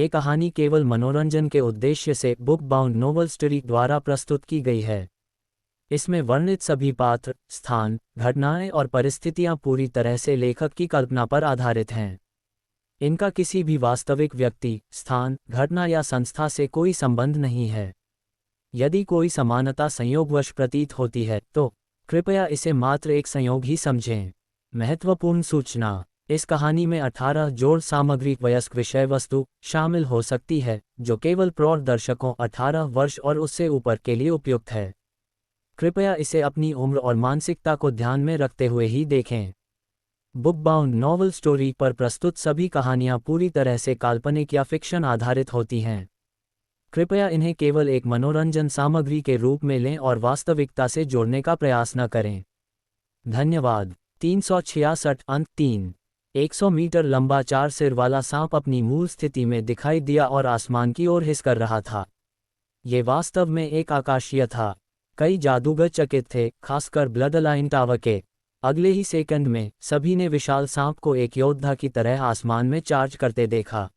ये कहानी केवल मनोरंजन के उद्देश्य से बुक बाउंड नोवेल स्टोरी द्वारा प्रस्तुत की गई है। इसमें वर्णित सभी पात्र, स्थान, घटनाएं और परिस्थितियां पूरी तरह से लेखक की कल्पना पर आधारित हैं। इनका किसी भी वास्तविक व्यक्ति, स्थान, घटना या संस्था से कोई संबंध नहीं है। यदि कोई समानता संयोगवश प्रतीत होती है तो कृपया इसे मात्र एक संयोग ही समझें। महत्वपूर्ण सूचना: इस कहानी में 18 जोड़ सामग्री वयस्क विषय वस्तु शामिल हो सकती है, जो केवल प्रौढ़ दर्शकों 18 वर्ष और उससे ऊपर के लिए उपयुक्त है। कृपया इसे अपनी उम्र और मानसिकता को ध्यान में रखते हुए ही देखें। बुक बाउंड नॉवल स्टोरी पर प्रस्तुत सभी कहानियां पूरी तरह से काल्पनिक या फिक्शन आधारित होती हैं। कृपया इन्हें केवल एक मनोरंजन सामग्री के रूप में लें और वास्तविकता से जोड़ने का प्रयास न करें। धन्यवाद। 366 अंक 3। 100 मीटर लंबा 4 सिर वाला सांप अपनी मूल स्थिति में दिखाई दिया और आसमान की ओर हिस कर रहा था। ये वास्तव में एक आकाशीय था। कई जादूगर चकित थे, खासकर ब्लडलाइन टावर के। अगले ही सेकंड में सभी ने विशाल सांप को एक योद्धा की तरह आसमान में चार्ज करते देखा।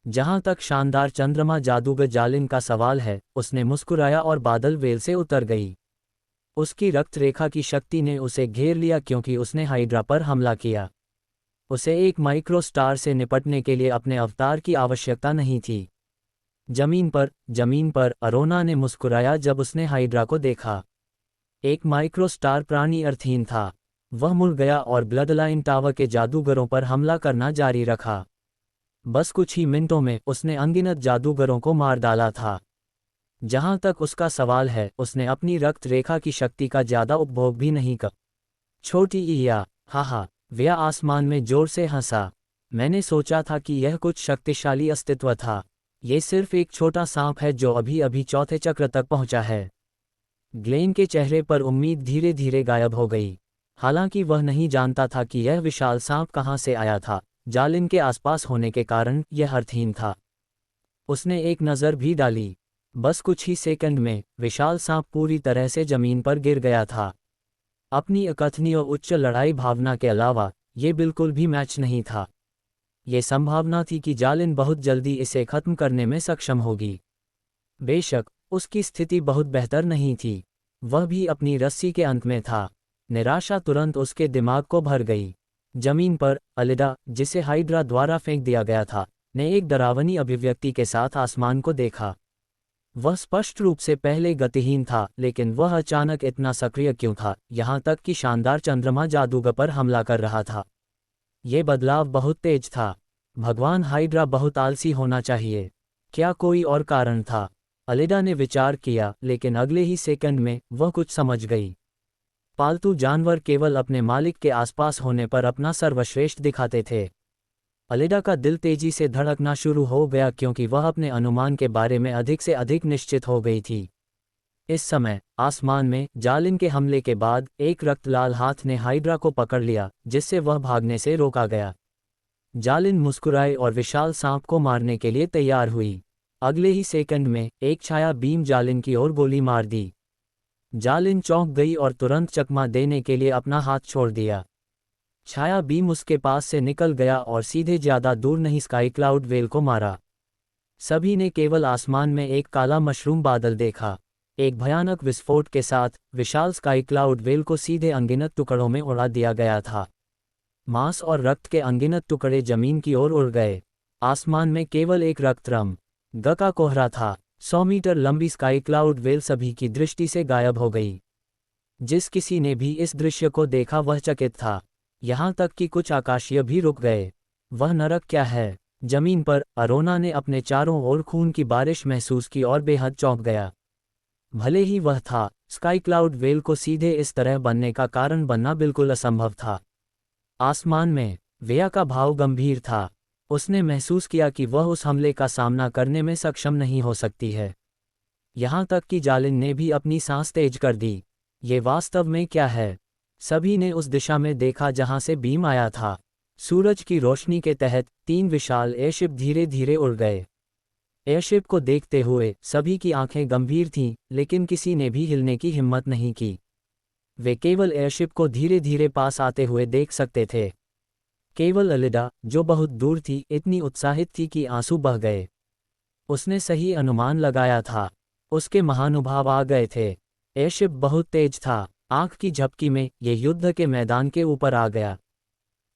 जहां तक शानदार चंद्रमा जादूगर जालिन का सवाल है, उसने मुस्कुराया और बादल वेल से उतर गई। उसकी रक्त रेखा की शक्ति ने उसे घेर लिया क्योंकि उसने हाइड्रा पर हमला किया। उसे एक माइक्रो स्टार से निपटने के लिए अपने अवतार की आवश्यकता नहीं थी। जमीन पर अरोना ने मुस्कुराया जब उसने हाइड्रा को देखा। एक माइक्रो स्टार प्राणी अर्थहीन था। वह मुड़ गया और ब्लडलाइन टावर के जादूगरों पर हमला करना जारी रखा। बस कुछ ही मिनटों में उसने अनगिनत जादूगरों को मार डाला था। जहां तक उसका सवाल है, उसने अपनी रक्त रेखा की शक्ति का ज्यादा उपभोग भी नहीं कर। छोटी ईया, हाहा, वह आसमान में जोर से हंसा। मैंने सोचा था कि यह कुछ शक्तिशाली अस्तित्व था। ये सिर्फ एक छोटा सांप है जो अभी अभी चौथे चक्र तक पहुंचा है। ग्लेन के चेहरे पर उम्मीद धीरे धीरे गायब हो गई। हालांकि वह नहीं जानता था कि यह विशाल सांप कहां से आया था। जालिन के आसपास होने के कारण यह अर्थहीन था। उसने एक नज़र भी डाली। बस कुछ ही सेकंड में विशाल सांप पूरी तरह से जमीन पर गिर गया था। अपनी अकथनीय उच्च लड़ाई भावना के अलावा ये बिल्कुल भी मैच नहीं था। ये संभावना थी कि जालिन बहुत जल्दी इसे खत्म करने में सक्षम होगी। बेशक उसकी स्थिति बहुत बेहतर नहीं थी। वह भी अपनी रस्सी के अंत में था। निराशा तुरंत उसके दिमाग को भर गई। जमीन पर अलिडा, जिसे हाइड्रा द्वारा फेंक दिया गया था, ने एक डरावनी अभिव्यक्ति के साथ आसमान को देखा। वह स्पष्ट रूप से पहले गतिहीन था, लेकिन वह अचानक इतना सक्रिय क्यों था, यहाँ तक कि शानदार चंद्रमा जादूगर पर हमला कर रहा था। ये बदलाव बहुत तेज था। भगवान, हाइड्रा बहुत आलसी होना चाहिए। क्या कोई और कारण था? अलिडा ने विचार किया, लेकिन अगले ही सेकंड में वह कुछ समझ गई। पालतू जानवर केवल अपने मालिक के आसपास होने पर अपना सर्वश्रेष्ठ दिखाते थे। अलिडा का दिल तेजी से धड़कना शुरू हो गया क्योंकि वह अपने अनुमान के बारे में अधिक से अधिक निश्चित हो गई थी। इस समय आसमान में जालिन के हमले के बाद एक रक्तलाल हाथ ने हाइड्रा को पकड़ लिया, जिससे वह भागने से रोका गया। जालिन मुस्कुराई और विशाल सांप को मारने के लिए तैयार हुई। अगले ही सेकंड में एक छाया बीम जालिन की ओर गोली मार दी। जालिन चौंक गई और तुरंत चकमा देने के लिए अपना हाथ छोड़ दिया। छाया बीम उसके पास से निकल गया और सीधे ज्यादा दूर नहीं स्काई क्लाउड वेल को मारा। सभी ने केवल आसमान में एक काला मशरूम बादल देखा। एक भयानक विस्फोट के साथ विशाल स्काई क्लाउड वेल को सीधे अनगिनत टुकड़ों में उड़ा दिया गया था। मांस और रक्त के अनगिनत टुकड़े जमीन की ओर उड़ गए। आसमान में केवल एक रक्तरंग का कोहरा था। 100 मीटर लंबी स्काई क्लाउड वेल सभी की दृष्टि से गायब हो गई। जिस किसी ने भी इस दृश्य को देखा वह चकित था। यहाँ तक कि कुछ आकाशीय भी रुक गए। वह नरक क्या है? जमीन पर अरोना ने अपने चारों ओर खून की बारिश महसूस की और बेहद चौंक गया। भले ही वह था, स्काई क्लाउड वेल को सीधे इस तरह बनने का कारण बनना बिल्कुल असंभव था। आसमान में वेया का भाव गंभीर था। उसने महसूस किया कि वह उस हमले का सामना करने में सक्षम नहीं हो सकती है। यहाँ तक कि जालिन ने भी अपनी सांस तेज कर दी। ये वास्तव में क्या है? सभी ने उस दिशा में देखा जहां से बीम आया था। सूरज की रोशनी के तहत 3 विशाल एयरशिप धीरे धीरे उड़ गए। एयरशिप को देखते हुए सभी की आंखें गंभीर थीं, लेकिन किसी ने भी हिलने की हिम्मत नहीं की। वे केवल एयरशिप को धीरे धीरे पास आते हुए देख सकते थे। केवल अलिडा, जो बहुत दूर थी, इतनी उत्साहित थी कि आंसू बह गए। उसने सही अनुमान लगाया था। उसके महानुभाव आ गए थे। एयरशिप बहुत तेज था। आंख की झपकी में यह युद्ध के मैदान के ऊपर आ गया।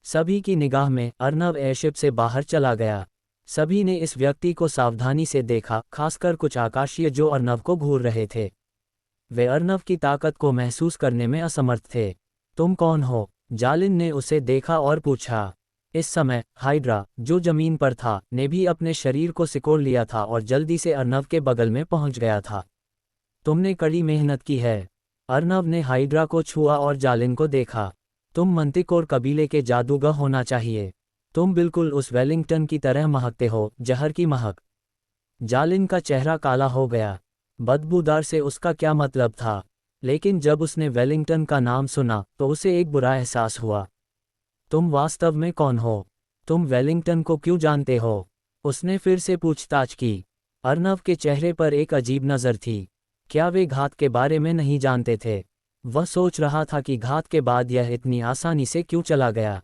सभी की निगाह में अर्नव एयरशिप से बाहर चला गया। सभी ने इस व्यक्ति को सावधानी से देखा, खासकर कुछ आकाशीय जो अर्नव को घूर रहे थे। वे अर्नव की ताकत को महसूस करने में असमर्थ थे। तुम कौन हो? जालिन ने उसे देखा और पूछा। इस समय हाइड्रा, जो जमीन पर था, ने भी अपने शरीर को सिकोड़ लिया था और जल्दी से अर्नव के बगल में पहुंच गया था। तुमने कड़ी मेहनत की है। अर्नव ने हाइड्रा को छुआ और जालिन को देखा। तुम मंतिकोर कबीले के जादूगर होना चाहिए। तुम बिल्कुल उस वेलिंगटन की तरह महकते हो, जहर की महक। जालिन का चेहरा काला हो गया। बदबूदार से उसका क्या मतलब था? लेकिन जब उसने वेलिंगटन का नाम सुना तो उसे एक बुरा एहसास हुआ। तुम वास्तव में कौन हो? तुम वेलिंगटन को क्यों जानते हो? उसने फिर से पूछताछ की। अर्नव के चेहरे पर एक अजीब नज़र थी। क्या वे घात के बारे में नहीं जानते थे? वह सोच रहा था कि घात के बाद यह इतनी आसानी से क्यों चला गया।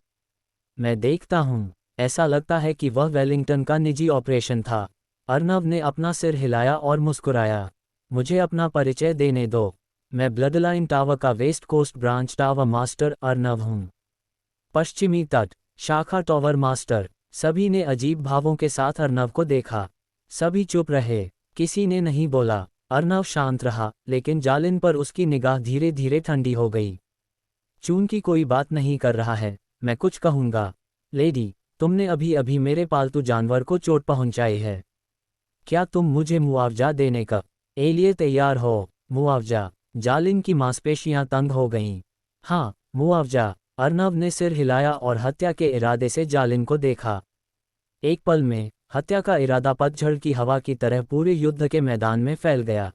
मैं देखता हूँ। ऐसा लगता है कि वह वेलिंगटन का निजी ऑपरेशन था। अर्नव ने अपना सिर हिलाया और मुस्कुराया। मुझे अपना परिचय देने दो। मैं ब्लडलाइन टावर का west coast branch tower master Arnav हूँ। पश्चिमी तट शाखा टावर मास्टर। सभी ने अजीब भावों के साथ अर्नव को देखा। सभी चुप रहे। किसी ने नहीं बोला। अर्नव शांत रहा, लेकिन जालिन पर उसकी निगाह धीरे धीरे ठंडी हो गई। चूंकि कोई बात नहीं कर रहा है, मैं कुछ कहूंगा। लेडी, तुमने अभी अभी मेरे पालतू जानवर को चोट पहुंचाई है। क्या तुम मुझे मुआवजा देने का लिए तैयार हो? मुआवजा? जालिन की मांसपेशियां तंग हो गईं। हाँ, मुआवजा। अर्नव ने सिर हिलाया और हत्या के इरादे से जालिन को देखा। एक पल में हत्या का इरादा पतझड़ की हवा की तरह पूरे युद्ध के मैदान में फैल गया।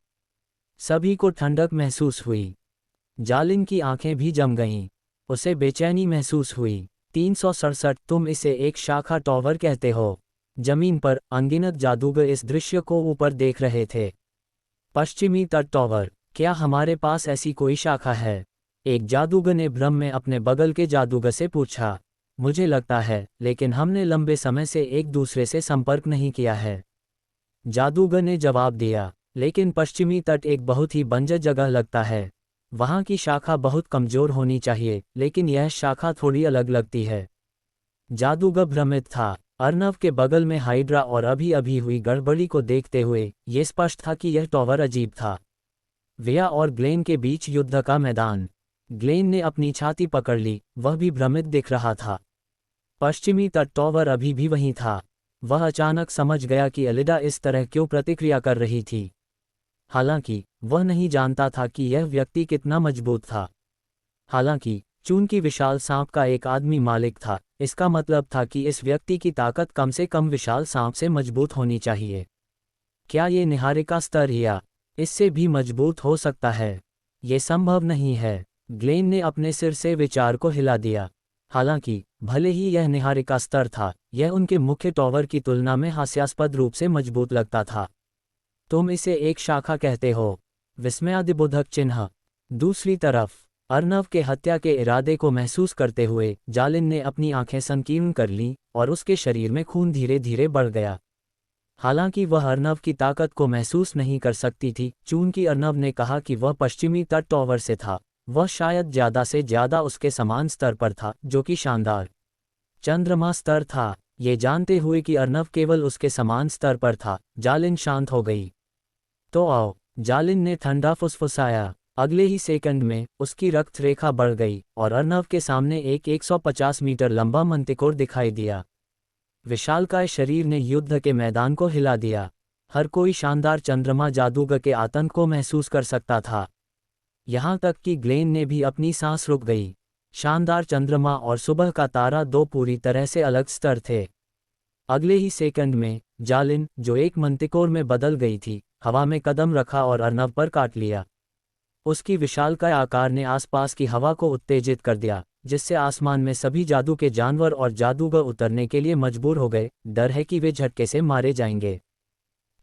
सभी को ठंडक महसूस हुई। जालिन की आंखें भी जम गईं। उसे बेचैनी महसूस हुई। 367। तुम इसे एक शाखा टावर कहते हो? जमीन पर अनगिनत जादूगर इस दृश्य को ऊपर देख रहे थे। पश्चिमी तट टावर। क्या हमारे पास ऐसी कोई शाखा है? एक जादूगर ने भ्रम में अपने बगल के जादूगर से पूछा। मुझे लगता है, लेकिन हमने लंबे समय से एक दूसरे से संपर्क नहीं किया है। जादूगर ने जवाब दिया। लेकिन पश्चिमी तट एक बहुत ही बंजर जगह लगता है। वहाँ की शाखा बहुत कमजोर होनी चाहिए, लेकिन यह शाखा थोड़ी अलग लगती है। जादूगर भ्रमित था। अर्नव के बगल में हाइड्रा और अभी अभी हुई गड़बड़ी को देखते हुए ये स्पष्ट था कि यह टावर अजीब था। विया और ग्लेन के बीच युद्ध का मैदान। ग्लेन ने अपनी छाती पकड़ ली, वह भी भ्रमित दिख रहा था। पश्चिमी तट टावर अभी भी वहीं था। वह अचानक समझ गया कि अलिडा इस तरह क्यों प्रतिक्रिया कर रही थी। हालांकि वह नहीं जानता था कि यह व्यक्ति कितना मजबूत था। हालांकि चूंकि विशाल सांप का एक आदमी मालिक था, इसका मतलब था कि इस व्यक्ति की ताकत कम से कम विशाल सांप से मजबूत होनी चाहिए। क्या ये निहारिका स्तर या इससे भी मजबूत हो सकता है? ये संभव नहीं है। ग्लेन ने अपने सिर से विचार को हिला दिया। हालांकि भले ही यह निहारिका स्तर था, यह उनके मुख्य टावर की तुलना में हास्यास्पद रूप से मजबूत लगता था। तुम इसे एक शाखा कहते हो? विस्मयादिबोधक चिन्ह। दूसरी तरफ अर्नव के हत्या के इरादे को महसूस करते हुए जालिन ने अपनी आंखें संकीर्ण कर लीं और उसके शरीर में खून धीरे धीरे बढ़ गया। हालांकि वह अर्नव की ताकत को महसूस नहीं कर सकती थी, चूंकि अर्नव ने कहा कि वह पश्चिमी तट टावर से था। वह शायद ज़्यादा से ज़्यादा उसके समान स्तर पर था, जो कि शानदार चंद्रमा स्तर था। ये जानते हुए कि अर्नव केवल उसके समान स्तर पर था, जालिन शांत हो गई। तो आओ, जालिन ने ठंडा फुसफुसाया। अगले ही सेकंड में उसकी रक्त रेखा बढ़ गई और अर्नव के सामने एक 150 मीटर लंबा मंतिकोर दिखाई दिया। विशालकाय शरीर ने युद्ध के मैदान को हिला दिया। हर कोई शानदार चंद्रमा जादूगर के आतंक को महसूस कर सकता था। यहाँ तक कि ग्लेन ने भी अपनी सांस रुक गई। शानदार चंद्रमा और सुबह का तारा दो पूरी तरह से अलग स्तर थे। अगले ही सेकंड में जालिन, जो एक मंतिकोर में बदल गई थी, हवा में कदम रखा और अर्नव पर काट लिया। उसकी विशालकाय आकार ने आसपास की हवा को उत्तेजित कर दिया, जिससे आसमान में सभी जादू के जानवर और जादूगर उतरने के लिए मजबूर हो गए। डर है कि वे झटके से मारे जाएंगे।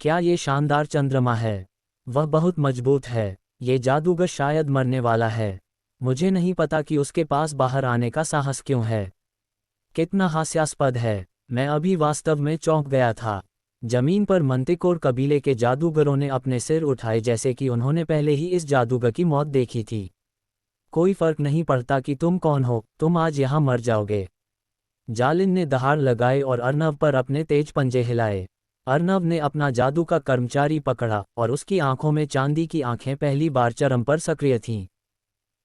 क्या ये शानदार चंद्रमा है? वह बहुत मजबूत है। ये जादूगर शायद मरने वाला है। मुझे नहीं पता कि उसके पास बाहर आने का साहस क्यों है। कितना हास्यास्पद है, मैं अभी वास्तव में चौंक गया था। जमीन पर मंतिकोर कबीले के जादूगरों ने अपने सिर उठाए जैसे कि उन्होंने पहले ही इस जादूगर की मौत देखी थी। कोई फर्क नहीं पड़ता कि तुम कौन हो, तुम आज यहाँ मर जाओगे। जालिन ने दहाड़ लगाए और अर्नव पर अपने तेज पंजे हिलाए। अर्नव ने अपना जादू का कर्मचारी पकड़ा और उसकी आंखों में चांदी की आंखें पहली बार चरम पर सक्रिय थीं।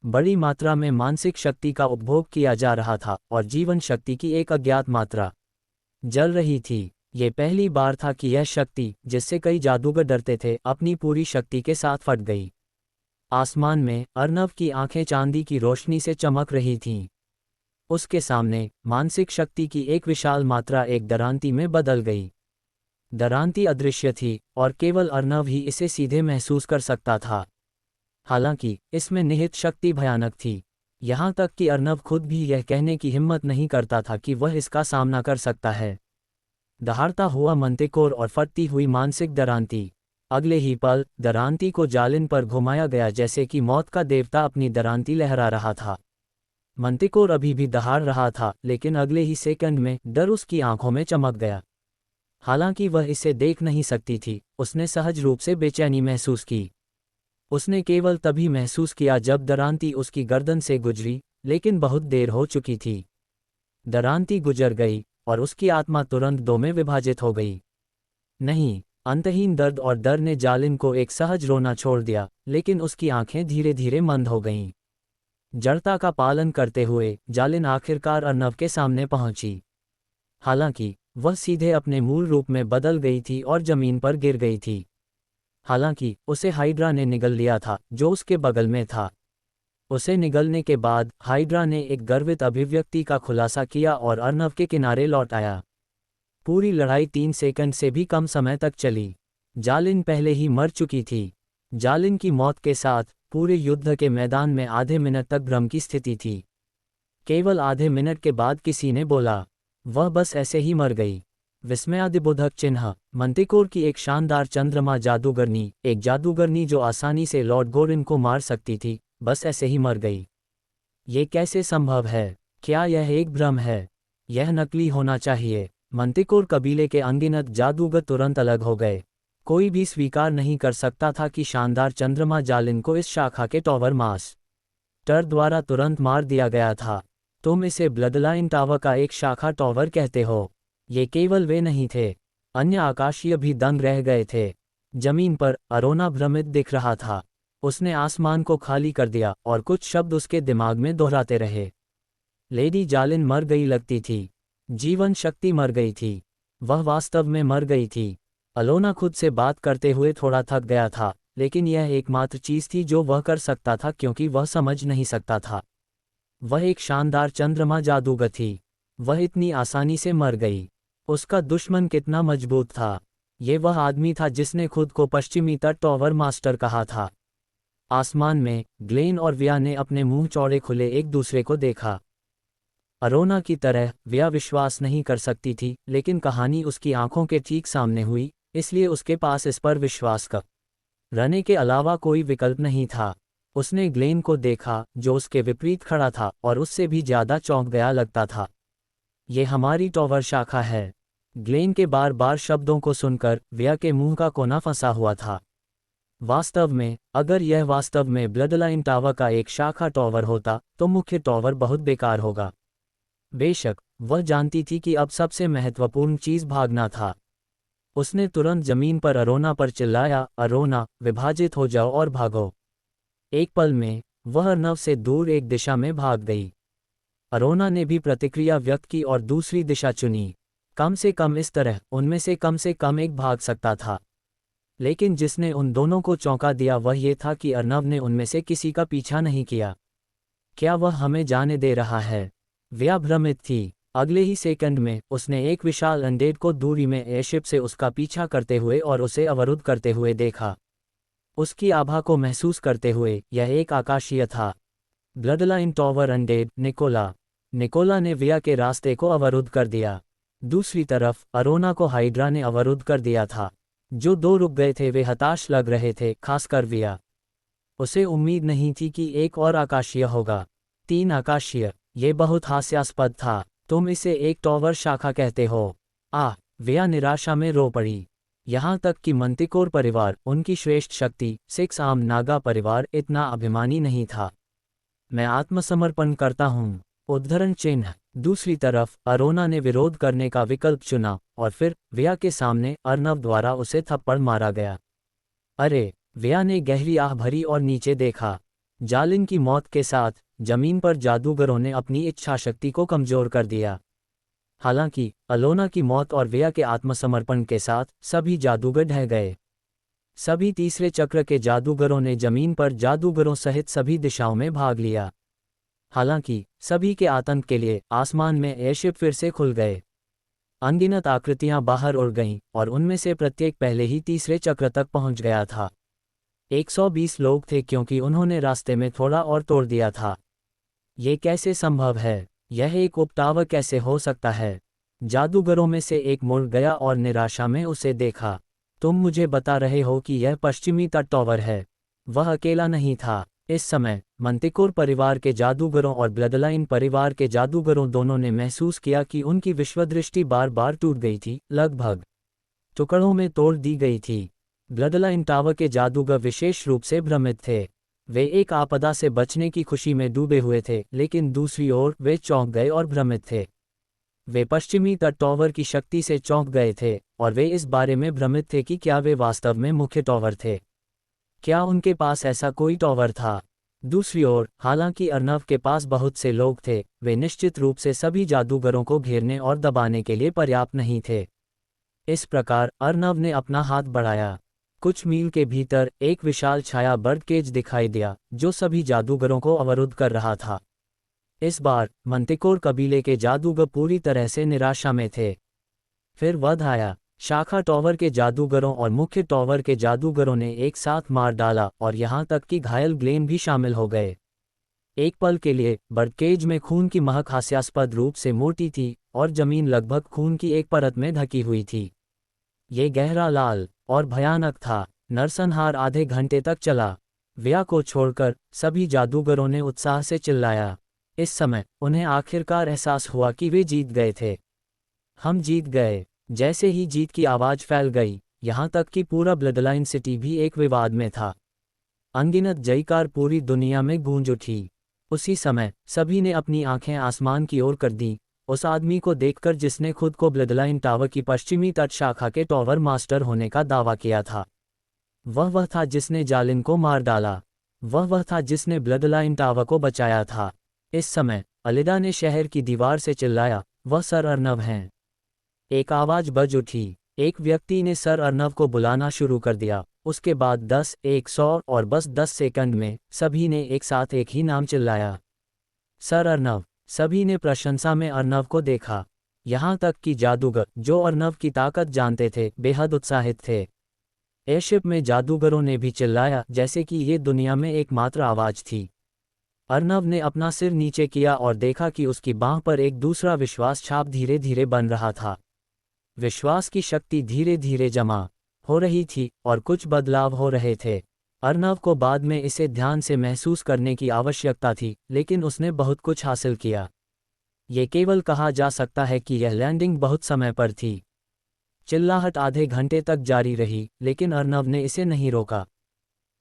बड़ी मात्रा में मानसिक शक्ति का उपभोग किया जा रहा था और जीवन शक्ति की एक अज्ञात मात्रा जल रही थी। ये पहली बार था कि यह शक्ति, जिससे कई जादूगर डरते थे, अपनी पूरी शक्ति के साथ फट गई। आसमान में अर्नव की आंखें चांदी की रोशनी से चमक रही थीं। उसके सामने मानसिक शक्ति की एक विशाल मात्रा एक दरांती में बदल गई। दरांती अदृश्य थी और केवल अर्नव ही इसे सीधे महसूस कर सकता था। हालांकि इसमें निहित शक्ति भयानक थी, यहाँ तक कि अर्नव खुद भी यह कहने की हिम्मत नहीं करता था कि वह इसका सामना कर सकता है। दहाड़ता हुआ मंतिकोर और फटती हुई मानसिक दरांती। अगले ही पल दरांती को जालिन पर घुमाया गया जैसे कि मौत का देवता अपनी दरांती लहरा रहा था। मंतिकोर अभी भी दहाड़ रहा था, लेकिन अगले ही सेकंड में डर उसकी आंखों में चमक गया। हालांकि वह इसे देख नहीं सकती थी, उसने सहज रूप से बेचैनी महसूस की। उसने केवल तभी महसूस किया जब दरांती उसकी गर्दन से गुजरी, लेकिन बहुत देर हो चुकी थी। दरांती गुजर गई और उसकी आत्मा तुरंत दो में विभाजित हो गई। नहीं, अंतहीन दर्द और डर ने जालिन को एक सहज रोना छोड़ दिया, लेकिन उसकी आंखें धीरे धीरे मंद हो गईं। जड़ता का पालन करते हुए जालिन आखिरकार अर्नव के सामने पहुंची। हालांकि वह सीधे अपने मूल रूप में बदल गई थी और जमीन पर गिर गई थी। हालांकि उसे हाइड्रा ने निगल लिया था, जो उसके बगल में था। उसे निगलने के बाद हाइड्रा ने एक गर्वित अभिव्यक्ति का खुलासा किया और अर्नव के किनारे लौट आया। पूरी लड़ाई 3 सेकंड से भी कम समय तक चली। जालिन पहले ही मर चुकी थी। जालिन की मौत के साथ पूरे युद्ध के मैदान में आधे मिनट तक भ्रम की स्थिति थी। केवल आधे मिनट के बाद किसी ने बोला, वह बस ऐसे ही मर गई। विस्मयादिबोधक चिन्ह। मंतिकोर की एक शानदार चंद्रमा जादूगरनी, एक जादूगरनी जो आसानी से लॉर्ड गोरिन को मार सकती थी, बस ऐसे ही मर गई। ये कैसे संभव है? क्या यह एक भ्रम है? यह नकली होना चाहिए। मंतिकोर कबीले के अनगिनत जादूगर तुरंत अलग हो गए। कोई भी स्वीकार नहीं कर सकता था कि शानदार चंद्रमा जालिन को इस शाखा के टॉवर मास्टर द्वारा तुरंत मार दिया गया था। तुम इसे ब्लडलाइन टावर का एक शाखा टॉवर कहते हो। ये केवल वे नहीं थे, अन्य आकाशीय भी दंग रह गए थे। जमीन पर अरोना भ्रमित दिख रहा था। उसने आसमान को खाली कर दिया और कुछ शब्द उसके दिमाग में दोहराते रहे। लेडी जालिन मर गई लगती थी। जीवन शक्ति मर गई थी। वह वास्तव में मर गई थी। अलोना खुद से बात करते हुए थोड़ा थक गया था, लेकिन यह एकमात्र चीज थी जो वह कर सकता था क्योंकि वह समझ नहीं सकता था। वह एक शानदार चंद्रमा जादूगर थी। वह इतनी आसानी से मर गई। उसका दुश्मन कितना मजबूत था। ये वह आदमी था जिसने खुद को पश्चिमी तट टॉवर मास्टर कहा था। आसमान में ग्लेन और विया ने अपने मुंह चौड़े खुले एक दूसरे को देखा। अरोना की तरह विया विश्वास नहीं कर सकती थी, लेकिन कहानी उसकी आंखों के ठीक सामने हुई, इसलिए उसके पास इस पर विश्वास करने के अलावा कोई विकल्प नहीं था। उसने ग्लेन को देखा, जो उसके विपरीत खड़ा था और उससे भी ज्यादा चौंक गया लगता था। ये हमारी टॉवर शाखा है। ग्लेन के बार बार शब्दों को सुनकर विया के मुंह का कोना फंसा हुआ था। वास्तव में, अगर यह वास्तव में ब्लडलाइन टावर का एक शाखा टॉवर होता, तो मुख्य टॉवर बहुत बेकार होगा। बेशक, वह जानती थी कि अब सबसे महत्वपूर्ण चीज भागना था। उसने तुरंत जमीन पर अरोना पर चिल्लाया, अरोना, विभाजित हो जाओ और भागो। एक पल में वह अर्नव से दूर एक दिशा में भाग गई। अरोना ने भी प्रतिक्रिया व्यक्त की और दूसरी दिशा चुनी। कम से कम इस तरह उनमें से कम एक भाग सकता था। लेकिन जिसने उन दोनों को चौंका दिया वह ये था कि अर्नव ने उनमें से किसी का पीछा नहीं किया। क्या वह हमें जाने दे रहा है? विया भ्रमित थी। अगले ही सेकंड में उसने एक विशाल अनडेड को दूरी में एयरशिप से उसका पीछा करते हुए और उसे अवरुद्ध करते हुए देखा। उसकी आभा को महसूस करते हुए यह एक आकाशीय था। ब्लडलाइन टॉवर अनडेड निकोला ने विया के रास्ते को अवरुद्ध कर दिया। दूसरी तरफ अरोना को हाइड्रा ने अवरुद्ध कर दिया था। जो दो रुक गए थे वे हताश लग रहे थे, खासकर विया। उसे उम्मीद नहीं थी कि एक और आकाशीय होगा। 3 आकाशीय। ये बहुत हास्यास्पद था। तुम इसे एक टॉवर शाखा कहते हो। व्या निराशा में रो पड़ी। यहाँ तक कि मंतिकोर परिवार, उनकी श्रेष्ठ शक्ति, 6 आम नागा परिवार इतना अभिमानी नहीं था। मैं आत्मसमर्पण करता हूँ। उद्धरण चिन्ह। दूसरी तरफ अरोना ने विरोध करने का विकल्प चुना और फिर व्या के सामने अर्नव द्वारा उसे थप्पड़ मारा गया। अरे! व्या ने गहरी आह भरी और नीचे देखा। जालिन की मौत के साथ जमीन पर जादूगरों ने अपनी इच्छा शक्ति को कमजोर कर दिया। हालांकि अलोना की मौत और व्या के आत्मसमर्पण के साथ सभी जादूगर ढह गए। सभी तीसरे चक्र के जादूगरों ने जमीन पर जादूगरों सहित सभी दिशाओं में भाग लिया। हालांकि सभी के आतंक के लिए आसमान में एयरशिप फिर से खुल गए। अनगिनत आकृतियां बाहर उड़ गईं और उनमें से प्रत्येक पहले ही तीसरे चक्र तक पहुंच गया था। 120 लोग थे क्योंकि उन्होंने रास्ते में थोड़ा और तोड़ दिया था। ये कैसे संभव है? यह एक उपटावर कैसे हो सकता है? जादूगरों में से एक मुड़ गया और निराशा में उसे देखा। तुम मुझे बता रहे हो कि यह पश्चिमी तट टावर है? वह अकेला नहीं था। इस समय मंतिकोर परिवार के जादूगरों और ब्लडलाइन परिवार के जादूगरों दोनों ने महसूस किया कि उनकी विश्वदृष्टि बार बार टूट गई थी, लगभग टुकड़ों में तोड़ दी गई थी। ब्लडलाइन टावर के जादूगर विशेष रूप से भ्रमित थे। वे एक आपदा से बचने की खुशी में डूबे हुए थे, लेकिन दूसरी ओर वे चौंक गए और भ्रमित थे। वे पश्चिमी तट टावर की शक्ति से चौंक गए थे और वे इस बारे में भ्रमित थे कि क्या वे वास्तव में मुख्य टावर थे। क्या उनके पास ऐसा कोई टावर था? दूसरी ओर, हालांकि अर्नव के पास बहुत से लोग थे, वे निश्चित रूप से सभी जादूगरों को घेरने और दबाने के लिए पर्याप्त नहीं थे। इस प्रकार अर्नव ने अपना हाथ बढ़ाया। कुछ मील के भीतर एक विशाल छाया बर्ड केज दिखाई दिया जो सभी जादूगरों को अवरुद्ध कर रहा था। इस बार मंतिकोर कबीले के जादूगर पूरी तरह से निराशा में थे। फिर वध आया। शाखा टावर के जादूगरों और मुख्य टावर के जादूगरों ने एक साथ मार डाला और यहाँ तक कि घायल ग्लेन भी शामिल हो गए। एक पल के लिए बर्ड केज में खून की महक हास्यास्पद रूप से मोटी थी और जमीन लगभग खून की एक परत में ढकी हुई थी। ये गहरा लाल और भयानक था। नरसंहार आधे घंटे तक चला। व्या को छोड़कर सभी जादूगरों ने उत्साह से चिल्लाया। इस समय उन्हें आखिरकार एहसास हुआ कि वे जीत गए थे। हम जीत गए। जैसे ही जीत की आवाज फैल गई, यहाँ तक कि पूरा ब्लडलाइन सिटी भी एक विवाद में था। अनगिनत जयकार पूरी दुनिया में गूंज उठी। उसी समय सभी ने अपनी आंखें आसमान की ओर कर दी, उस आदमी को देखकर जिसने खुद को ब्लडलाइन टावर की पश्चिमी तट शाखा के टावर मास्टर होने का दावा किया था। वह था जिसने जालिन को मार डाला। वह था जिसने ब्लडलाइन टावर को बचाया था। इस समय अलिदा ने शहर की दीवार से चिल्लाया, वह सर अर्नव हैं। एक आवाज बज उठी। एक व्यक्ति ने सर अर्नव को बुलाना शुरू कर दिया। उसके बाद 10, 100 और बस 10 सेकंड में सभी ने एक साथ एक ही नाम चिल्लाया, सर अर्नव। सभी ने प्रशंसा में अर्नव को देखा। यहाँ तक कि जादूगर जो अर्नव की ताकत जानते थे बेहद उत्साहित थे। एयरशिप में जादूगरों ने भी चिल्लाया जैसे कि ये दुनिया में एकमात्र आवाज थी। अर्नव ने अपना सिर नीचे किया और देखा कि उसकी बांह पर एक दूसरा विश्वास छाप धीरे धीरे बन रहा था। विश्वास की शक्ति धीरे धीरे जमा हो रही थी और कुछ बदलाव हो रहे थे। अर्नव को बाद में इसे ध्यान से महसूस करने की आवश्यकता थी, लेकिन उसने बहुत कुछ हासिल किया। ये केवल कहा जा सकता है कि यह लैंडिंग बहुत समय पर थी। चिल्लाहट आधे घंटे तक जारी रही, लेकिन अर्नव ने इसे नहीं रोका।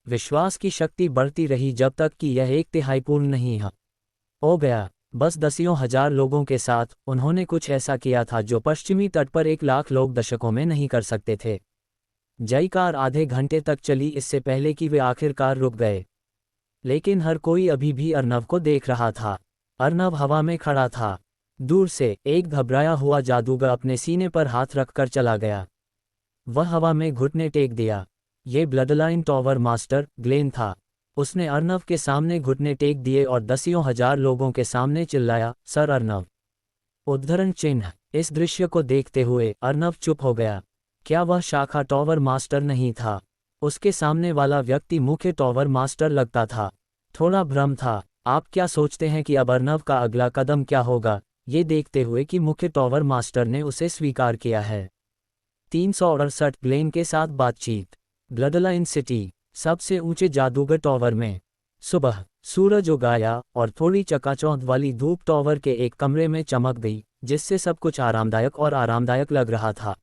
विश्वास की शक्ति बढ़ती रही जब तक कि यह एक तिहाई पूर्ण नहीं हो गया। बस दसियों हजार लोगों के साथ उन्होंने कुछ ऐसा किया था जो पश्चिमी तट पर 1 लाख लोग दशकों में नहीं कर सकते थे। जयकार आधे घंटे तक चली इससे पहले कि वे आखिरकार रुक गए। लेकिन हर कोई अभी भी अर्नव को देख रहा था। अर्नव हवा में खड़ा था। दूर से एक घबराया हुआ जादूगर अपने सीने पर हाथ रखकर चला गया। वह हवा में घुटने टेक दिया। ये ब्लडलाइन टावर मास्टर ग्लेन था। उसने अर्नव के सामने घुटने टेक दिए और दसियों हजार लोगों के सामने चिल्लाया, सर अर्नव। उद्धरण चिन्ह। इस दृश्य को देखते हुए अर्नव चुप हो गया। क्या वह शाखा टावर मास्टर नहीं था? उसके सामने वाला व्यक्ति मुख्य टावर मास्टर लगता था। थोड़ा भ्रम था। आप क्या सोचते हैं कि अब अर्नव का अगला कदम क्या होगा, ये देखते हुए कि मुख्य टावर मास्टर ने उसे स्वीकार किया है। 368 ग्लेन के साथ बातचीत। ब्लडलाइन सिटी सबसे ऊंचे जादूगर टावर में। सुबह सूरज उगाया और थोड़ी चकाचौंध वाली धूप टावर के एक कमरे में चमक गई जिससे सब कुछ आरामदायक लग रहा था।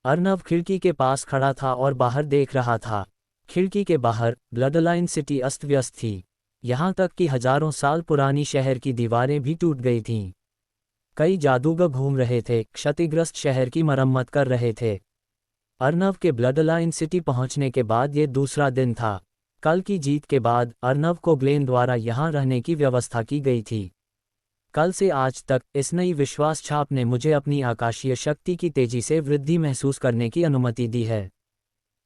अर्नव खिड़की के पास खड़ा था और बाहर देख रहा था। खिड़की के बाहर ब्लडलाइन सिटी अस्त व्यस्त थी, यहाँ तक कि हजारों साल पुरानी शहर की दीवारें भी टूट गई थीं। कई जादूगर घूम रहे थे, क्षतिग्रस्त शहर की मरम्मत कर रहे थे। अर्नव के ब्लडलाइन सिटी पहुंचने के बाद ये दूसरा दिन था। कल की जीत के बाद अर्नव को ग्लेन द्वारा यहाँ रहने की व्यवस्था की गई थी। कल से आज तक इस नई विश्वास छाप ने मुझे अपनी आकाशीय शक्ति की तेजी से वृद्धि महसूस करने की अनुमति दी है।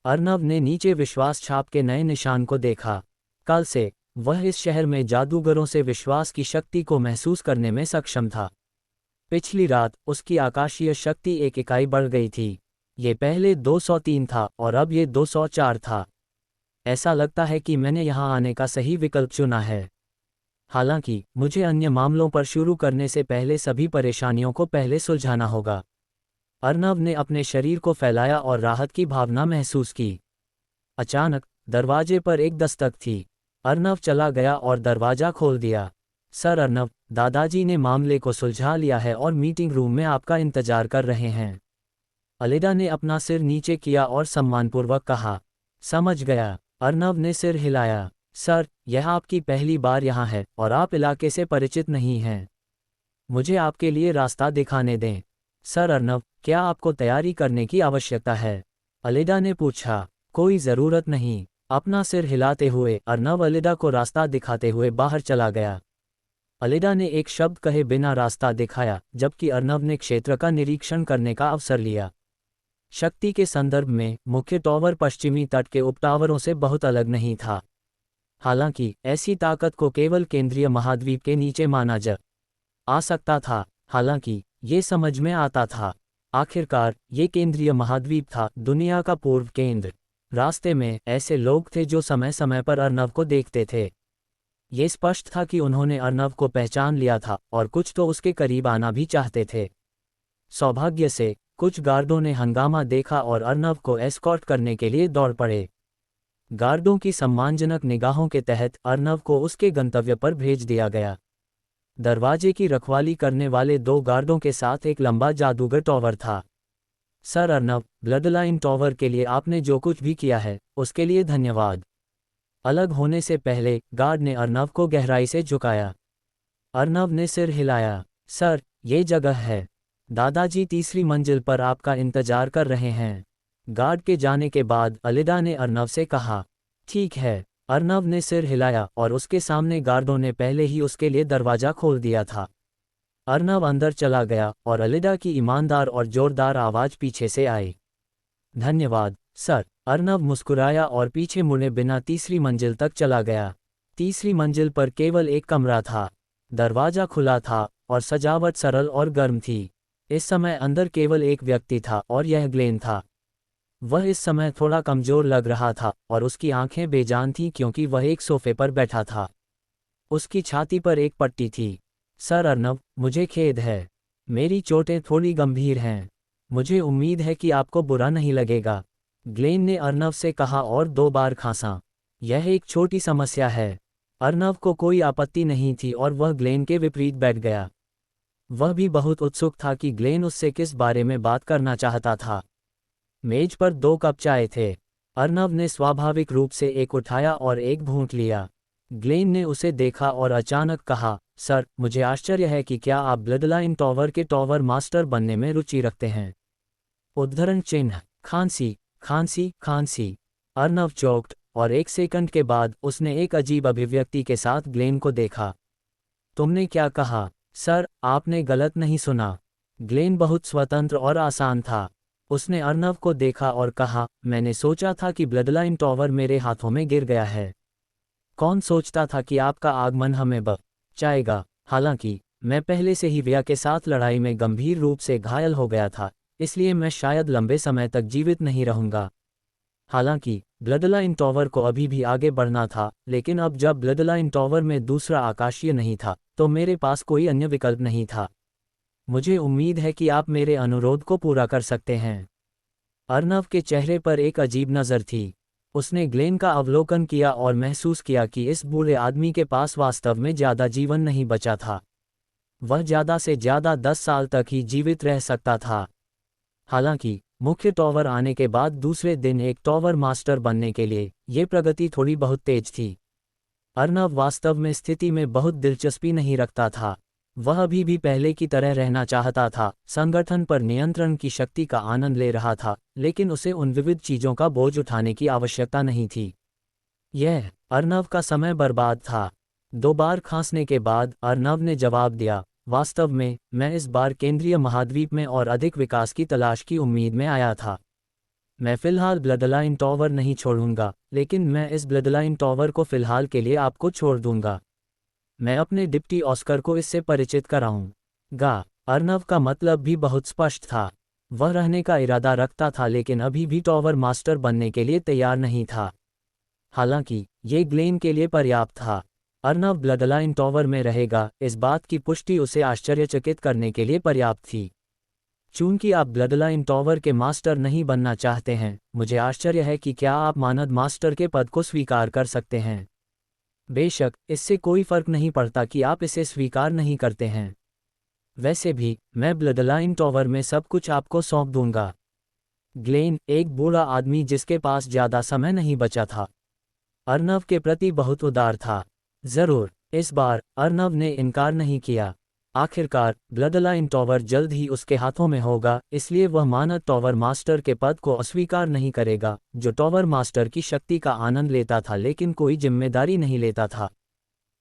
अर्नव ने नीचे विश्वास छाप के नए निशान को देखा। कल से वह इस शहर में जादूगरों से विश्वास की शक्ति को महसूस करने में सक्षम था। पिछली रात उसकी आकाशीय शक्ति एक इकाई बढ़ गई थी। ये पहले 203 था और अब ये 204 था। ऐसा लगता है कि मैंने यहाँ आने का सही विकल्प चुना है। हालांकि मुझे अन्य मामलों पर शुरू करने से पहले सभी परेशानियों को पहले सुलझाना होगा। अर्नव ने अपने शरीर को फैलाया और राहत की भावना महसूस की। अचानक दरवाजे पर एक दस्तक थी। अर्नव चला गया और दरवाजा खोल दिया। सर अर्नव, दादाजी ने मामले को सुलझा लिया है और मीटिंग रूम में आपका इंतजार कर रहे हैं। अलेडा ने अपना सिर नीचे किया और सम्मानपूर्वक कहा। समझ गया। अर्नव ने सिर हिलाया। सर, यह आपकी पहली बार यहाँ है और आप इलाके से परिचित नहीं हैं। मुझे आपके लिए रास्ता दिखाने दें। सर अर्नव, क्या आपको तैयारी करने की आवश्यकता है? अलेडा ने पूछा। कोई ज़रूरत नहीं। अपना सिर हिलाते हुए अर्नव अलेडा को रास्ता दिखाते हुए बाहर चला गया। अलेडा ने एक शब्द कहे बिना रास्ता दिखाया, जबकि अर्नव ने क्षेत्र का निरीक्षण करने का अवसर लिया। शक्ति के संदर्भ में मुख्य टॉवर पश्चिमी तट के उपटावरों से बहुत अलग नहीं था। हालांकि ऐसी ताकत को केवल केंद्रीय महाद्वीप के नीचे माना जा सकता था। हालांकि ये समझ में आता था। आखिरकार ये केंद्रीय महाद्वीप था, दुनिया का पूर्व केंद्र। रास्ते में ऐसे लोग थे जो समय समय पर अर्नव को देखते थे। ये स्पष्ट था कि उन्होंने अर्नव को पहचान लिया था और कुछ तो उसके करीब आना भी चाहते थे। सौभाग्य से कुछ गार्डों ने हंगामा देखा और अर्नव को एस्कॉर्ट करने के लिए दौड़ पड़े। गार्डों की सम्मानजनक निगाहों के तहत अर्नव को उसके गंतव्य पर भेज दिया गया। दरवाजे की रखवाली करने वाले 2 गार्डों के साथ एक लंबा जादूगर टॉवर था। सर अर्नव, ब्लडलाइन टॉवर के लिए आपने जो कुछ भी किया है उसके लिए धन्यवाद। अलग होने से पहले गार्ड ने अर्नव को गहराई से झुकाया। अर्नव ने सिर हिलाया। सर, ये जगह है। दादाजी 3री मंजिल पर आपका इंतजार कर रहे हैं। गार्ड के जाने के बाद अलेडा ने अर्नव से कहा। ठीक है। अर्नव ने सिर हिलाया और उसके सामने गार्डों ने पहले ही उसके लिए दरवाजा खोल दिया था। अर्नव अंदर चला गया और अलेडा की ईमानदार और जोरदार आवाज़ पीछे से आई। धन्यवाद, सर। अर्नव मुस्कुराया और पीछे मुड़े बिना 3री मंजिल तक चला गया। 3री मंजिल पर केवल एक कमरा था। दरवाजा खुला था और सजावट सरल और गर्म थी। इस समय अंदर केवल एक व्यक्ति था और यह ग्लेन था। वह इस समय थोड़ा कमज़ोर लग रहा था और उसकी आंखें बेजान थीं क्योंकि वह एक सोफे पर बैठा था। उसकी छाती पर एक पट्टी थी। सर अर्नव, मुझे खेद है। मेरी चोटें थोड़ी गंभीर हैं। मुझे उम्मीद है कि आपको बुरा नहीं लगेगा। ग्लेन ने अर्नव से कहा और 2 बार खांसा। यह एक छोटी समस्या है। अर्नव को कोई आपत्ति नहीं थी और वह ग्लेन के विपरीत बैठ गया। वह भी बहुत उत्सुक था कि ग्लेन उससे किस बारे में बात करना चाहता था। मेज पर 2 कप चाय थे। अर्नव ने स्वाभाविक रूप से एक उठाया और एक घूंट लिया। ग्लेन ने उसे देखा और अचानक कहा, सर, मुझे आश्चर्य है कि क्या आप ब्लडलाइन टॉवर के टॉवर मास्टर बनने में रुचि रखते हैं। उद्धरण चिन्ह खांसी खांसी खांसी। अर्नव चौंका और 1 सेकंड के बाद उसने एक अजीब अभिव्यक्ति के साथ ग्लेन को देखा। तुमने क्या कहा? सर, आपने गलत नहीं सुना। ग्लेन बहुत स्वतंत्र और आसान था। उसने अर्नव को देखा और कहा, मैंने सोचा था कि ब्लडलाइन टॉवर मेरे हाथों में गिर गया है। कौन सोचता था कि आपका आगमन हमें बचाएगा। हालांकि मैं पहले से ही विया के साथ लड़ाई में गंभीर रूप से घायल हो गया था, इसलिए मैं शायद लंबे समय तक जीवित नहीं रहूंगा। हालांकि ब्लडलाइन टॉवर को अभी भी आगे बढ़ना था, लेकिन अब जब ब्लडलाइन टॉवर में दूसरा आकाशीय नहीं था तो मेरे पास कोई अन्य विकल्प नहीं था। मुझे उम्मीद है कि आप मेरे अनुरोध को पूरा कर सकते हैं। अर्नव के चेहरे पर एक अजीब नज़र थी। उसने ग्लेन का अवलोकन किया और महसूस किया कि इस बूढ़े आदमी के पास वास्तव में ज़्यादा जीवन नहीं बचा था। वह ज़्यादा से ज़्यादा 10 साल तक ही जीवित रह सकता था। हालांकि मुख्य टॉवर आने के बाद दूसरे दिन एक टॉवर मास्टर बनने के लिए ये प्रगति थोड़ी बहुत तेज थी। अर्नव वास्तव में स्थिति में बहुत दिलचस्पी नहीं रखता था। वह अभी भी पहले की तरह रहना चाहता था, संगठन पर नियंत्रण की शक्ति का आनंद ले रहा था, लेकिन उसे उन विविध चीज़ों का बोझ उठाने की आवश्यकता नहीं थी। यह अर्नव का समय बर्बाद था। 2 बार खांसने के बाद अर्नव ने जवाब दिया, वास्तव में मैं इस बार केंद्रीय महाद्वीप में और अधिक विकास की तलाश की उम्मीद में आया था। मैं फिलहाल ब्लडलाइन टॉवर नहीं छोड़ूंगा, लेकिन मैं इस ब्लडलाइन टॉवर को फिलहाल के लिए आपको छोड़ दूंगा। मैं अपने डिप्टी ऑस्कर को इससे परिचित कराऊंगा। अर्नव का मतलब भी बहुत स्पष्ट था। वह रहने का इरादा रखता था, लेकिन अभी भी टॉवर मास्टर बनने के लिए तैयार नहीं था। हालांकि ये ग्लेन के लिए पर्याप्त था। अर्नव ब्लडलाइन टॉवर में रहेगा, इस बात की पुष्टि उसे आश्चर्यचकित करने के लिए पर्याप्त थी। चूंकि आप ब्लडलाइन टॉवर के मास्टर नहीं बनना चाहते हैं, मुझे आश्चर्य है कि क्या आप मानद मास्टर के पद को स्वीकार कर सकते हैं। बेशक, इससे कोई फर्क नहीं पड़ता कि आप इसे स्वीकार नहीं करते हैं। वैसे भी, मैं ब्लडलाइन टॉवर में सब कुछ आपको सौंप दूंगा। ग्लेन, एक बूढ़ा आदमी जिसके पास ज़्यादा समय नहीं बचा था, अर्नव के प्रति बहुत उदार था। जरूर, इस बार अर्नव ने इनकार नहीं किया। आखिरकार ब्लडलाइन टॉवर जल्द ही उसके हाथों में होगा, इसलिए वह मानद टॉवर मास्टर के पद को अस्वीकार नहीं करेगा, जो टॉवर मास्टर की शक्ति का आनंद लेता था लेकिन कोई जिम्मेदारी नहीं लेता था।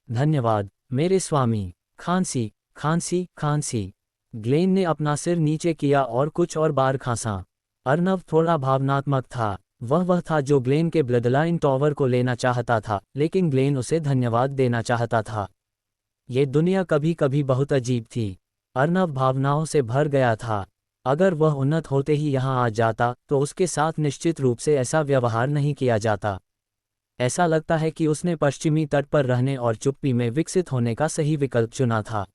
धन्यवाद मेरे स्वामी। खांसी खांसी खांसी। ग्लेन ने अपना सिर नीचे किया और कुछ और बार खांसा। अर्नव थोड़ा भावनात्मक था। वह था जो ग्लेन के ब्लडलाइन टॉवर को लेना चाहता था, लेकिन ग्लेन उसे धन्यवाद देना चाहता था। ये दुनिया कभी कभी बहुत अजीब थी। अर्नव भावनाओं से भर गया था। अगर वह उन्नत होते ही यहाँ आ जाता तो उसके साथ निश्चित रूप से ऐसा व्यवहार नहीं किया जाता। ऐसा लगता है कि उसने पश्चिमी तट पर रहने और चुप्पी में विकसित होने का सही विकल्प चुना था।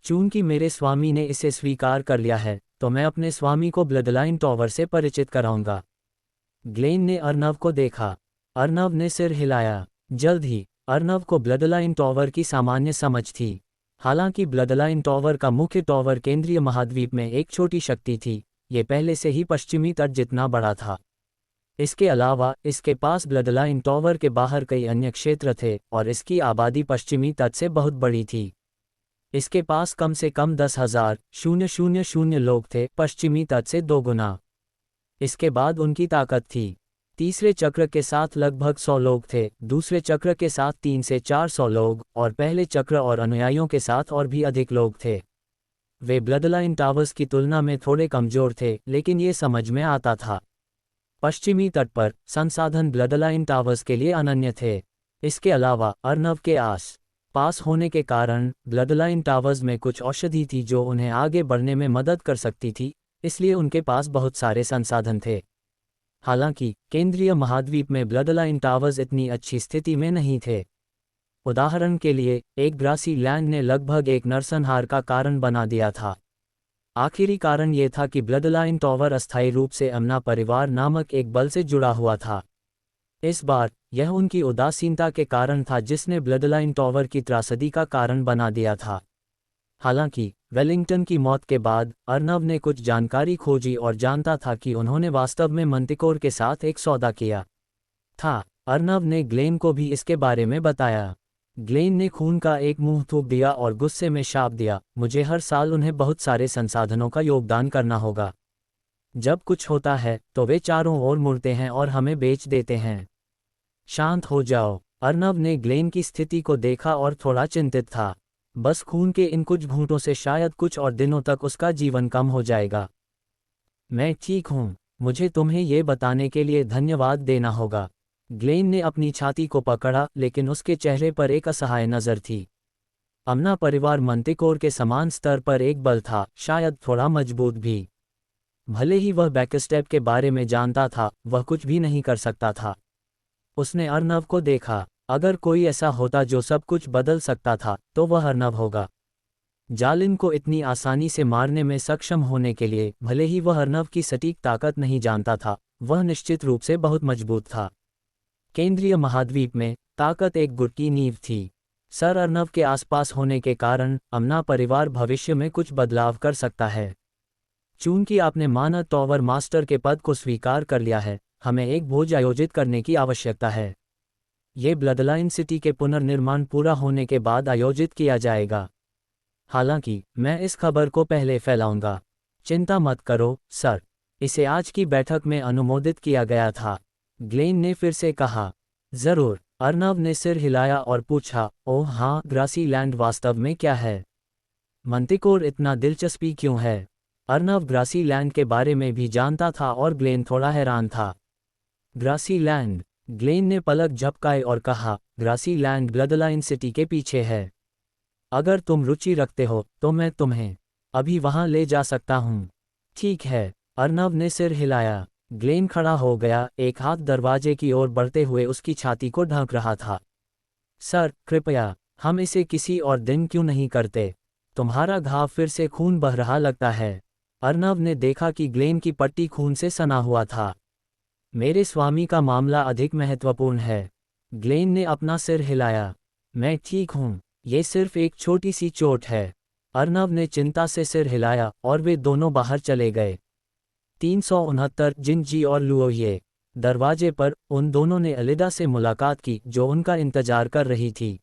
चूंकि मेरे स्वामी ने इसे स्वीकार कर लिया है, तो मैं अपने स्वामी को ब्लडलाइन टॉवर से परिचित कराऊंगा। ग्लेन ने अर्नव को देखा। अर्नव ने सिर हिलाया। जल्द ही अर्नव को ब्लडलाइन टॉवर की सामान्य समझ थी। हालांकि ब्लडलाइन टॉवर का मुख्य टॉवर केंद्रीय महाद्वीप में एक छोटी शक्ति थी, ये पहले से ही पश्चिमी तट जितना बड़ा था। इसके अलावा इसके पास ब्लडलाइन टॉवर के बाहर कई अन्य क्षेत्र थे और इसकी आबादी पश्चिमी तट से बहुत बड़ी थी। इसके पास कम से कम 10,000 लोग थे, पश्चिमी तट से 2 गुना। इसके बाद उनकी ताकत थी। तीसरे चक्र के साथ लगभग 100 लोग थे, दूसरे चक्र के साथ 300 से 400 लोग और पहले चक्र और अनुयायियों के साथ और भी अधिक लोग थे। वे ब्लडलाइन टावर्स की तुलना में थोड़े कमजोर थे, लेकिन ये समझ में आता था। पश्चिमी तट पर संसाधन ब्लडलाइन टावर्स के लिए अनन्य थे। इसके अलावा अर्नव के आस पास होने के कारण ब्लडलाइन टावर्स में कुछ औषधि थी जो उन्हें आगे बढ़ने में मदद कर सकती थी, इसलिए उनके पास बहुत सारे संसाधन थे। हालांकि केंद्रीय महाद्वीप में ब्लडलाइन टावर्स इतनी अच्छी स्थिति में नहीं थे। उदाहरण के लिए, एक ग्रासी लैंड ने लगभग एक नरसंहार का कारण बना दिया था। आखिरी कारण ये था कि ब्लडलाइन टॉवर अस्थायी रूप से अमना परिवार नामक एक बल से जुड़ा हुआ था। इस बार यह उनकी उदासीनता के कारण था जिसने ब्लडलाइन टॉवर की त्रासदी का कारण बना दिया था। हालांकि वेलिंगटन की मौत के बाद अर्नव ने कुछ जानकारी खोजी और जानता था कि उन्होंने वास्तव में मंतिकोर के साथ एक सौदा किया था। अर्नव ने ग्लेन को भी इसके बारे में बताया। ग्लेन ने खून का एक मुंह थूक दिया और गुस्से में शाप दिया, मुझे हर साल उन्हें बहुत सारे संसाधनों का योगदान करना होगा। जब कुछ होता है तो वे चारों ओर मुड़ते हैं और हमें बेच देते हैं। शांत हो जाओ। अर्नव ने ग्लेन की स्थिति को देखा और थोड़ा चिंतित था। बस खून के इन कुछ घूंटों से शायद कुछ और दिनों तक उसका जीवन कम हो जाएगा। मैं ठीक हूँ, मुझे तुम्हें ये बताने के लिए धन्यवाद देना होगा। ग्लेन ने अपनी छाती को पकड़ा, लेकिन उसके चेहरे पर एक असहाय नज़र थी। अमना परिवार मंतिकोर के समान स्तर पर एक बल था, शायद थोड़ा मजबूत भी। भले ही वह बैकस्टेप के बारे में जानता था, वह कुछ भी नहीं कर सकता था। उसने अर्नव को देखा। अगर कोई ऐसा होता जो सब कुछ बदल सकता था, तो वह अर्नव होगा। जालिन को इतनी आसानी से मारने में सक्षम होने के लिए, भले ही वह अर्नव की सटीक ताकत नहीं जानता था, वह निश्चित रूप से बहुत मजबूत था। केंद्रीय महाद्वीप में ताकत एक गुट की नींव थी। सर अर्नव के आसपास होने के कारण अमना परिवार भविष्य में कुछ बदलाव कर सकता है। चूंकि आपने मानद टॉवर मास्टर के पद को स्वीकार कर लिया है, हमें एक भोज आयोजित करने की आवश्यकता है। ये ब्लडलाइन सिटी के पुनर्निर्माण पूरा होने के बाद आयोजित किया जाएगा। हालांकि मैं इस खबर को पहले फैलाऊंगा। चिंता मत करो सर, इसे आज की बैठक में अनुमोदित किया गया था, ग्लेन ने फिर से कहा। जरूर, अर्नव ने सिर हिलाया और पूछा, ओह हाँ, ग्रासी लैंड वास्तव में क्या है? मंतिकोर इतना दिलचस्पी क्यों है? अर्नव ग्रासी लैंड के बारे में भी जानता था और ग्लेन थोड़ा हैरान था। ग्रासी लैंड, ग्लेन ने पलक झपकाए और कहा, ग्रासी लैंड ब्लडलाइन सिटी के पीछे है। अगर तुम रुचि रखते हो तो मैं तुम्हें अभी वहां ले जा सकता हूँ। ठीक है, अर्नव ने सिर हिलाया। ग्लेन खड़ा हो गया, एक हाथ दरवाजे की ओर बढ़ते हुए उसकी छाती को ढक रहा था। सर, कृपया, हम इसे किसी और दिन क्यों नहीं करते? तुम्हारा घाव फिर से खून बह रहा लगता है। अर्नव ने देखा कि ग्लेन की पट्टी खून से सना हुआ था। मेरे स्वामी का मामला अधिक महत्वपूर्ण है। ग्लेन ने अपना सिर हिलाया। मैं ठीक हूँ, ये सिर्फ एक छोटी सी चोट है। अर्नव ने चिंता से सिर हिलाया और वे दोनों बाहर चले गए। 369 जिनजी और लुओये। दरवाजे पर उन दोनों ने अलिदा से मुलाकात की जो उनका इंतजार कर रही थी।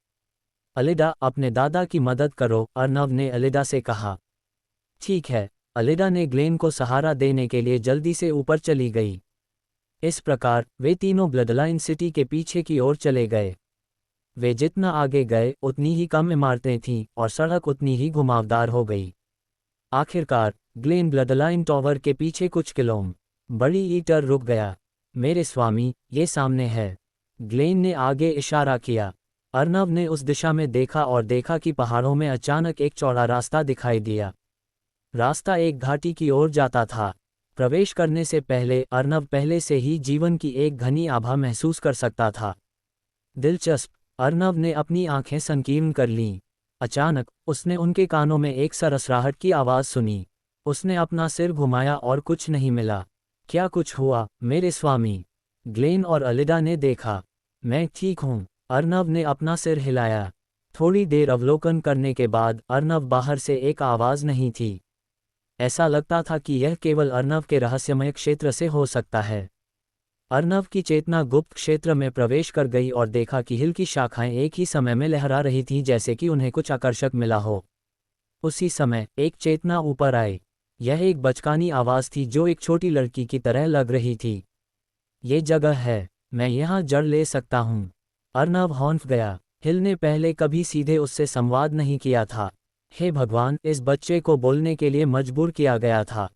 अलिदा, अपने दादा की मदद करो, अर्नव ने अलिदा से कहा। ठीक है, अलिदा ने ग्लेन को सहारा देने के लिए जल्दी से ऊपर चली गई। इस प्रकार वे तीनों ब्लडलाइन सिटी के पीछे की ओर चले गए। वे जितना आगे गए उतनी ही कम इमारतें थीं और सड़क उतनी ही घुमावदार हो गई। आखिरकार ग्लेन ब्लडलाइन टॉवर के पीछे कुछ किलोमीटर बड़ी ईटर रुक गया। मेरे स्वामी, ये सामने है। ग्लेन ने आगे इशारा किया। अर्नव ने उस दिशा में देखा और देखा कि पहाड़ों में अचानक एक चौड़ा रास्ता दिखाई दिया। रास्ता एक घाटी की ओर जाता था। प्रवेश करने से पहले अर्नव पहले से ही जीवन की एक घनी आभा महसूस कर सकता था। दिलचस्प, अर्नव ने अपनी आंखें संकीर्ण कर लीं। अचानक उसने उनके कानों में एक सरसराहट की आवाज़ सुनी। उसने अपना सिर घुमाया और कुछ नहीं मिला। क्या कुछ हुआ, मेरे स्वामी? ग्लेन और अलिदा ने देखा। मैं ठीक हूँ, अर्नव ने अपना सिर हिलाया। थोड़ी देर अवलोकन करने के बाद अर्नव बाहर से एक आवाज़ नहीं थी। ऐसा लगता था कि यह केवल अर्नव के रहस्यमय क्षेत्र से हो सकता है। अर्नव की चेतना गुप्त क्षेत्र में प्रवेश कर गई और देखा कि हिल की शाखाएं एक ही समय में लहरा रही थीं, जैसे कि उन्हें कुछ आकर्षक मिला हो। उसी समय एक चेतना ऊपर आई। यह एक बचकानी आवाज़ थी जो एक छोटी लड़की की तरह लग रही थी। ये जगह है, मैं यहाँ जड़ ले सकता हूँ। अर्नव हौंफ गया। हिल ने पहले कभी सीधे उससे संवाद नहीं किया था। हे भगवान, इस बच्चे को बोलने के लिए मजबूर किया गया था।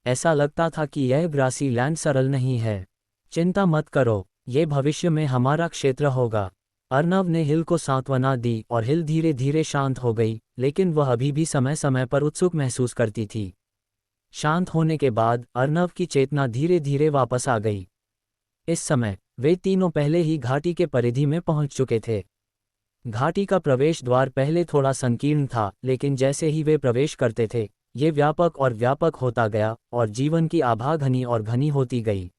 ऐसा लगता था कि यह ग्रासी लैंड सरल नहीं है। चिंता मत करो, ये भविष्य में हमारा क्षेत्र होगा। अर्नव ने हिल को सांत्वना दी और हिल धीरे धीरे शांत हो गई, लेकिन वह अभी भी समय समय पर उत्सुक महसूस करती थी। शांत होने के बाद अर्नव की चेतना धीरे धीरे वापस आ गई। इस समय वे तीनों पहले ही घाटी के परिधि में पहुंच चुके थे। घाटी का प्रवेश द्वार पहले थोड़ा संकीर्ण था, लेकिन जैसे ही वे प्रवेश करते थे, ये व्यापक और व्यापक होता गया और जीवन की आभा घनी और घनी होती गई।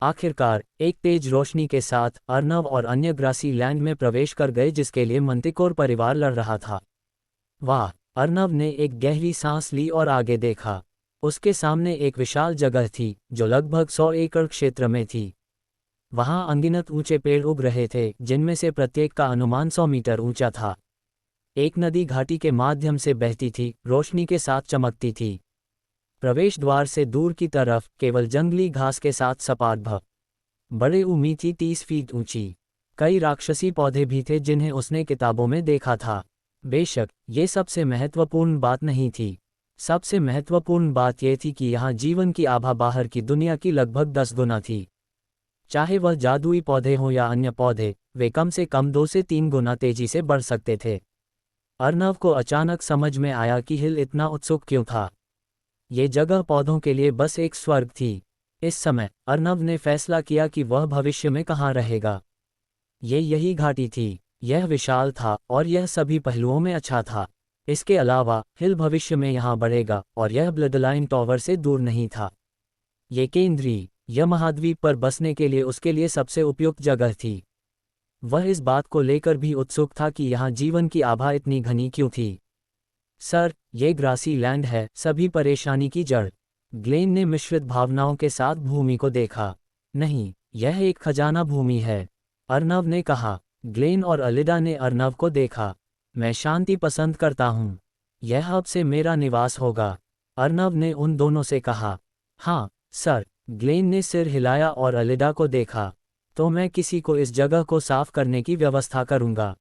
आखिरकार एक तेज रोशनी के साथ अर्नव और अन्य ग्रासी लैंड में प्रवेश कर गए, जिसके लिए मंतिकोर परिवार लड़ रहा था। वाह, अर्नव ने एक गहरी सांस ली और आगे देखा। उसके सामने एक विशाल जगह थी जो लगभग 100 एकड़ क्षेत्र में थी। वहां अनगिनत ऊंचे पेड़ उग रहे थे, जिनमें से प्रत्येक का अनुमान 100 मीटर ऊंचा था। एक नदी घाटी के माध्यम से बहती थी, रोशनी के साथ चमकती थी। प्रवेश द्वार से दूर की तरफ केवल जंगली घास के साथ सपाट बड़े उम्मी थी 30 फीट ऊंची। कई राक्षसी पौधे भी थे जिन्हें उसने किताबों में देखा था। बेशक ये सबसे महत्वपूर्ण बात नहीं थी। सबसे महत्वपूर्ण बात यह थी कि यहाँ जीवन की आभा बाहर की दुनिया की लगभग 10 गुना थी। चाहे वह जादुई पौधे हों या अन्य पौधे, वे कम से कम 2 से 3 गुना तेजी से बढ़ सकते थे। अर्नव को अचानक समझ में आया कि हिल इतना उत्सुक क्यों था। ये जगह पौधों के लिए बस एक स्वर्ग थी। इस समय अर्नव ने फैसला किया कि वह भविष्य में कहाँ रहेगा। यही घाटी थी। यह विशाल था और यह सभी पहलुओं में अच्छा था। इसके अलावा हिल भविष्य में यहाँ बढ़ेगा और यह ब्लडलाइन टॉवर से दूर नहीं था। ये केंद्रीय यह महाद्वीप पर बसने के लिए उसके लिए सबसे उपयुक्त जगह थी। वह इस बात को लेकर भी उत्सुक था कि यहाँ जीवन की आभा इतनी घनी क्यों थी। सर, ये ग्रासी लैंड है सभी परेशानी की जड़। ग्लेन ने मिश्रित भावनाओं के साथ भूमि को देखा। नहीं, यह एक खजाना भूमि है, अर्नव ने कहा। ग्लेन और अलिडा ने अर्नव को देखा। मैं शांति पसंद करता हूँ। यह अब से मेरा निवास होगा, अर्नव ने उन दोनों से कहा। हाँ सर, ग्लेन ने सिर हिलाया और अलिडा को देखा। तो मैं किसी को इस जगह को साफ करने की व्यवस्था करूँगा।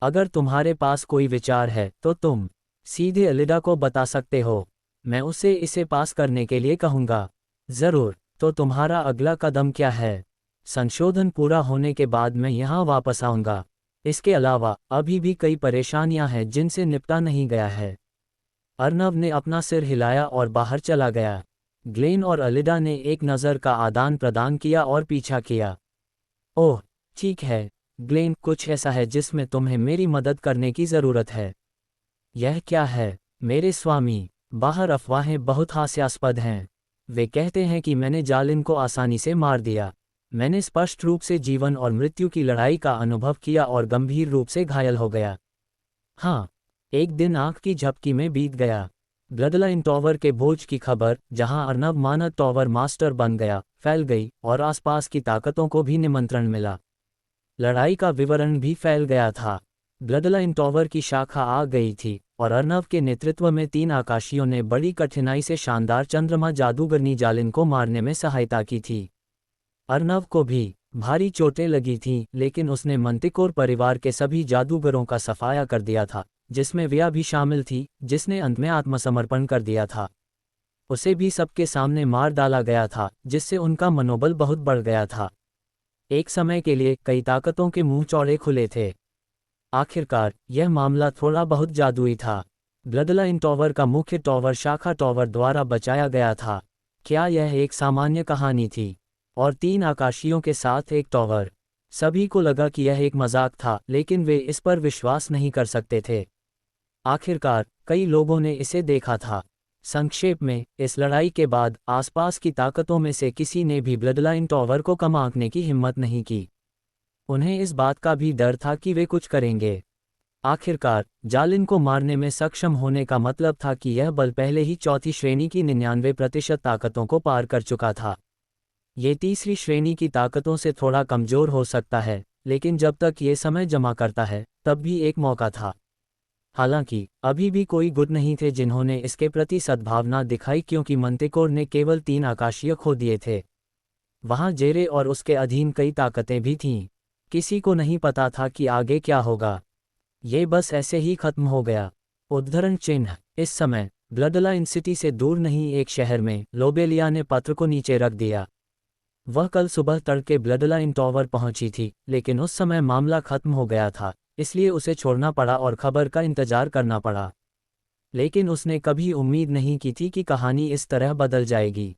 अगर तुम्हारे पास कोई विचार है तो तुम सीधे अलिडा को बता सकते हो। मैं उसे इसे पास करने के लिए कहूँगा। ज़रूर, तो तुम्हारा अगला कदम क्या है? संशोधन पूरा होने के बाद मैं यहाँ वापस आऊँगा। इसके अलावा अभी भी कई परेशानियाँ हैं जिनसे निपटा नहीं गया है। अर्नव ने अपना सिर हिलाया और बाहर चला गया। ग्लेन और अलिडा ने एक नज़र का आदान प्रदान किया और पीछा किया। ओह ठीक है ग्लेन, कुछ ऐसा है जिसमें तुम्हें मेरी मदद करने की ज़रूरत है। यह क्या है मेरे स्वामी? बाहर अफवाहें बहुत हास्यास्पद हैं। वे कहते हैं कि मैंने जालिन को आसानी से मार दिया। मैंने स्पष्ट रूप से जीवन और मृत्यु की लड़ाई का अनुभव किया और गंभीर रूप से घायल हो गया। हाँ, एक दिन आंख की झपकी में बीत गया। ब्लडलाइन टॉवर के भोज की खबर, जहां अर्नव मानद टॉवर मास्टर बन गया, फैल गई और आसपास की ताकतों को भी निमंत्रण मिला। लड़ाई का विवरण भी फैल गया था। ब्लडलाइन टॉवर की शाखा आ गई थी और अर्नव के नेतृत्व में 3 आकाशियों ने बड़ी कठिनाई से शानदार चंद्रमा जादूगरनी जालिन को मारने में सहायता की थी। अर्नव को भी भारी चोटें लगी थीं, लेकिन उसने मंतिकोर परिवार के सभी जादूगरों का सफाया कर दिया था, जिसमें विया भी शामिल थी, जिसने अंत में आत्मसमर्पण कर दिया था। उसे भी सबके सामने मार डाला गया था, जिससे उनका मनोबल बहुत बढ़ गया था। एक समय के लिए कई ताकतों के मुंह चौड़े खुले थे। आखिरकार यह मामला थोड़ा बहुत जादुई था। ब्लडलाइन टॉवर का मुख्य टॉवर शाखा टॉवर द्वारा बचाया गया था। क्या यह एक सामान्य कहानी थी? और 3 आकाशियों के साथ एक टॉवर। सभी को लगा कि यह एक मजाक था, लेकिन वे इस पर विश्वास नहीं कर सकते थे। आखिरकार कई लोगों ने इसे देखा था। संक्षेप में, इस लड़ाई के बाद आसपास की ताकतों में से किसी ने भी ब्लडलाइन टॉवर को कम आंकने की हिम्मत नहीं की। उन्हें इस बात का भी डर था कि वे कुछ करेंगे। आखिरकार जालिन को मारने में सक्षम होने का मतलब था कि यह बल पहले ही चौथी श्रेणी की 99% ताकतों को पार कर चुका था। ये तीसरी श्रेणी की ताकतों से थोड़ा कमज़ोर हो सकता है, लेकिन जब तक ये समय जमा करता है तब भी एक मौका था। हालांकि अभी भी कोई गुट नहीं थे जिन्होंने इसके प्रति सद्भावना दिखाई, क्योंकि मंतिकोर ने केवल 3 आकाशीय खो दिए थे। वहां जेरे और उसके अधीन कई ताकतें भी थीं। किसी को नहीं पता था कि आगे क्या होगा। ये बस ऐसे ही खत्म हो गया। उद्धरण चिन्ह। इस समय ब्लडलाइन सिटी से दूर नहीं एक शहर में लोबेलिया ने पत्र को नीचे रख दिया। वह कल सुबह तड़के ब्लडलाइन टॉवर पहुंची थी, लेकिन उस समय मामला खत्म हो गया था, इसलिए उसे छोड़ना पड़ा और खबर का इंतजार करना पड़ा। लेकिन उसने कभी उम्मीद नहीं की थी कि कहानी इस तरह बदल जाएगी।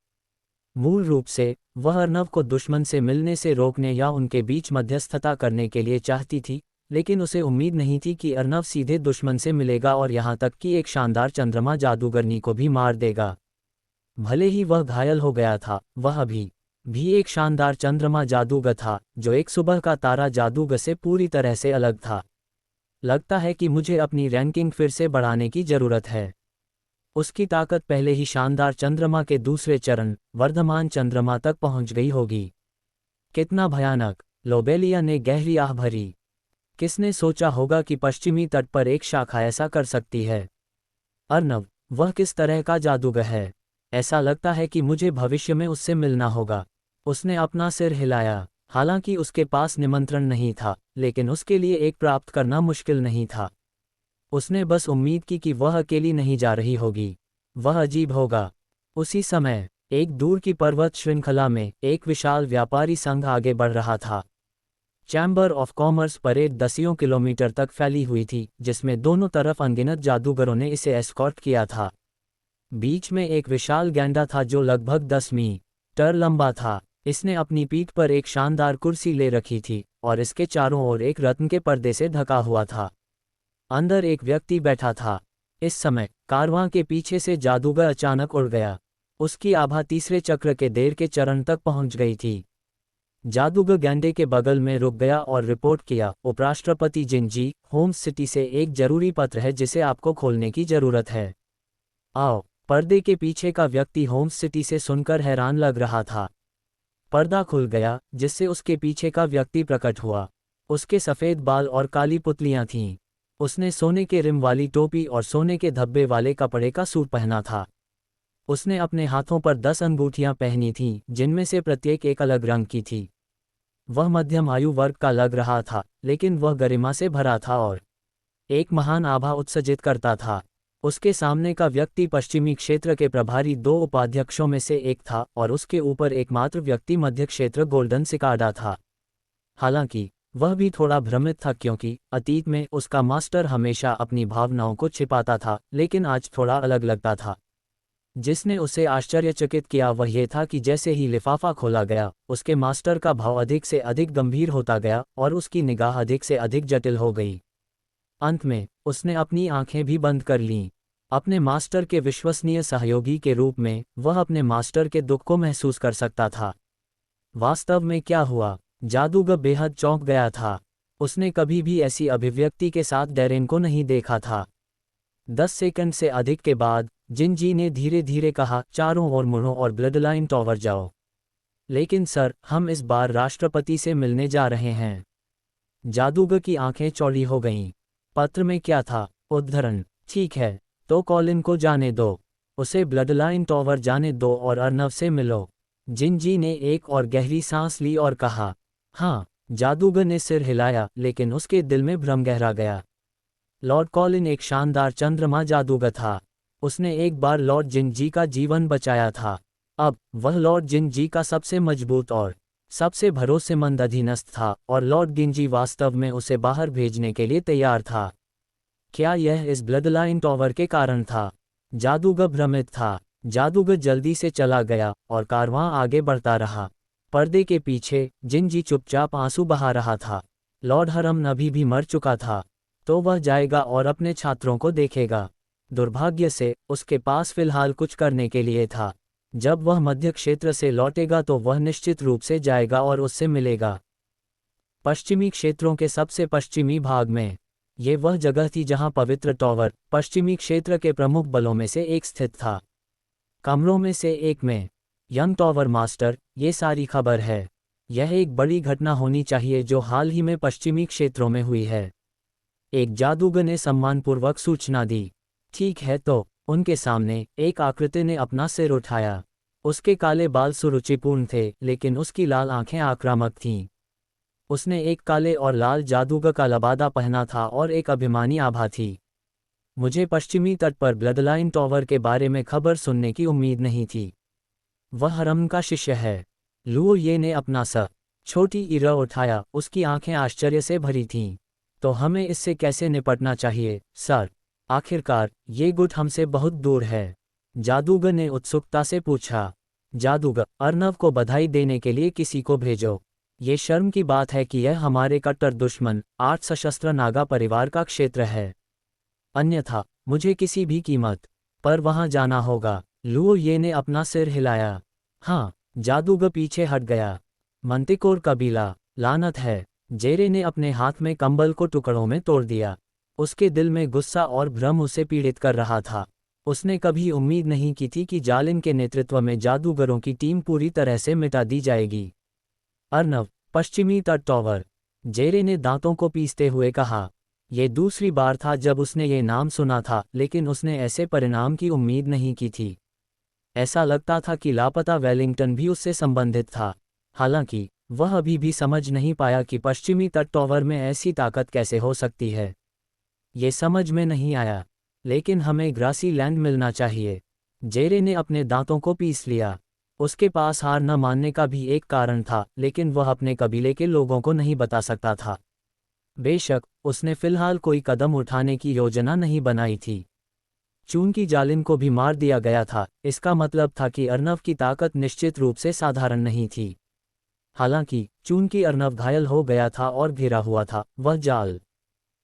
मूल रूप से वह अर्नव को दुश्मन से मिलने से रोकने या उनके बीच मध्यस्थता करने के लिए चाहती थी, लेकिन उसे उम्मीद नहीं थी कि अर्नव सीधे दुश्मन से मिलेगा और यहाँ तक कि एक शानदार चंद्रमा जादूगरनी को भी मार देगा। भले ही वह घायल हो गया था, वह अभी भी एक शानदार चंद्रमा जादूगर था, जो एक सुबह का तारा जादूगर से पूरी तरह से अलग था। लगता है कि मुझे अपनी रैंकिंग फिर से बढ़ाने की ज़रूरत है। उसकी ताकत पहले ही शानदार चंद्रमा के दूसरे चरण, वर्धमान चंद्रमा तक पहुंच गई होगी। कितना भयानक! लोबेलिया ने गहरी आह भरी। किसने सोचा होगा कि पश्चिमी तट पर एक शाखा ऐसा कर सकती है? अर्नव, वह किस तरह का जादूगर है? ऐसा लगता है कि मुझे भविष्य में उससे मिलना होगा। उसने अपना सिर हिलाया। हालांकि उसके पास निमंत्रण नहीं था, लेकिन उसके लिए एक प्राप्त करना मुश्किल नहीं था। उसने बस उम्मीद की कि वह अकेली नहीं जा रही होगी। वह अजीब होगा। उसी समय एक दूर की पर्वत श्रृंखला में एक विशाल व्यापारी संघ आगे बढ़ रहा था। चैम्बर ऑफ कॉमर्स परेड दसियों किलोमीटर तक फैली हुई थी, जिसमें दोनों तरफ अनगिनत जादूगरों ने इसे एस्कॉर्ट किया था। बीच में एक विशाल गैंडा था जो लगभग 10 मीटर लंबा था। इसने अपनी पीठ पर एक शानदार कुर्सी ले रखी थी और इसके चारों ओर एक रत्न के पर्दे से ढका हुआ था। अंदर एक व्यक्ति बैठा था। इस समय कारवां के पीछे से जादूगर अचानक उड़ गया। उसकी आभा तीसरे चक्र के देर के चरण तक पहुंच गई थी। जादूगर गैंडे के बगल में रुक गया और रिपोर्ट किया, उपराष्ट्रपति जिनजी, होम सिटी से एक जरूरी पत्र है जिसे आपको खोलने की जरूरत है। आओ। पर्दे के पीछे का व्यक्ति होम सिटी से सुनकर हैरान लग रहा था। पर्दा खुल गया, जिससे उसके पीछे का व्यक्ति प्रकट हुआ। उसके सफ़ेद बाल और काली पुतलियां थीं। उसने सोने के रिम वाली टोपी और सोने के धब्बे वाले कपड़े का सूट पहना था। उसने अपने हाथों पर 10 अंगूठियां पहनी थीं, जिनमें से प्रत्येक एक अलग रंग की थी। वह मध्यम आयु वर्ग का लग रहा था, लेकिन वह गरिमा से भरा था और एक महान आभा उत्सर्जित करता था। उसके सामने का व्यक्ति पश्चिमी क्षेत्र के प्रभारी 2 उपाध्यक्षों में से एक था और उसके ऊपर एकमात्र व्यक्ति मध्य क्षेत्र गोल्डन सिकाडा था। हालांकि वह भी थोड़ा भ्रमित था, क्योंकि अतीत में उसका मास्टर हमेशा अपनी भावनाओं को छिपाता था, लेकिन आज थोड़ा अलग लगता था। जिसने उसे आश्चर्यचकित किया वह यह था कि जैसे ही लिफाफा खोला गया, उसके मास्टर का भाव अधिक से अधिक गंभीर होता गया और उसकी निगाह अधिक से अधिक जटिल हो गई। अंत में उसने अपनी आंखें भी बंद कर लीं। अपने मास्टर के विश्वसनीय सहयोगी के रूप में वह अपने मास्टर के दुख को महसूस कर सकता था। वास्तव में क्या हुआ? जादूगर बेहद चौंक गया था। उसने कभी भी ऐसी अभिव्यक्ति के साथ डैरेन को नहीं देखा था। 10 सेकंड से अधिक के बाद जिनजी ने धीरे धीरे कहा, चारों ओर मुड़ो और ब्लडलाइन टॉवर जाओ। लेकिन सर, हम इस बार राष्ट्रपति से मिलने जा रहे हैं। जादूगर की आंखें चौड़ी हो गईं। पत्र में क्या था? उद्धरण। ठीक है, तो कॉलिन को जाने दो। उसे ब्लडलाइन टॉवर जाने दो और अर्नव से मिलो। जिनजी ने एक और गहरी सांस ली और कहा, हाँ। जादूगर ने सिर हिलाया, लेकिन उसके दिल में भ्रम गहरा गया। लॉर्ड कॉलिन एक शानदार चंद्रमा जादूगर था। उसने एक बार लॉर्ड जिनजी का जीवन बचाया था। अब वह लॉर्ड जिनजी का सबसे मजबूत और सबसे भरोसेमंद अधीनस्थ था, और लॉर्ड गिंजी वास्तव में उसे बाहर भेजने के लिए तैयार था। क्या यह इस ब्लडलाइन टॉवर के कारण था? जादूगर भ्रमित था। जादूगर जल्दी से चला गया और कारवां आगे बढ़ता रहा। पर्दे के पीछे जिनजी चुपचाप आंसू बहा रहा था। लॉर्ड हरम अभी भी मर चुका था, तो वह जाएगा और अपने छात्रों को देखेगा। दुर्भाग्य से उसके पास फिलहाल कुछ करने के लिए था। जब वह मध्य क्षेत्र से लौटेगा तो वह निश्चित रूप से जाएगा और उससे मिलेगा। पश्चिमी क्षेत्रों के सबसे पश्चिमी भाग में ये वह जगह थी जहां पवित्र टॉवर पश्चिमी क्षेत्र के प्रमुख बलों में से एक स्थित था। कमरों में से एक में, यंग टॉवर मास्टर, ये सारी खबर है। यह एक बड़ी घटना होनी चाहिए जो हाल ही में पश्चिमी क्षेत्रों में हुई है। एक जादूगर ने सम्मानपूर्वक सूचना दी। ठीक है, तो उनके सामने एक आकृति ने अपना सिर उठाया। उसके काले बाल सुरुचिपूर्ण थे, लेकिन उसकी लाल आंखें आक्रामक थीं। उसने एक काले और लाल जादूगर का लबादा पहना था और एक अभिमानी आभा थी। मुझे पश्चिमी तट पर ब्लडलाइन टॉवर के बारे में खबर सुनने की उम्मीद नहीं थी। वह हरम का शिष्य है। लुओ ये ने अपना छोटी इरा उठाया। उसकी आंखें आश्चर्य से भरी थीं। तो हमें इससे कैसे निपटना चाहिए, सर? आखिरकार ये गुट हमसे बहुत दूर है। जादूगर ने उत्सुकता से पूछा। जादूगर, अर्नव को बधाई देने के लिए किसी को भेजो। ये शर्म की बात है कि यह हमारे कट्टर दुश्मन 8 सशस्त्र नागा परिवार का क्षेत्र है। अन्यथा मुझे किसी भी कीमत पर वहां जाना होगा। लुओ ये ने अपना सिर हिलाया। हाँ। जादूगर पीछे हट गया। मंतिकोर कबीला, लानत है। जेरे ने अपने हाथ में कंबल को टुकड़ों में तोड़ दिया। उसके दिल में गुस्सा और भ्रम उसे पीड़ित कर रहा था। उसने कभी उम्मीद नहीं की थी कि जालिन के नेतृत्व में जादूगरों की टीम पूरी तरह से मिटा दी जाएगी। अर्नव, पश्चिमी तट टॉवर, जेरे ने दांतों को पीसते हुए कहा। यह दूसरी बार था जब उसने ये नाम सुना था, लेकिन उसने ऐसे परिणाम की उम्मीद नहीं की थी। ऐसा लगता था कि लापता वेलिंगटन भी उससे संबंधित था। हालांकि वह अभी भी समझ नहीं पाया कि पश्चिमी तट टॉवर में ऐसी ताकत कैसे हो सकती है। ये समझ में नहीं आया। लेकिन हमें ग्रासी लैंड मिलना चाहिए। जेरे ने अपने दांतों को पीस लिया। उसके पास हार न मानने का भी एक कारण था, लेकिन वह अपने कबीले के लोगों को नहीं बता सकता था। बेशक उसने फिलहाल कोई कदम उठाने की योजना नहीं बनाई थी। चूंकि जालिन को भी मार दिया गया था, इसका मतलब था कि अर्नव की ताकत निश्चित रूप से साधारण नहीं थी। हालांकि चूंकि अर्नव घायल हो गया था और घिरा हुआ था, वह जाल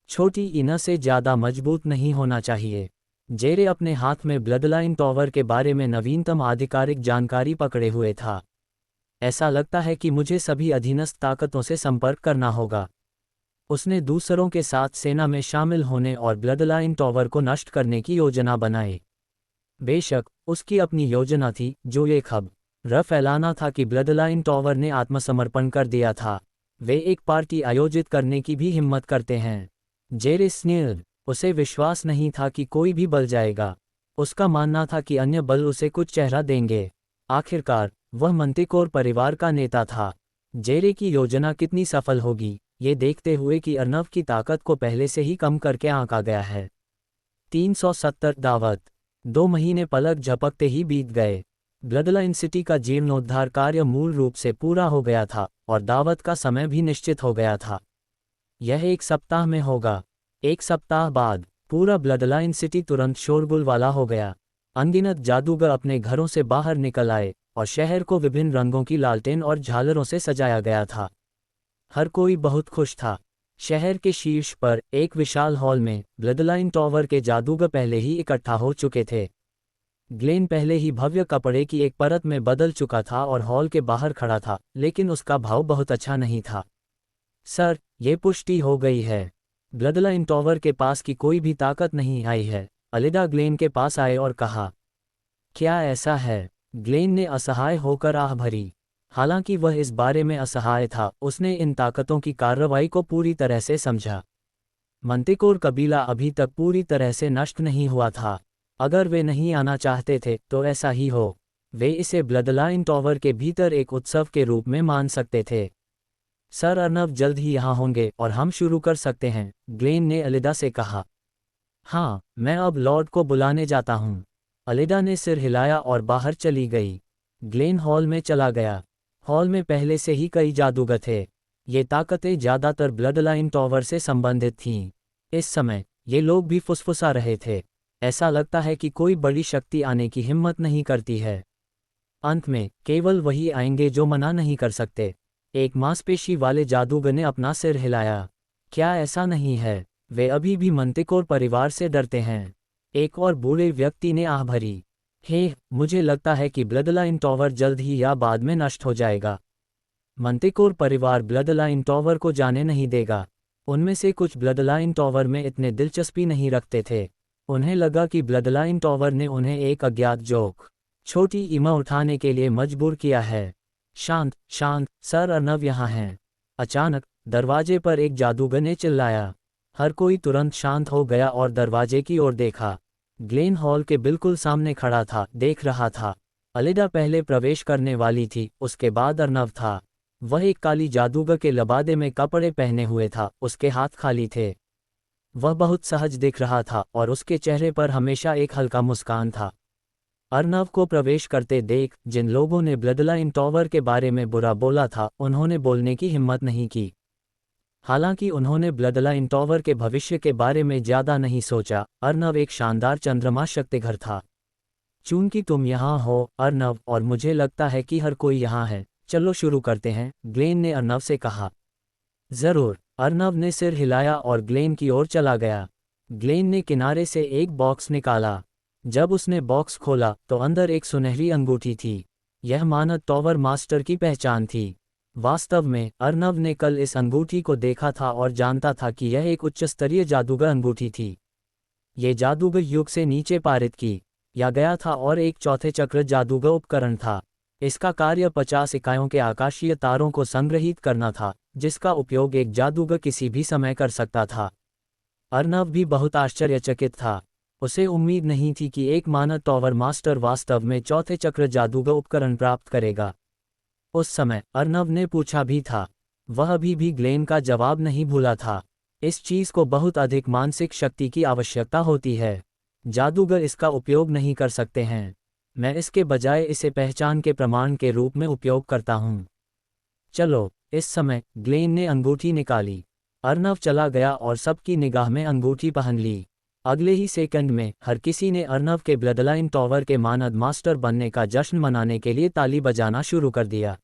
छोटी इना से ज़्यादा मजबूत नहीं होना चाहिए। जेरे अपने हाथ में ब्लडलाइन टॉवर के बारे में नवीनतम आधिकारिक जानकारी पकड़े हुए था। ऐसा लगता है कि मुझे सभी अधीनस्थ ताकतों से संपर्क करना होगा। उसने दूसरों के साथ सेना में शामिल होने और ब्लडलाइन टॉवर को नष्ट करने की योजना बनाई। बेशक, उसकी अपनी योजना थी, जो ये खबर फैलाना था कि ब्लडलाइन टॉवर ने आत्मसमर्पण कर दिया था। वे एक पार्टी आयोजित करने की भी हिम्मत करते हैं। जेरे स्नेल, उसे विश्वास नहीं था कि कोई भी बल जाएगा। उसका मानना था कि अन्य बल उसे कुछ चेहरा देंगे। आखिरकार, वह मंतिकोर परिवार का नेता था। जेरे की योजना कितनी सफल होगी, ये देखते हुए कि अर्नव की ताकत को पहले से ही कम करके आंका गया है। 370 दावत। 2 महीने पलक झपकते ही बीत गए। ब्लडलाइन सिटी का जीर्णोद्धार कार्य मूल रूप से पूरा हो गया था और दावत का समय भी निश्चित हो गया था। यह 1 सप्ताह में होगा। 1 सप्ताह बाद पूरा ब्लडलाइन सिटी तुरंत शोरगुल वाला हो गया। अनगिनत जादूगर अपने घरों से बाहर निकल आए और शहर को विभिन्न रंगों की लालटेन और झालरों से सजाया गया था। हर कोई बहुत खुश था। शहर के शीर्ष पर एक विशाल हॉल में ब्लडलाइन टॉवर के जादूगर पहले ही इकट्ठा हो चुके थे। ग्लेन पहले ही भव्य कपड़े की एक परत में बदल चुका था और हॉल के बाहर खड़ा था, लेकिन उसका भाव बहुत अच्छा नहीं था। सर, ये पुष्टि हो गई है। ब्लडलाइन टॉवर के पास की कोई भी ताकत नहीं आई है। अलिडा ग्लेन के पास आए और कहा, क्या ऐसा है? ग्लेन ने असहाय होकर आह भरी। हालांकि वह इस बारे में असहाय था, उसने इन ताकतों की कार्रवाई को पूरी तरह से समझा। मंतिकोर कबीला अभी तक पूरी तरह से नष्ट नहीं हुआ था। अगर वे नहीं आना चाहते थे तो ऐसा ही हो। वे इसे ब्लडलाइन टॉवर के भीतर एक उत्सव के रूप में मान सकते थे। सर, अर्नव जल्द ही यहाँ होंगे और हम शुरू कर सकते हैं, ग्लेन ने अलिडा से कहा। हाँ, मैं अब लॉर्ड को बुलाने जाता हूँ। अलिडा ने सिर हिलाया और बाहर चली गई। ग्लेन हॉल में चला गया। हॉल में पहले से ही कई जादूगर थे। ये ताकतें ज़्यादातर ब्लडलाइन टॉवर से संबंधित थीं। इस समय ये लोग भी फुसफुसा रहे थे। ऐसा लगता है कि कोई बड़ी शक्ति आने की हिम्मत नहीं करती है। अंत में केवल वही आएंगे जो मना नहीं कर सकते। एक मांसपेशी वाले जादूगर ने अपना सिर हिलाया। क्या ऐसा नहीं है? वे अभी भी मंतिकोर परिवार से डरते हैं। एक और बूढ़े व्यक्ति ने आह भरी। हे, मुझे लगता है कि ब्लडलाइन टॉवर जल्द ही या बाद में नष्ट हो जाएगा। मंतिकोर परिवार ब्लडलाइन टॉवर को जाने नहीं देगा। उनमें से कुछ ब्लडलाइन टॉवर में इतने दिलचस्पी नहीं रखते थे। उन्हें लगा कि ब्लडलाइन टॉवर ने उन्हें एक अज्ञात जोक, छोटी इमा उठाने के लिए मजबूर किया है। शांत शांत, सर अर्नव यहाँ हैं। अचानक दरवाजे पर एक जादूगर ने चिल्लाया। हर कोई तुरंत शांत हो गया और दरवाजे की ओर देखा। ग्लेन हॉल के बिल्कुल सामने खड़ा था, देख रहा था। अलिडा पहले प्रवेश करने वाली थी, उसके बाद अर्नव था। वह एक काली जादूगर के लबादे में कपड़े पहने हुए था, उसके हाथ खाली थे। वह बहुत सहज दिख रहा था और उसके चेहरे पर हमेशा एक हल्का मुस्कान था। अर्नव को प्रवेश करते देख जिन लोगों ने ब्लडलाइन टॉवर के बारे में बुरा बोला था, उन्होंने बोलने की हिम्मत नहीं की। हालांकि उन्होंने ब्लडलाइन टॉवर के भविष्य के बारे में ज्यादा नहीं सोचा। अर्नव एक शानदार चंद्रमा शक्तिघर था। चूंकि तुम यहाँ हो अर्नव, और मुझे लगता है कि हर कोई यहाँ है, चलो शुरू करते हैं, ग्लेन ने अर्नव से कहा। जरूर, अर्नव ने सिर हिलाया और ग्लेन की ओर चला गया। ग्लेन ने किनारे से एक बॉक्स निकाला। जब उसने बॉक्स खोला तो अंदर एक सुनहरी अंगूठी थी। यह मानव टॉवर मास्टर की पहचान थी। वास्तव में अर्नव ने कल इस अंगूठी को देखा था और जानता था कि यह एक उच्च स्तरीय जादूगर अंगूठी थी। ये जादूगर युग से नीचे पारित की या गया था और एक चौथे चक्र जादूगर उपकरण था। इसका कार्य 50 इकाइयों के आकाशीय तारों को संग्रहित करना था, जिसका उपयोग एक जादूगर किसी भी समय कर सकता था। अर्नव भी बहुत आश्चर्यचकित था। उसे उम्मीद नहीं थी कि एक मानव टॉवर मास्टर वास्तव में चौथे चक्र जादूगर उपकरण प्राप्त करेगा। उस समय अर्नव ने पूछा भी था। वह अभी भी ग्लेन का जवाब नहीं भूला था। इस चीज को बहुत अधिक मानसिक शक्ति की आवश्यकता होती है। जादूगर इसका उपयोग नहीं कर सकते हैं। मैं इसके बजाय इसे पहचान के प्रमाण के रूप में उपयोग करता हूँ। चलो। इस समय ग्लेन ने अंगूठी निकाली। अर्नव चला गया और सबकी निगाह में अंगूठी पहन ली। अगले ही सेकंड में हर किसी ने अर्नव के ब्लडलाइन टॉवर के मानद मास्टर बनने का जश्न मनाने के लिए ताली बजाना शुरू कर दिया।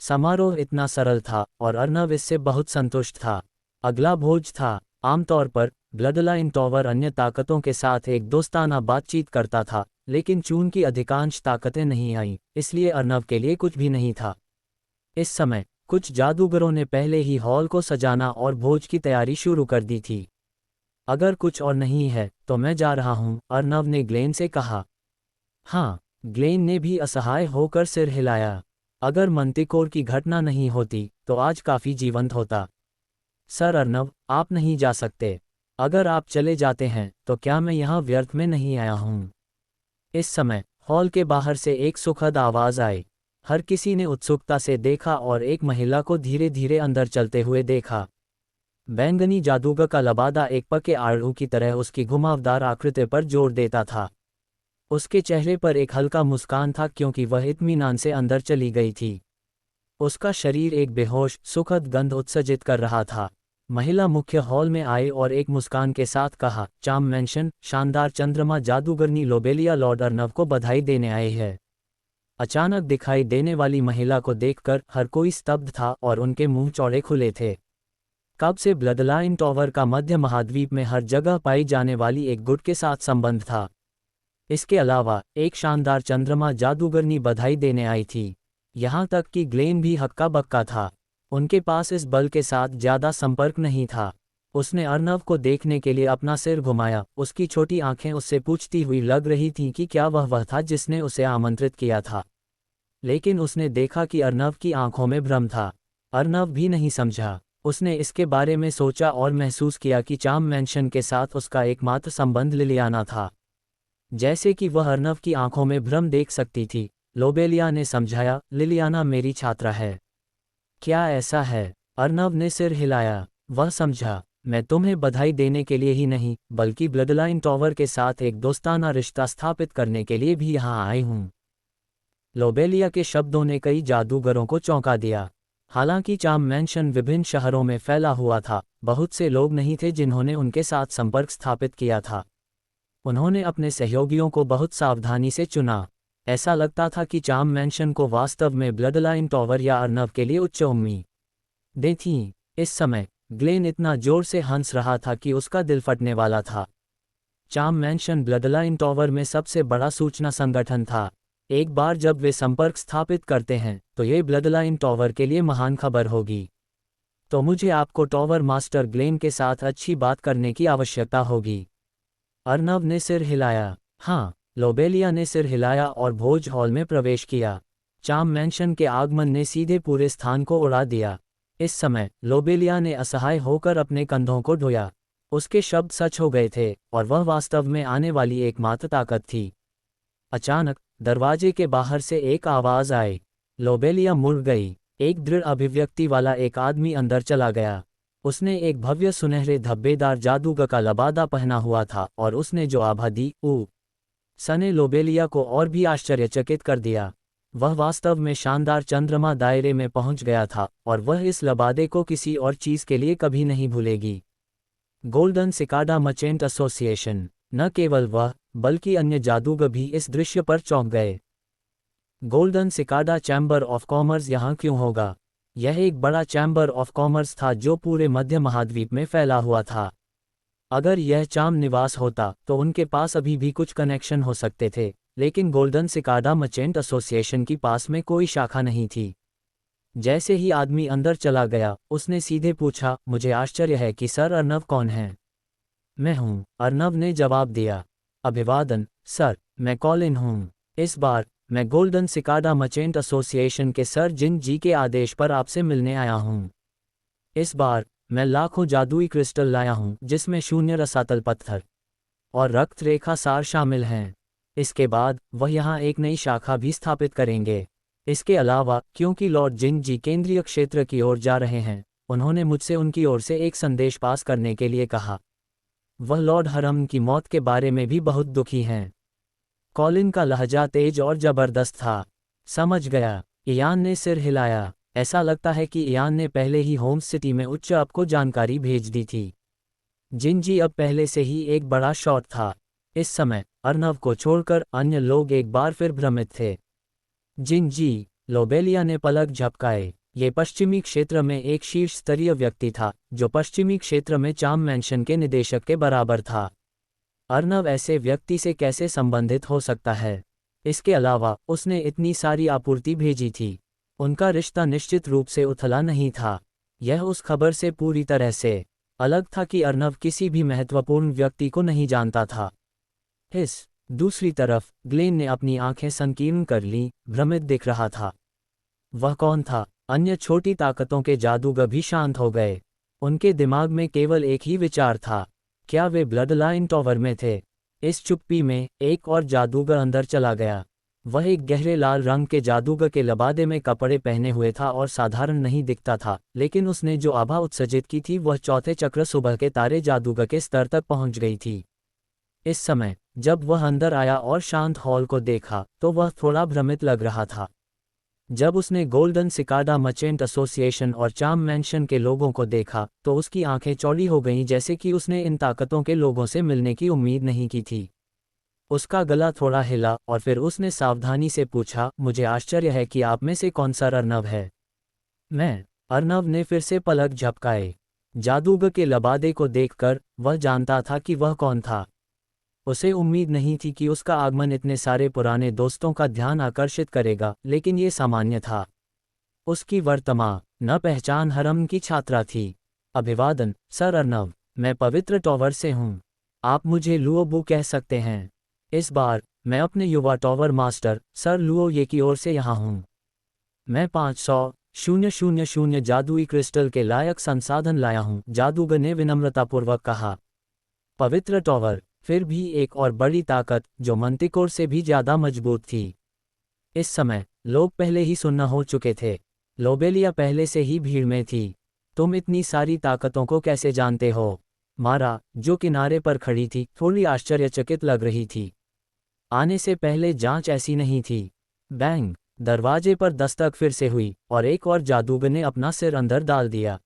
समारोह इतना सरल था और अर्नव इससे बहुत संतुष्ट था। अगला भोज था। आमतौर पर ब्लडलाइन टॉवर अन्य ताकतों के साथ एक दोस्ताना बातचीत करता था, लेकिन चूंकि अधिकांश ताकतें नहीं आईं, इसलिए अर्नव के लिए कुछ भी नहीं था। इस समय कुछ जादूगरों ने पहले ही हॉल को सजाना और भोज की तैयारी शुरू कर दी थी। अगर कुछ और नहीं है तो मैं जा रहा हूं, अर्नव ने ग्लेन से कहा। हाँ, ग्लेन ने भी असहाय होकर सिर हिलाया। अगर मंतिकोर की घटना नहीं होती तो आज काफी जीवंत होता। सर अर्नव, आप नहीं जा सकते। अगर आप चले जाते हैं तो क्या मैं यहाँ व्यर्थ में नहीं आया हूँ। इस समय हॉल के बाहर से एक सुखद आवाज आई। हर किसी ने उत्सुकता से देखा और एक महिला को धीरे धीरे अंदर चलते हुए देखा। बैंगनी जादूगर का लबादा एक पके आड़ू की तरह उसकी घुमावदार आकृति पर जोर देता था। उसके चेहरे पर एक हल्का मुस्कान था क्योंकि वह इत्मीनान से अंदर चली गई थी। उसका शरीर एक बेहोश सुखद गंध उत्सर्जित कर रहा था। महिला मुख्य हॉल में आई और एक मुस्कान के साथ कहा, चार्म मैंशन, शानदार चंद्रमा जादूगरनी लोबेलिया लॉर्ड अर्नव को बधाई देने आए हैं। अचानक दिखाई देने वाली महिला को देखकर हर कोई स्तब्ध था और उनके मुंह चौड़े खुले थे। कब से ब्लडलाइन टॉवर का मध्य महाद्वीप में हर जगह पाई जाने वाली एक गुट के साथ संबंध था। इसके अलावा एक शानदार चंद्रमा जादूगरनी बधाई देने आई थी। यहाँ तक कि ग्लेन भी हक्का बक्का था। उनके पास इस बल के साथ ज्यादा संपर्क नहीं था। उसने अर्नव को देखने के लिए अपना सिर घुमाया। उसकी छोटी आंखें उससे पूछती हुई लग रही थीं कि क्या वह था जिसने उसे आमंत्रित किया था। लेकिन उसने देखा कि अर्नव की आंखों में भ्रम था। अर्नव भी नहीं समझा। उसने इसके बारे में सोचा और महसूस किया कि चार्म मैंशन के साथ उसका एकमात्र संबंध लिलियाना था। जैसे कि वह अर्नव की आंखों में भ्रम देख सकती थी, लोबेलिया ने समझाया, लिलियाना मेरी छात्रा है। क्या ऐसा है? अर्नव ने सिर हिलाया। वह समझा, मैं तुम्हें बधाई देने के लिए ही नहीं बल्कि ब्लडलाइन टॉवर के साथ एक दोस्ताना रिश्ता स्थापित करने के लिए भी यहाँ आई हूँ। लोबेलिया के शब्दों ने कई जादूगरों को चौंका दिया। हालांकि चार्म मैंशन विभिन्न शहरों में फैला हुआ था, बहुत से लोग नहीं थे जिन्होंने उनके साथ संपर्क स्थापित किया था। उन्होंने अपने सहयोगियों को बहुत सावधानी से चुना। ऐसा लगता था कि चार्म मैंशन को वास्तव में ब्लडलाइन टॉवर या अर्नव के लिए उच्च उम्मीदें थीं। इस समय ग्लेन इतना जोर से हंस रहा था कि उसका दिल फटने वाला था। चार्म मैंशन ब्लडलाइन टॉवर में सबसे बड़ा सूचना संगठन था। एक बार जब वे संपर्क स्थापित करते हैं तो ये ब्लडलाइन टॉवर के लिए महान खबर होगी। तो मुझे आपको टॉवर मास्टर ग्लेन के साथ अच्छी बात करने की आवश्यकता होगी। अर्नव ने सिर हिलाया। हाँ, लोबेलिया ने सिर हिलाया और भोज हॉल में प्रवेश किया। चार्म मैंशन के आगमन ने सीधे पूरे स्थान को उड़ा दिया। इस समय लोबेलिया ने असहाय होकर अपने कंधों को ढोया। उसके शब्द सच हो गए थे और वह वास्तव में आने वाली एकमात्र ताकत थी। अचानक दरवाजे के बाहर से एक आवाज आई। लोबेलिया मुड़ गई। एक दृढ़ अभिव्यक्ति वाला एक आदमी अंदर चला गया। उसने एक भव्य सुनहरे धब्बेदार जादूगर का लबादा पहना हुआ था और उसने जो आभा दी सने लोबेलिया को और भी आश्चर्यचकित कर दिया। वह वास्तव में शानदार चंद्रमा दायरे में पहुंच गया था और वह इस लबादे को किसी और चीज के लिए कभी नहीं भूलेगी। Golden cicada merchant association. न केवल वह बल्कि अन्य जादूगर भी इस दृश्य पर चौंक गए। Golden cicada chamber of commerce यहाँ क्यों होगा? यह एक बड़ा चैम्बर ऑफ कॉमर्स था जो पूरे मध्य महाद्वीप में फैला हुआ था। अगर यह चार्म निवास होता तो उनके पास अभी भी कुछ कनेक्शन हो सकते थे, लेकिन गोल्डन सिकाडा मर्चेंट एसोसिएशन की पास में कोई शाखा नहीं थी। जैसे ही आदमी अंदर चला गया उसने सीधे पूछा, मुझे आश्चर्य है कि सर अर्नव कौन है? मैं हूँ, अर्नव ने जवाब दिया। अभिवादन सर, मैं कॉलिन हूँ। इस बार मैं गोल्डन सिकाडा मर्चेंट एसोसिएशन के सर जिन जी के आदेश पर आपसे मिलने आया हूँ। इस बार मैं लाखों जादुई क्रिस्टल लाया हूँ जिसमें शून्य रसातल पत्थर और रक्त रेखा सार शामिल हैं। इसके बाद वह यहाँ एक नई शाखा भी स्थापित करेंगे। इसके अलावा क्योंकि लॉर्ड जिन जी केंद्रीय क्षेत्र की ओर जा रहे हैं, उन्होंने मुझसे उनकी ओर से एक संदेश पास करने के लिए कहा। वह लॉर्ड हरम की मौत के बारे में भी बहुत दुखी हैं। कॉलिन का लहजा तेज और जबरदस्त था। समझ गया, इयान ने सिर हिलाया। ऐसा लगता है कि इयान ने पहले ही होम सिटी में उच्च अप को जानकारी भेज दी थी। जिन जी अब पहले से ही एक बड़ा शॉट था। इस समय अर्नव को छोड़कर अन्य लोग एक बार फिर भ्रमित थे। जिन जी, लोबेलिया ने पलक झपकाए। ये पश्चिमी क्षेत्र में एक शीर्ष स्तरीय व्यक्ति था जो पश्चिमी क्षेत्र में चार्म मैंशन के निदेशक के बराबर था। अर्नव ऐसे व्यक्ति से कैसे संबंधित हो सकता है? इसके अलावा उसने इतनी सारी आपूर्ति भेजी थी। उनका रिश्ता निश्चित रूप से उथला नहीं था। यह उस खबर से पूरी तरह से अलग था कि अर्नव किसी भी महत्वपूर्ण व्यक्ति को नहीं जानता था। दूसरी तरफ ग्लेन ने अपनी आंखें संकीर्ण कर लीं, भ्रमित दिख रहा था। वह कौन था? अन्य छोटी ताकतों के जादूगर भी शांत हो गए। उनके दिमाग में केवल एक ही विचार था, क्या वे ब्लड लाइन टॉवर में थे? इस चुप्पी में एक और जादूगर अंदर चला गया। वह एक गहरे लाल रंग के जादूगर के लबादे में कपड़े पहने हुए था और साधारण नहीं दिखता था, लेकिन उसने जो आभा उत्सर्जित की थी वह चौथे चक्र सुबह के तारे जादूगर के स्तर तक पहुंच गई थी। इस समय जब वह अंदर आया और शांत हॉल को देखा तो वह थोड़ा भ्रमित लग रहा था। जब उसने गोल्डन सिकाडा मर्चेंट एसोसिएशन और चार्म मैंशन के लोगों को देखा तो उसकी आंखें चौड़ी हो गईं, जैसे कि उसने इन ताकतों के लोगों से मिलने की उम्मीद नहीं की थी। उसका गला थोड़ा हिला और फिर उसने सावधानी से पूछा, मुझे आश्चर्य है कि आप में से कौन सा अर्नव है? मैं। अर्नव ने फिर से पलक झपकाए। जादूगर के लबादे को देखकर वह जानता था कि वह कौन था। उसे उम्मीद नहीं थी कि उसका आगमन इतने सारे पुराने दोस्तों का ध्यान आकर्षित करेगा, लेकिन ये सामान्य था। उसकी वर्तमान न पहचान हरम की छात्रा थी। अभिवादन सर अर्नव, मैं पवित्र टॉवर से हूँ। आप मुझे लुओबू कह सकते हैं। इस बार मैं अपने युवा टॉवर मास्टर सर लुओ ये की ओर से यहाँ हूँ। मैं 500,000 जादुई क्रिस्टल के लायक संसाधन लाया हूँ, जादूगर ने विनम्रतापूर्वक कहा। पवित्र टॉवर, फिर भी एक और बड़ी ताकत जो मंतिकोर से भी ज्यादा मजबूत थी। इस समय लोग पहले ही सुन्न हो चुके थे। लोबेलिया पहले से ही भीड़ में थी। तुम इतनी सारी ताकतों को कैसे जानते हो? मारा, जो किनारे पर खड़ी थी, थोड़ी आश्चर्यचकित लग रही थी। आने से पहले जांच ऐसी नहीं थी। बैंग, दरवाजे पर दस्तक फिर से हुई और एक और जादूगर ने अपना सिर अंदर डाल दिया।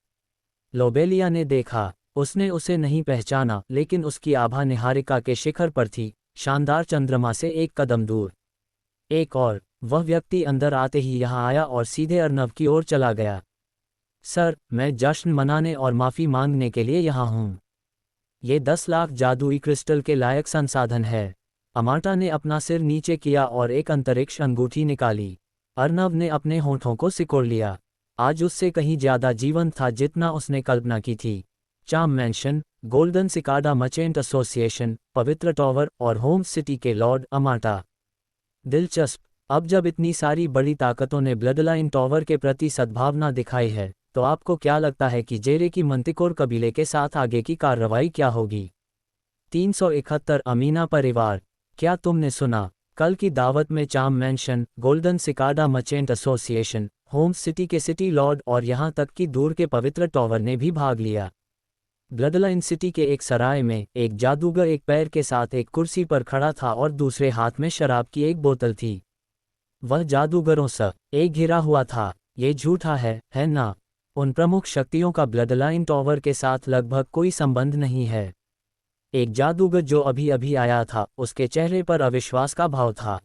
लोबेलिया ने देखा। उसने उसे नहीं पहचाना, लेकिन उसकी आभा निहारिका के शिखर पर थी, शानदार चंद्रमा से एक कदम दूर। एक और वह व्यक्ति अंदर आते ही यहाँ आया और सीधे अर्नव की ओर चला गया। सर, मैं जश्न मनाने और माफ़ी मांगने के लिए यहाँ हूँ। ये 10 लाख जादुई क्रिस्टल के लायक संसाधन है। अमाटा ने अपना सिर नीचे किया और एक अंतरिक्ष अंगूठी निकाली। अर्नव ने अपने होठों को सिकोड़ लिया। आज उससे कहीं ज्यादा जीवंत था जितना उसने कल्पना की थी। Charm mention, golden cicada merchant association, पवित्र टॉवर और होम सिटी के लॉर्ड अमाटा। दिलचस्प। अब जब इतनी सारी बड़ी ताकतों ने ब्लडलाइन टॉवर के प्रति सद्भावना दिखाई है, तो आपको क्या लगता है कि जेरे की मंतिकोर कबीले के साथ आगे की कार्रवाई क्या होगी? 371 अमीना परिवार, क्या तुमने सुना? कल की दावत में charm mention, golden cicada merchant association, home city के सिटी लॉर्ड और यहाँ तक कि दूर के पवित्र टॉवर ने भी भाग लिया। ब्लडलाइन सिटी के एक सराय में एक जादूगर एक पैर के साथ एक कुर्सी पर खड़ा था और दूसरे हाथ में शराब की एक बोतल थी। वह जादूगरों से एक घिरा हुआ था। ये झूठा है ना? उन प्रमुख शक्तियों का ब्लडलाइन टॉवर के साथ लगभग कोई संबंध नहीं है। एक जादूगर जो अभी अभी आया था, उसके चेहरे पर अविश्वास का भाव था।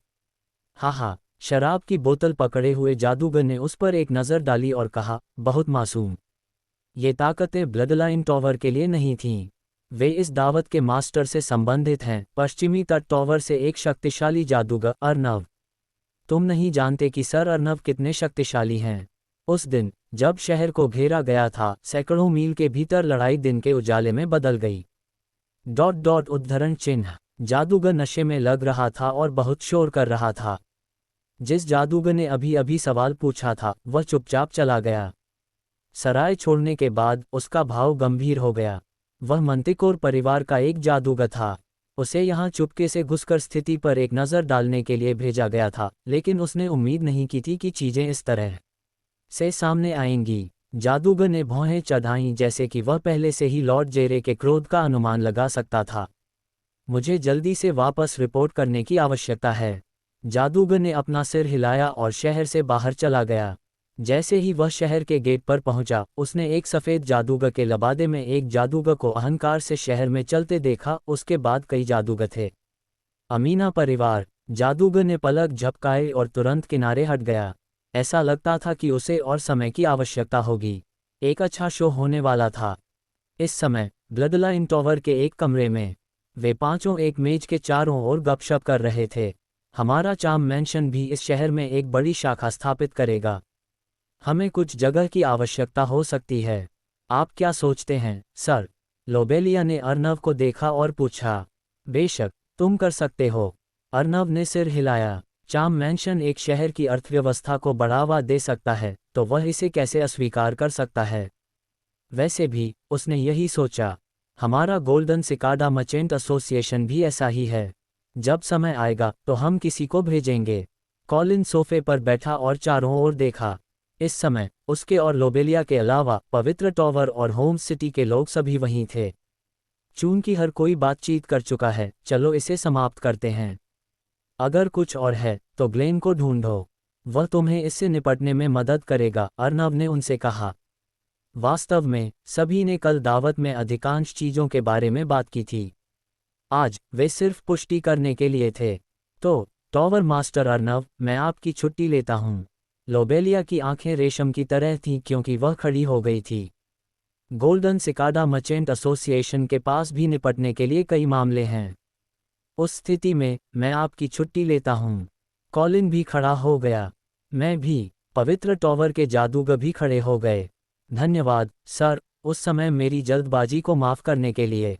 हा, शराब की बोतल पकड़े हुए जादूगर ने उस पर एक नज़र डाली और कहा, बहुत मासूम। ये ताकतें ब्लडलाइन टॉवर के लिए नहीं थीं। वे इस दावत के मास्टर से संबंधित हैं, पश्चिमी तट टॉवर से एक शक्तिशाली जादूगर अर्नव। तुम नहीं जानते कि सर अर्नव कितने शक्तिशाली हैं। उस दिन जब शहर को घेरा गया था, सैकड़ों मील के भीतर लड़ाई दिन के उजाले में बदल गई। उद्धरण चिन्ह। जादूगर नशे में लग रहा था और बहुत शोर कर रहा था। जिस जादूगर ने अभी अभी सवाल पूछा था, वह चुपचाप चला गया। सराय छोड़ने के बाद उसका भाव गंभीर हो गया। वह मंतिकोर परिवार का एक जादूगर था। उसे यहाँ चुपके से घुसकर स्थिति पर एक नज़र डालने के लिए भेजा गया था, लेकिन उसने उम्मीद नहीं की थी कि चीजें इस तरह से सामने आएंगी। जादूगर ने भौहें चढ़ाईं, जैसे कि वह पहले से ही लॉर्ड जेरे के क्रोध का अनुमान लगा सकता था। मुझे जल्दी से वापस रिपोर्ट करने की आवश्यकता है। जादूगर ने अपना सिर हिलाया और शहर से बाहर चला गया। जैसे ही वह शहर के गेट पर पहुंचा, उसने एक सफ़ेद जादूगर के लबादे में एक जादूगर को अहंकार से शहर में चलते देखा। उसके बाद कई जादूगर थे। अमीना परिवार। जादूगर ने पलक झपकाए और तुरंत किनारे हट गया। ऐसा लगता था कि उसे और समय की आवश्यकता होगी। एक अच्छा शो होने वाला था। इस समय ब्लडलाइन टॉवर के एक कमरे में वे पांचों एक मेज के चारों ओर गपशप कर रहे थे। हमारा चार्म मैंशन भी इस शहर में एक बड़ी शाखा स्थापित करेगा। हमें कुछ जगह की आवश्यकता हो सकती है। आप क्या सोचते हैं, सर? लोबेलिया ने अर्नव को देखा और पूछा। बेशक, तुम कर सकते हो। अर्नव ने सिर हिलाया। चाम मैंशन एक शहर की अर्थव्यवस्था को बढ़ावा दे सकता है, तो वह इसे कैसे अस्वीकार कर सकता है? वैसे भी, उसने यही सोचा, हमारा गोल्डन सिकाडा मर्चेंट एसोसिएशन भी ऐसा ही है। जब समय आएगा तो हम किसी को भेजेंगे। कॉलिन सोफे पर बैठा और चारों ओर देखा। इस समय उसके और लोबेलिया के अलावा पवित्र टॉवर और होम सिटी के लोग सभी वहीं थे। चूंकि हर कोई बातचीत कर चुका है, चलो इसे समाप्त करते हैं। अगर कुछ और है तो ग्लेन को ढूंढो, वह तुम्हें इससे निपटने में मदद करेगा, अर्नव ने उनसे कहा। वास्तव में सभी ने कल दावत में अधिकांश चीजों के बारे में बात की थी। आज वे सिर्फ पुष्टि करने के लिए थे। तो टॉवर मास्टर अर्नव, मैं आपकी छुट्टी लेता हूँ। लोबेलिया की आंखें रेशम की तरह थीं क्योंकि वह खड़ी हो गई थी। गोल्डन सिकाडा मर्चेंट एसोसिएशन के पास भी निपटने के लिए कई मामले हैं। उस स्थिति में मैं आपकी छुट्टी लेता हूँ। कॉलिन भी खड़ा हो गया। मैं भी। पवित्र टॉवर के जादूगर भी खड़े हो गए। धन्यवाद, सर, उस समय मेरी जल्दबाजी को माफ करने के लिए।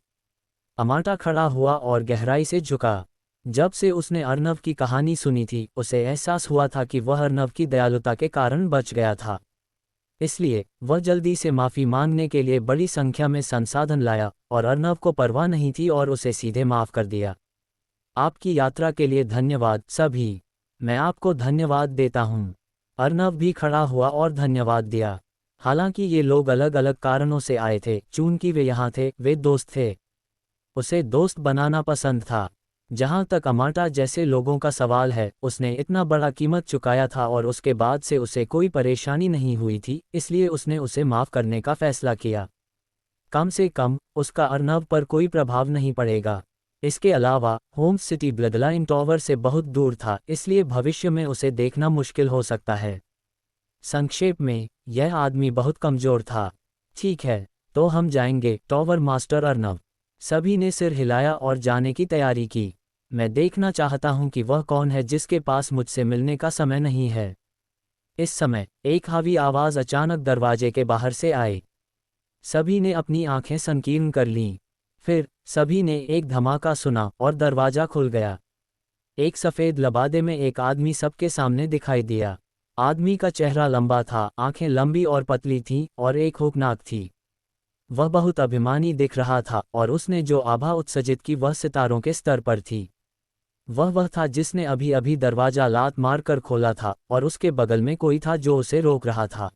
अमाटा खड़ा हुआ और गहराई से झुका। जब से उसने अर्नव की कहानी सुनी थी, उसे एहसास हुआ था कि वह अर्नव की दयालुता के कारण बच गया था। इसलिए वह जल्दी से माफ़ी मांगने के लिए बड़ी संख्या में संसाधन लाया, और अर्नव को परवाह नहीं थी और उसे सीधे माफ़ कर दिया। आपकी यात्रा के लिए धन्यवाद सभी। मैं आपको धन्यवाद देता हूँ। अर्नव भी खड़ा हुआ और धन्यवाद दिया। हालांकि ये लोग अलग अलग कारणों से आए थे, चूंकि वे यहाँ थे, वे दोस्त थे। उसे दोस्त बनाना पसंद था। जहाँ तक अमाटा जैसे लोगों का सवाल है, उसने इतना बड़ा कीमत चुकाया था और उसके बाद से उसे कोई परेशानी नहीं हुई थी, इसलिए उसने उसे माफ़ करने का फैसला किया। कम से कम उसका अर्नव पर कोई प्रभाव नहीं पड़ेगा। इसके अलावा होम सिटी ब्लडलाइन टॉवर से बहुत दूर था, इसलिए भविष्य में उसे देखना मुश्किल हो सकता है। संक्षेप में, यह आदमी बहुत कमज़ोर था। ठीक है, तो हम जाएंगे, टॉवर मास्टर अर्नव। सभी ने सिर हिलाया और जाने की तैयारी की। मैं देखना चाहता हूं कि वह कौन है जिसके पास मुझसे मिलने का समय नहीं है। इस समय एक हावी आवाज़ अचानक दरवाजे के बाहर से आई। सभी ने अपनी आंखें संकीर्ण कर लीं। फिर सभी ने एक धमाका सुना और दरवाज़ा खुल गया। एक सफ़ेद लबादे में एक आदमी सबके सामने दिखाई दिया। आदमी का चेहरा लंबा था, आंखें लंबी और पतली थीं और एक होकनाक थी। वह बहुत अभिमानी दिख रहा था और उसने जो आभा उत्सर्जित की वह सितारों के स्तर पर थी। वह था जिसने अभी अभी दरवाज़ा लात मारकर खोला था, और उसके बगल में कोई था जो उसे रोक रहा था।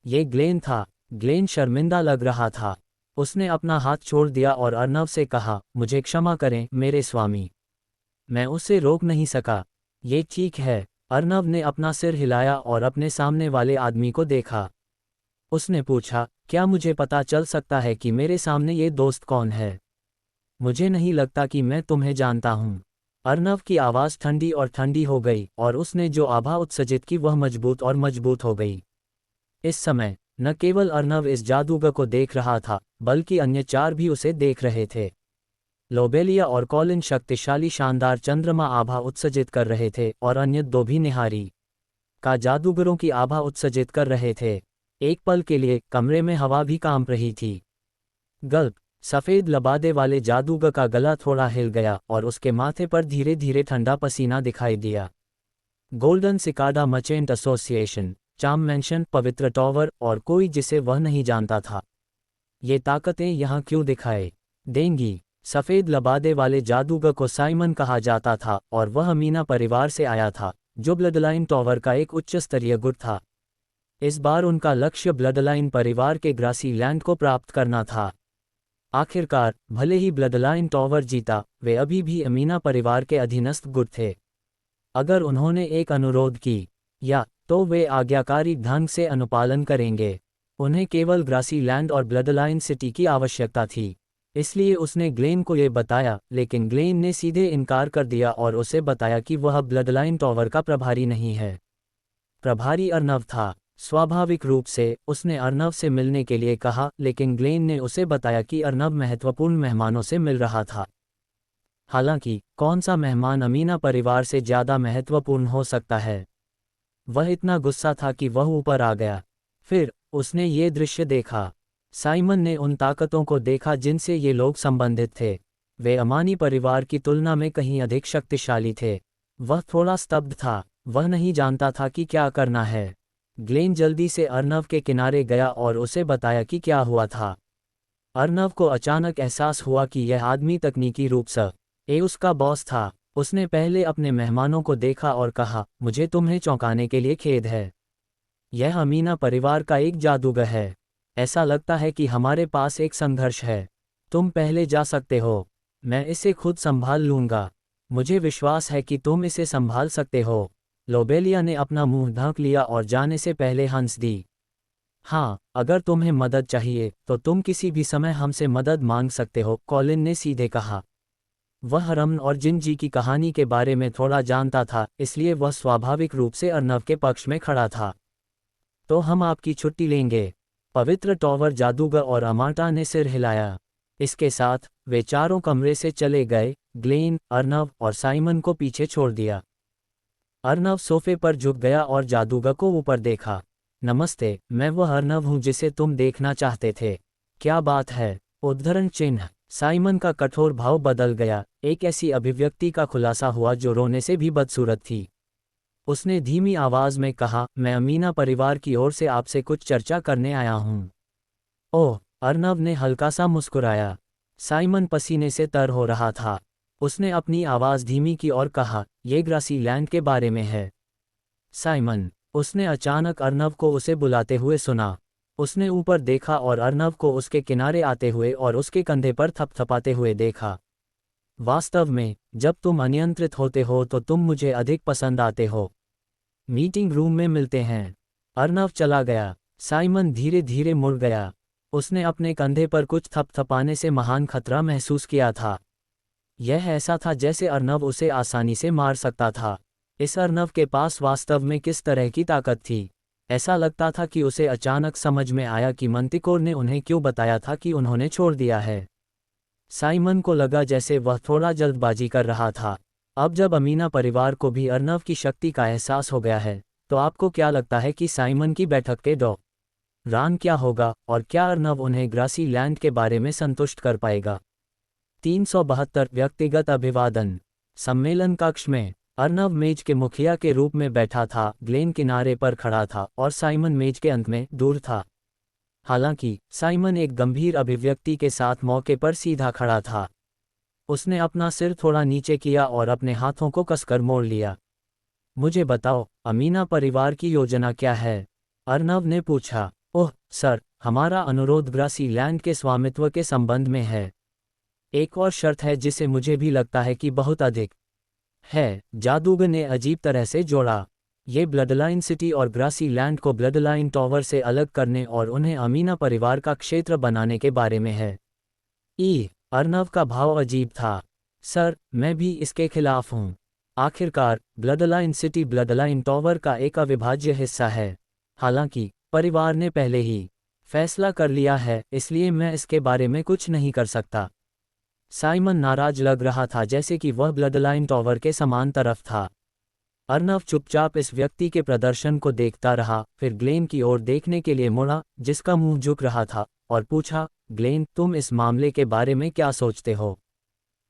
ये ग्लेन था। ग्लेन शर्मिंदा लग रहा था। उसने अपना हाथ छोड़ दिया और अर्नव से कहा, मुझे क्षमा करें मेरे स्वामी। मैं उसे रोक नहीं सका। ये ठीक है। अर्नव ने अपना सिर हिलाया और अपने सामने वाले आदमी को देखा। उसने पूछा, क्या मुझे पता चल सकता है कि मेरे सामने ये दोस्त कौन है? मुझे नहीं लगता कि मैं तुम्हें जानता हूँ। अर्नव की आवाज़ ठंडी और ठंडी हो गई, और उसने जो आभा उत्सर्जित की वह मजबूत और मजबूत हो गई। इस समय न केवल अर्नव इस जादूगर को देख रहा था, बल्कि अन्य चार भी उसे देख रहे थे। लोबेलिया और कॉलिन शक्तिशाली शानदार चंद्रमा आभा उत्सर्जित कर रहे थे, और अन्य दो भी निहारी का जादूगरों की आभा उत्सर्जित कर रहे थे। एक पल के लिए कमरे में हवा भी कांप रही थी। गल्प। सफ़ेद लबादे वाले जादूगर का गला थोड़ा हिल गया और उसके माथे पर धीरे धीरे ठंडा पसीना दिखाई दिया। गोल्डन सिकाडा मर्चेंट एसोसिएशन, चाम मैंशन, पवित्र टॉवर और कोई जिसे वह नहीं जानता था। ये ताकतें यहाँ क्यों दिखाई देंगी? सफ़ेद लबादे वाले जादूगर को साइमन कहा जाता था और वह अमीना परिवार से आया था, जो ब्लडलाइन टॉवर का एक उच्च स्तरीय गुट था। इस बार उनका लक्ष्य ब्लडलाइन परिवार के ग्रासी लैंड को प्राप्त करना था। आखिरकार, भले ही ब्लडलाइन टॉवर जीता, वे अभी भी अमीना परिवार के अधीनस्थ गुट थे। अगर उन्होंने एक अनुरोध की, या तो वे आज्ञाकारी ढंग से अनुपालन करेंगे। उन्हें केवल ग्रासी लैंड और ब्लडलाइन सिटी की आवश्यकता थी। इसलिए उसने ग्लेन को ये बताया, लेकिन ग्लेन ने सीधे इनकार कर दिया और उसे बताया कि वह ब्लडलाइन टॉवर का प्रभारी नहीं है। प्रभारी अर्नव था। स्वाभाविक रूप से उसने अर्नव से मिलने के लिए कहा, लेकिन ग्लेन ने उसे बताया कि अर्नव महत्वपूर्ण मेहमानों से मिल रहा था। हालांकि कौन सा मेहमान अमीना परिवार से ज़्यादा महत्वपूर्ण हो सकता है? वह इतना गुस्सा था कि वह ऊपर आ गया। फिर उसने ये दृश्य देखा। साइमन ने उन ताकतों को देखा जिनसे ये लोग संबंधित थे। वे अमानी परिवार की तुलना में कहीं अधिक शक्तिशाली थे। वह थोड़ा स्तब्ध था, वह नहीं जानता था कि क्या करना है। ग्लेन जल्दी से अर्नव के किनारे गया और उसे बताया कि क्या हुआ था। अर्नव को अचानक एहसास हुआ कि यह आदमी तकनीकी रूप से उसका बॉस था। उसने पहले अपने मेहमानों को देखा और कहा, मुझे तुम्हें चौंकाने के लिए खेद है। यह अमीना परिवार का एक जादूगर है। ऐसा लगता है कि हमारे पास एक संघर्ष है। तुम पहले जा सकते हो, मैं इसे खुद संभाल लूंगा। मुझे विश्वास है कि तुम इसे संभाल सकते हो। लोबेलिया ने अपना मुंह ढक लिया और जाने से पहले हंस दी। हाँ, अगर तुम्हें मदद चाहिए तो तुम किसी भी समय हमसे मदद मांग सकते हो, कॉलिन ने सीधे कहा। वह रमन और जिनजी की कहानी के बारे में थोड़ा जानता था, इसलिए वह स्वाभाविक रूप से अर्नव के पक्ष में खड़ा था। तो हम आपकी छुट्टी लेंगे। पवित्र टॉवर जादूगर और अमाटा ने सिर हिलाया। इसके साथ वे चारों कमरे से चले गए, ग्लेन, अर्नव और साइमन को पीछे छोड़ दिया। अर्नव सोफे पर झुक गया और जादूगर को ऊपर देखा। नमस्ते, मैं वह अर्नव हूँ जिसे तुम देखना चाहते थे। क्या बात है? उद्धरण चिन्ह। साइमन का कठोर भाव बदल गया, एक ऐसी अभिव्यक्ति का खुलासा हुआ जो रोने से भी बदसूरत थी। उसने धीमी आवाज में कहा, मैं अमीना परिवार की ओर से आपसे कुछ चर्चा करने आया हूँ। ओह, अर्नव ने हल्का सा मुस्कुराया। साइमन पसीने से तर हो रहा था। उसने अपनी आवाज धीमी की और कहा, ये ग्रासी लैंड के बारे में है। साइमन। उसने अचानक अर्नव को उसे बुलाते हुए सुना। उसने ऊपर देखा और अर्नव को उसके किनारे आते हुए और उसके कंधे पर थपथपाते हुए देखा। वास्तव में, जब तुम अनियंत्रित होते हो तो तुम मुझे अधिक पसंद आते हो। मीटिंग रूम में मिलते हैं। अर्नव चला गया। साइमन धीरे धीरे मुड़ गया। उसने अपने कंधे पर कुछ थपथपाने से महान खतरा महसूस किया था। यह ऐसा था जैसे अर्नव उसे आसानी से मार सकता था। इस अर्नव के पास वास्तव में किस तरह की ताकत थी? ऐसा लगता था कि उसे अचानक समझ में आया कि मंतिकोर ने उन्हें क्यों बताया था कि उन्होंने छोड़ दिया है। साइमन को लगा जैसे वह थोड़ा जल्दबाजी कर रहा था। अब जब अमीना परिवार को भी अर्नव की शक्ति का एहसास हो गया है, तो आपको क्या लगता है कि साइमन की बैठक के दौरान क्या होगा, और क्या अर्नव उन्हें ग्रासी लैंड के बारे में संतुष्ट कर पाएगा? 372 व्यक्तिगत अभिवादन। सम्मेलन कक्ष में अर्नव मेज के मुखिया के रूप में बैठा था, ग्लेन किनारे पर खड़ा था और साइमन मेज के अंत में दूर था। हालांकि साइमन एक गंभीर अभिव्यक्ति के साथ मौके पर सीधा खड़ा था। उसने अपना सिर थोड़ा नीचे किया और अपने हाथों को कसकर मोड़ लिया। मुझे बताओ, अमीना परिवार की योजना क्या है? अर्नव ने पूछा। ओह सर, हमारा अनुरोध ग्रासी लैंड के स्वामित्व के संबंध में है। एक और शर्त है जिसे मुझे भी लगता है कि बहुत अधिक है, जादूगर ने अजीब तरह से जोड़ा। ये ब्लडलाइन सिटी और ग्रासी लैंड को ब्लडलाइन टॉवर से अलग करने और उन्हें अमीना परिवार का क्षेत्र बनाने के बारे में है। अर्नव का भाव अजीब था। सर, मैं भी इसके खिलाफ हूँ। आखिरकार ब्लडलाइन सिटी ब्लडलाइन टॉवर का एक अविभाज्य हिस्सा है। हालांकि परिवार ने पहले ही फैसला कर लिया है, इसलिए मैं इसके बारे में कुछ नहीं कर सकता। साइमन नाराज लग रहा था, जैसे कि वह ब्लडलाइन टॉवर के समान तरफ था। अर्नव चुपचाप इस व्यक्ति के प्रदर्शन को देखता रहा, फिर ग्लेन की ओर देखने के लिए मुड़ा, जिसका मुंह झुक रहा था, और पूछा, ग्लेन, तुम इस मामले के बारे में क्या सोचते हो?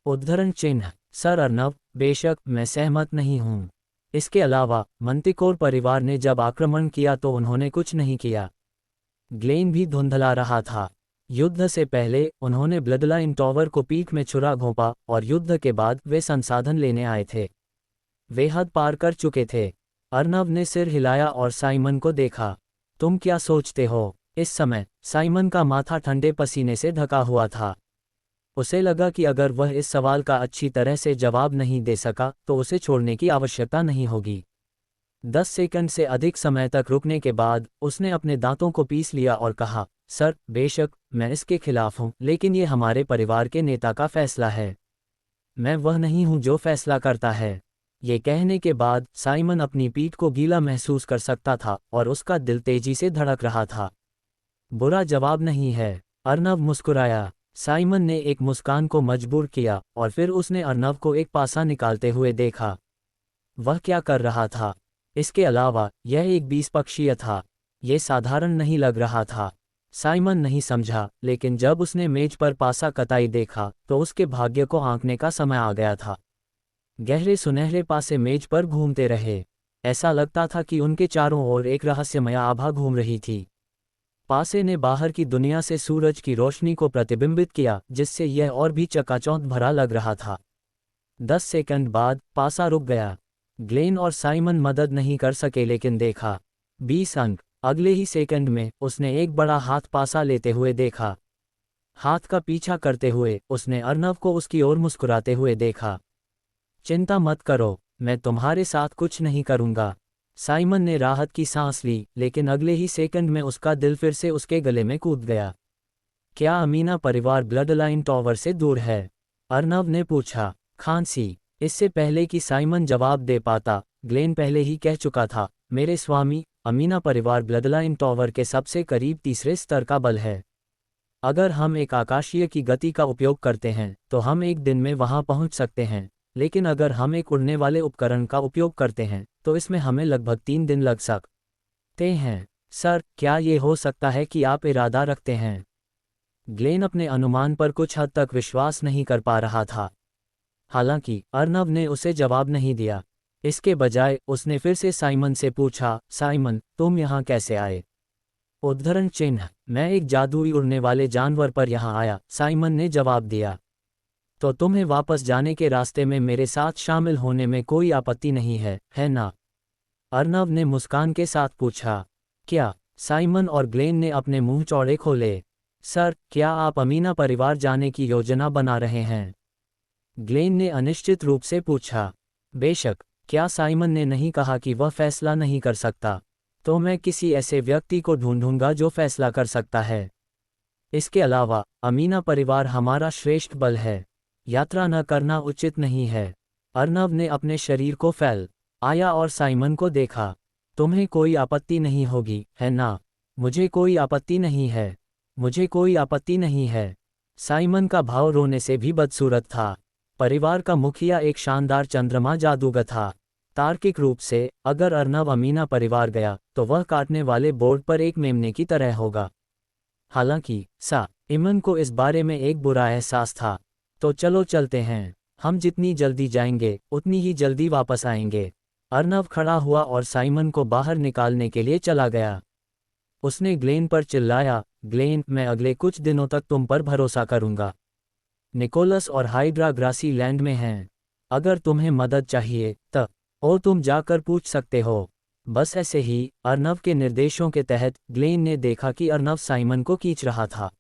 उद्धरण चिन्ह। सर अर्नव, बेशक मैं सहमत नहीं हूँ। इसके अलावा मंतिकोर परिवार ने जब आक्रमण किया तो उन्होंने कुछ नहीं किया। ग्लेन भी धुंधला रहा था। युद्ध से पहले उन्होंने ब्लडलाइन टॉवर को पीठ में छुरा घोंपा और युद्ध के बाद वे संसाधन लेने आए थे। वे हद पार कर चुके थे। अर्नव ने सिर हिलाया और साइमन को देखा। तुम क्या सोचते हो? इस समय साइमन का माथा ठंडे पसीने से ढका हुआ था। उसे लगा कि अगर वह इस सवाल का अच्छी तरह से जवाब नहीं दे सका तो उसे छोड़ने की आवश्यकता नहीं होगी। 10 सेकंड से अधिक समय तक रुकने के बाद उसने अपने दांतों को पीस लिया और कहा, सर, बेशक मैं इसके खिलाफ हूं, लेकिन ये हमारे परिवार के नेता का फैसला है। मैं वह नहीं हूं जो फैसला करता है। ये कहने के बाद साइमन अपनी पीठ को गीला महसूस कर सकता था और उसका दिल तेजी से धड़क रहा था। बुरा जवाब नहीं है। अर्नव मुस्कुराया। साइमन ने एक मुस्कान को मजबूर किया और फिर उसने अर्नव को एक पासा निकालते हुए देखा। वह क्या कर रहा था? इसके अलावा यह एक बीसपक्षीय था। ये साधारण नहीं लग रहा था। साइमन नहीं समझा, लेकिन जब उसने मेज पर पासा कताई देखा तो उसके भाग्य को आंकने का समय आ गया था। गहरे सुनहरे पासे मेज पर घूमते रहे। ऐसा लगता था कि उनके चारों ओर एक रहस्यमय आभा घूम रही थी। पासे ने बाहर की दुनिया से सूरज की रोशनी को प्रतिबिंबित किया, जिससे यह और भी चकाचौंध भरा लग रहा था। 10 सेकंड बाद पासा रुक गया। ग्लेन और साइमन मदद नहीं कर सके, लेकिन देखा 20 अंक। अगले ही सेकंड में उसने एक बड़ा हाथ पासा लेते हुए देखा। हाथ का पीछा करते हुए उसने अर्नव को उसकी ओर मुस्कुराते हुए देखा। चिंता मत करो, मैं तुम्हारे साथ कुछ नहीं करूंगा। साइमन ने राहत की सांस ली, लेकिन अगले ही सेकंड में उसका दिल फिर से उसके गले में कूद गया। क्या अमीना परिवार ब्लडलाइन टॉवर से दूर है? अर्नव ने पूछा। खांसी। इससे पहले कि साइमन जवाब दे पाता, ग्लेन पहले ही कह चुका था, मेरे स्वामी, अमीना परिवार ब्लडलाइन टॉवर के सबसे करीब तीसरे स्तर का बल है। अगर हम एक आकाशीय की गति का उपयोग करते हैं तो हम एक दिन में वहां पहुंच सकते हैं, लेकिन अगर हम एक उड़ने वाले उपकरण का उपयोग करते हैं तो इसमें हमें लगभग 3 दिन लग सकते हैं। सर, क्या ये हो सकता है कि आप इरादा रखते हैं? ग्लेन अपने अनुमान पर कुछ हद तक विश्वास नहीं कर पा रहा था। हालांकि अर्नव ने उसे जवाब नहीं दिया। इसके बजाय उसने फिर से साइमन से पूछा, साइमन, तुम यहाँ कैसे आए? उद्धरण चिन्ह, मैं एक जादुई उड़ने वाले जानवर पर यहाँ आया, साइमन ने जवाब दिया। तो तुम्हें वापस जाने के रास्ते में मेरे साथ शामिल होने में कोई आपत्ति नहीं है ना? अर्नव ने मुस्कान के साथ पूछा। क्या? साइमन और ग्लेन ने अपने मुंह चौड़े खोले। सर, क्या आप अमीना परिवार जाने की योजना बना रहे हैं? ग्लेन ने अनिश्चित रूप से पूछा। बेशक, क्या साइमन ने नहीं कहा कि वह फैसला नहीं कर सकता? तो मैं किसी ऐसे व्यक्ति को ढूंढूंगा जो फैसला कर सकता है। इसके अलावा अमीना परिवार हमारा श्रेष्ठ बल है। यात्रा न करना उचित नहीं है। अर्नव ने अपने शरीर को फैल आया और साइमन को देखा। तुम्हें कोई आपत्ति नहीं होगी, है ना? मुझे कोई आपत्ति नहीं है। मुझे कोई आपत्ति नहीं है। साइमन का भाव रोने से भी बदसूरत था। परिवार का मुखिया एक शानदार चंद्रमा जादूगर था। तार्किक रूप से, अगर अर्नव अमीना परिवार गया तो वह काटने वाले बोर्ड पर एक मेमने की तरह होगा। हालांकि साइमन को इस बारे में एक बुरा एहसास था। तो चलो चलते हैं। हम जितनी जल्दी जाएंगे उतनी ही जल्दी वापस आएंगे। अर्नव खड़ा हुआ और साइमन को बाहर निकालने के लिए चला गया। उसने ग्लेन पर चिल्लाया, ग्लेन, मैं अगले कुछ दिनों तक तुम पर भरोसा करूंगा। निकोलस और हाइड्रा ग्रासी लैंड में हैं। अगर तुम्हें मदद चाहिए तो तुम जाकर पूछ सकते हो। बस ऐसे ही, अर्नव के निर्देशों के तहत ग्लेन ने देखा कि अर्नव साइमन को खींच रहा था।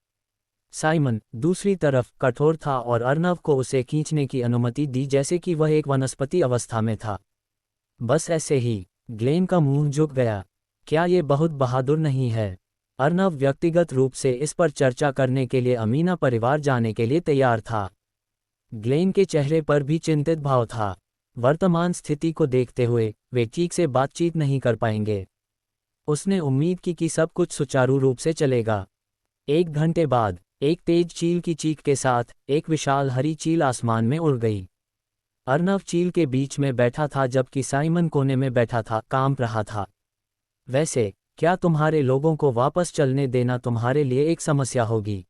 साइमन दूसरी तरफ कठोर था और अर्नव को उसे खींचने की अनुमति दी जैसे कि वह एक वनस्पति अवस्था में था। बस ऐसे ही, ग्लेन का मुंह झुक गया। क्या ये बहुत बहादुर नहीं है? अर्नव व्यक्तिगत रूप से इस पर चर्चा करने के लिए अमीना परिवार जाने के लिए तैयार था। ग्लेन के चेहरे पर भी चिंतित भाव था। वर्तमान स्थिति को देखते हुए वे ठीक से बातचीत नहीं कर पाएंगे। उसने उम्मीद की कि सब कुछ सुचारू रूप से चलेगा। 1 घंटे बाद एक तेज चील की चीख के साथ एक विशाल हरी चील आसमान में उड़ गई। अर्नव चील के बीच में बैठा था जबकि साइमन कोने में बैठा था, कांप रहा था। वैसे, क्या तुम्हारे लोगों को वापस चलने देना तुम्हारे लिए एक समस्या होगी?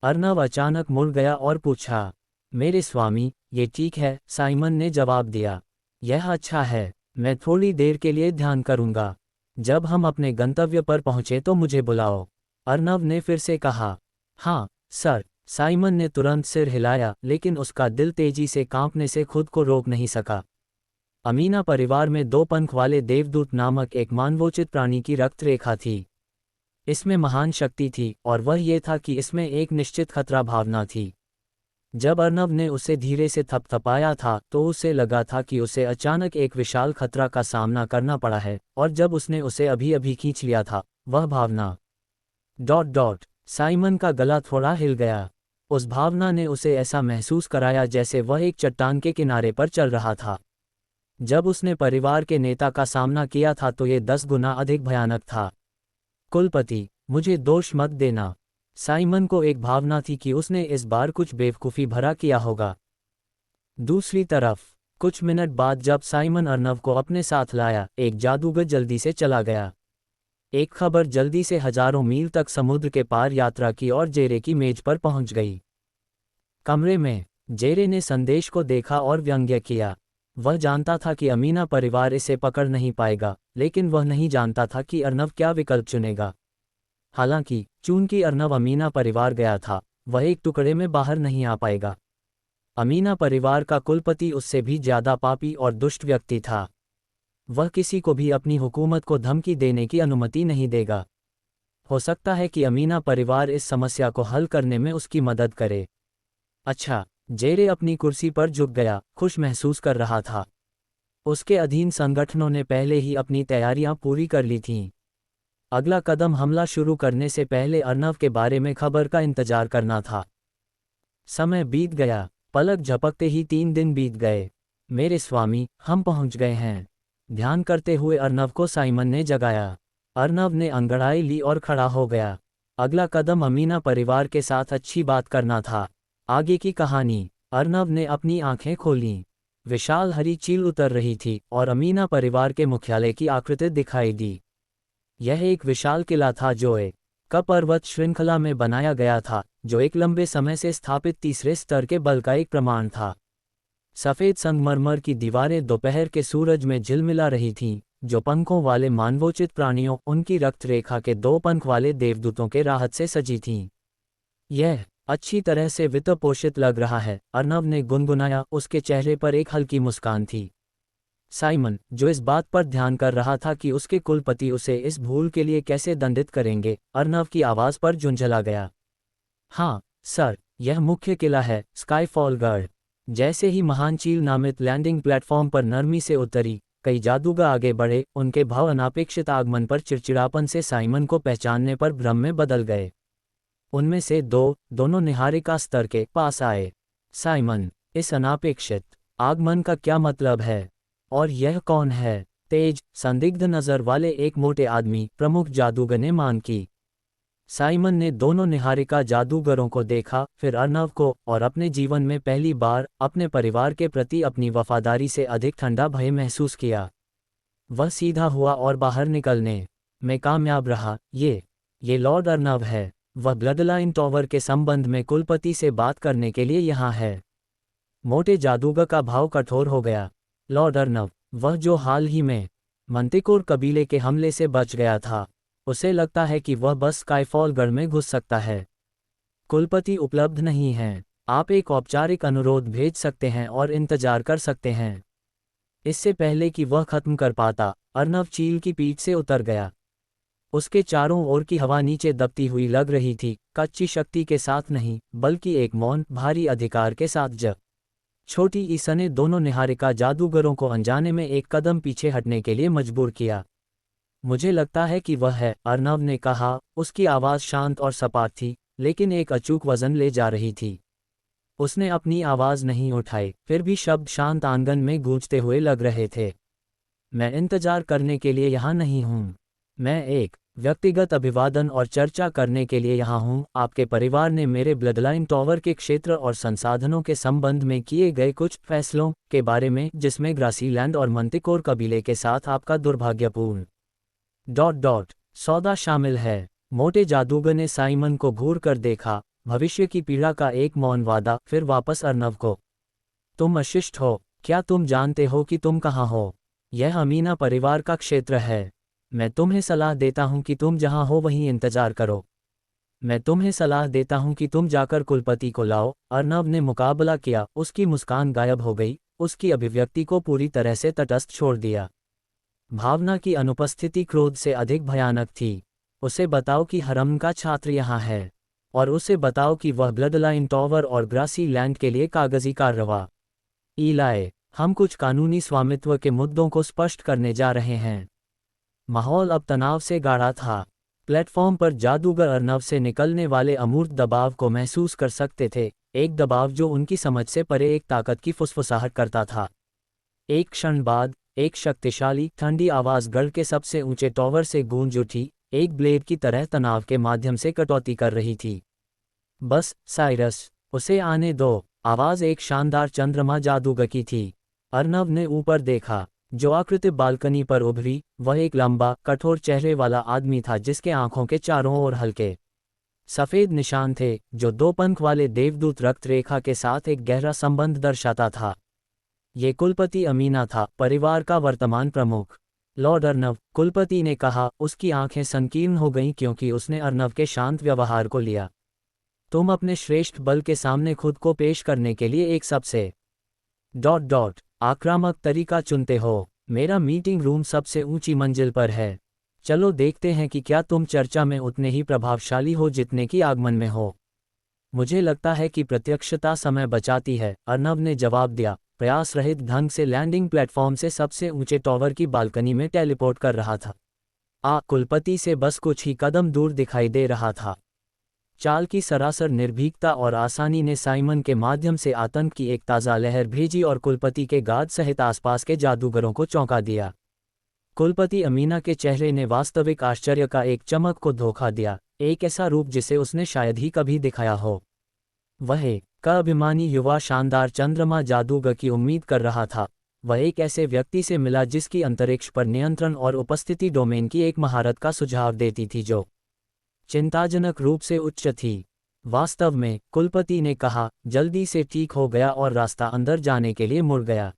अर्नव अचानक मुड़ गया और पूछा। मेरे स्वामी, ये ठीक है, साइमन ने जवाब दिया। यह अच्छा है, मैं थोड़ी देर के लिए ध्यान करूंगा। जब हम अपने गंतव्य पर पहुंचे तो मुझे बुलाओ। अर्नव ने फिर से कहा। हाँ सर। साइमन ने तुरंत सिर हिलाया, लेकिन उसका दिल तेजी से कांपने से खुद को रोक नहीं सका। अमीना परिवार में 2 पंख वाले देवदूत नामक एक मानवोचित प्राणी की रक्त रेखा थी। इसमें महान शक्ति थी और वह ये था कि इसमें एक निश्चित खतरा भावना थी। जब अर्नव ने उसे धीरे से थपथपाया था तो उसे लगा था कि उसे अचानक एक विशाल खतरा का सामना करना पड़ा है, और जब उसने उसे अभी अभी खींच लिया था, वह भावना साइमन का गला थोड़ा हिल गया। उस भावना ने उसे ऐसा महसूस कराया जैसे वह एक चट्टान के किनारे पर चल रहा था। जब उसने परिवार के नेता का सामना किया था तो ये 10 गुना अधिक भयानक था। कुलपति, मुझे दोष मत देना। साइमन को एक भावना थी कि उसने इस बार कुछ बेवकूफ़ी भरा किया होगा। दूसरी तरफ कुछ मिनट बाद जब साइमन अर्नव को अपने साथ लाया, एक जादूगर जल्दी से चला गया। एक खबर जल्दी से हजारों मील तक समुद्र के पार यात्रा की और जेरे की मेज पर पहुंच गई। कमरे में जेरे ने संदेश को देखा और व्यंग्य किया। वह जानता था कि अमीना परिवार इसे पकड़ नहीं पाएगा, लेकिन वह नहीं जानता था कि अर्नव क्या विकल्प चुनेगा। हालांकि चूंकि अर्नव अमीना परिवार गया था, वह एक टुकड़े में बाहर नहीं आ पाएगा। अमीना परिवार का कुलपति उससे भी ज्यादा पापी और दुष्ट व्यक्ति था। वह किसी को भी अपनी हुकूमत को धमकी देने की अनुमति नहीं देगा। हो सकता है कि अमीना परिवार इस समस्या को हल करने में उसकी मदद करे। अच्छा, जेरे अपनी कुर्सी पर झुक गया, खुश महसूस कर रहा था। उसके अधीन संगठनों ने पहले ही अपनी तैयारियां पूरी कर ली थीं। अगला कदम हमला शुरू करने से पहले अर्नव के बारे में खबर का इंतजार करना था। समय बीत गया, पलक झपकते ही 3 दिन बीत गए। मेरे स्वामी, हम पहुंच गए हैं, ध्यान करते हुए अर्नव को साइमन ने जगाया। अर्नव ने अंगड़ाई ली और खड़ा हो गया। अगला कदम अमीना परिवार के साथ अच्छी बात करना था। आगे की कहानी। अर्नव ने अपनी आंखें खोलीं। विशाल हरी चील उतर रही थी और अमीना परिवार के मुख्यालय की आकृति दिखाई दी। यह एक विशाल किला था जो एक पर्वत श्रृंखला में बनाया गया था, जो एक लंबे समय से स्थापित तीसरे स्तर के बल का एक प्रमाण था। सफ़ेद संगमरमर की दीवारें दोपहर के सूरज में झिलमिला रही थीं, जो पंखों वाले मानवोचित प्राणियों, उनकी रक्त रेखा के 2 पंख वाले देवदूतों के राहत से सजी थीं। यह अच्छी तरह से वित्त पोषित लग रहा है, अर्नव ने गुनगुनाया। उसके चेहरे पर एक हल्की मुस्कान थी। साइमन, जो इस बात पर ध्यान कर रहा था कि उसके कुलपति उसे इस भूल के लिए कैसे दंडित करेंगे, अर्नव की आवाज़ पर झुंझला गया। हाँ सर, यह मुख्य किला है, स्काईफॉल गार्ड। जैसे ही महान चील नामित लैंडिंग प्लेटफॉर्म पर नरमी से उतरी, कई जादूगर आगे बढ़े। उनके भाव अनापेक्षित आगमन पर चिड़चिड़ापन से साइमन को पहचानने पर भ्रम में बदल गए। उनमें से दोनों निहारिका स्तर के पास आए। साइमन, इस अनापेक्षित आगमन का क्या मतलब है? और यह कौन है? तेज, संदिग्ध नज़र वाले एक मोटे आदमी, प्रमुख जादूगर ने मांग की। साइमन ने दोनों निहारिका जादूगरों को देखा, फिर अर्नव को, और अपने जीवन में पहली बार अपने परिवार के प्रति अपनी वफादारी से अधिक ठंडा भय महसूस किया। वह सीधा हुआ और बाहर निकलने में कामयाब रहा। ये लॉर्ड अर्नव है। वह ब्लडलाइन टॉवर के संबंध में कुलपति से बात करने के लिए यहाँ है। मोटे जादूगर का भाव कठोर हो गया। लॉर्ड अर्नव, वह जो हाल ही में मंतिकोर कबीले के हमले से बच गया था, उसे लगता है कि वह बस स्काईफॉल गढ़ में घुस सकता है। कुलपति उपलब्ध नहीं है। आप एक औपचारिक अनुरोध भेज सकते हैं और इंतजार कर सकते हैं। इससे पहले कि वह खत्म कर पाता, अर्नव चील की पीठ से उतर गया। उसके चारों ओर की हवा नीचे दबती हुई लग रही थी, कच्ची शक्ति के साथ नहीं, बल्कि एक मौन, भारी अधिकार के साथ। जब छोटी ईसा ने दोनों निहारिका जादूगरों को अनजाने में एक कदम पीछे हटने के लिए मजबूर किया। मुझे लगता है कि वह है, अर्नव ने कहा। उसकी आवाज़ शांत और सपाट थी, लेकिन एक अचूक वजन ले जा रही थी। उसने अपनी आवाज़ नहीं उठाई, फिर भी शब्द शांत आंगन में गूंजते हुए लग रहे थे। मैं इंतजार करने के लिए यहाँ नहीं हूँ। मैं एक व्यक्तिगत अभिवादन और चर्चा करने के लिए यहाँ हूँ। आपके परिवार ने मेरे ब्लडलाइन टॉवर के क्षेत्र और संसाधनों के संबंध में किए गए कुछ फैसलों के बारे में, जिसमें ग्रासीलैंड और मंतिकोर कबीले के साथ आपका दुर्भाग्यपूर्ण सौदा शामिल है। मोटे जादूगर ने साइमन को घूर कर देखा, भविष्य की पीड़ा का एक मौन वादा, फिर वापस अर्नव को। तुम अशिष्ट हो। क्या तुम जानते हो कि तुम कहाँ हो? यह अमीना परिवार का क्षेत्र है। मैं तुम्हें सलाह देता हूं कि तुम जहां हो वहीं इंतजार करो। मैं तुम्हें सलाह देता हूं कि तुम जाकर कुलपति को लाओ। अर्नव ने मुकाबला किया। उसकी मुस्कान गायब हो गई, उसकी अभिव्यक्ति को पूरी तरह से तटस्थ छोड़ दिया। भावना की अनुपस्थिति क्रोध से अधिक भयानक थी। उसे बताओ कि हरम का छात्र यहाँ है, और उसे बताओ कि वह ब्लडलाइन टॉवर और ग्रासी लैंड के लिए कागजी कार्रवाई लाए। हम कुछ कानूनी स्वामित्व के मुद्दों को स्पष्ट करने जा रहे हैं। माहौल अब तनाव से गाढ़ा था। प्लेटफॉर्म पर जादूगर अर्नव से निकलने वाले अमूर्त दबाव को महसूस कर सकते थे, एक दबाव जो उनकी समझ से परे एक ताकत की फुसफुसाहट करता था। एक क्षण बाद एक शक्तिशाली ठंडी आवाज़ गढ़ के सबसे ऊंचे टॉवर से गूंज उठी, एक ब्लेड की तरह तनाव के माध्यम से कटौती कर रही थी। बस साइरस, उसे आने दो। आवाज़ एक शानदार चंद्रमा जादूगर की थी। अर्नव ने ऊपर देखा। जो आकृति बालकनी पर उभरी, वह एक लंबा, कठोर चेहरे वाला आदमी था जिसके आंखों के चारों ओर हल्के सफ़ेद निशान थे, जो दो पंख वाले देवदूत रक्त रेखा के साथ एक गहरा संबंध दर्शाता था। ये कुलपति अमीना था, परिवार का वर्तमान प्रमुख। लॉर्ड अर्नव, कुलपति ने कहा, उसकी आंखें संकीर्ण हो गईं क्योंकि उसने अर्नव के शांत व्यवहार को लिया। तुम अपने श्रेष्ठ बल के सामने खुद को पेश करने के लिए एक सबसे आक्रामक तरीका चुनते हो। मेरा मीटिंग रूम सबसे ऊंची मंजिल पर है। चलो देखते हैं कि क्या तुम चर्चा में उतने ही प्रभावशाली हो जितने की आगमन में हो। मुझे लगता है कि प्रत्यक्षता समय बचाती है, अर्नव ने जवाब दिया, प्रयास रहित ढंग से लैंडिंग प्लेटफॉर्म से सबसे ऊंचे टॉवर की बालकनी में टेलीपोर्ट कर रहा था। कुलपति से बस कुछ ही कदम दूर दिखाई दे रहा था। चाल की सरासर निर्भीकता और आसानी ने साइमन के माध्यम से आतंक की एक ताज़ा लहर भेजी और कुलपति के गार्ड सहित आसपास के जादूगरों को चौंका दिया। कुलपति अमीना के चेहरे ने वास्तविक आश्चर्य का एक चमक को धोखा दिया, एक ऐसा रूप जिसे उसने शायद ही कभी दिखाया हो। वह एक अभिमानी युवा शानदार चंद्रमा जादूगर की उम्मीद कर रहा था। वह एक ऐसे व्यक्ति से मिला जिसकी अंतरिक्ष पर नियंत्रण और उपस्थिति डोमेन की एक महारत का सुझाव देती थी जो चिंताजनक रूप से उच्च थी। वास्तव में, कुलपति ने कहा, जल्दी से ठीक हो गया और रास्ता अंदर जाने के लिए मुड़ गया।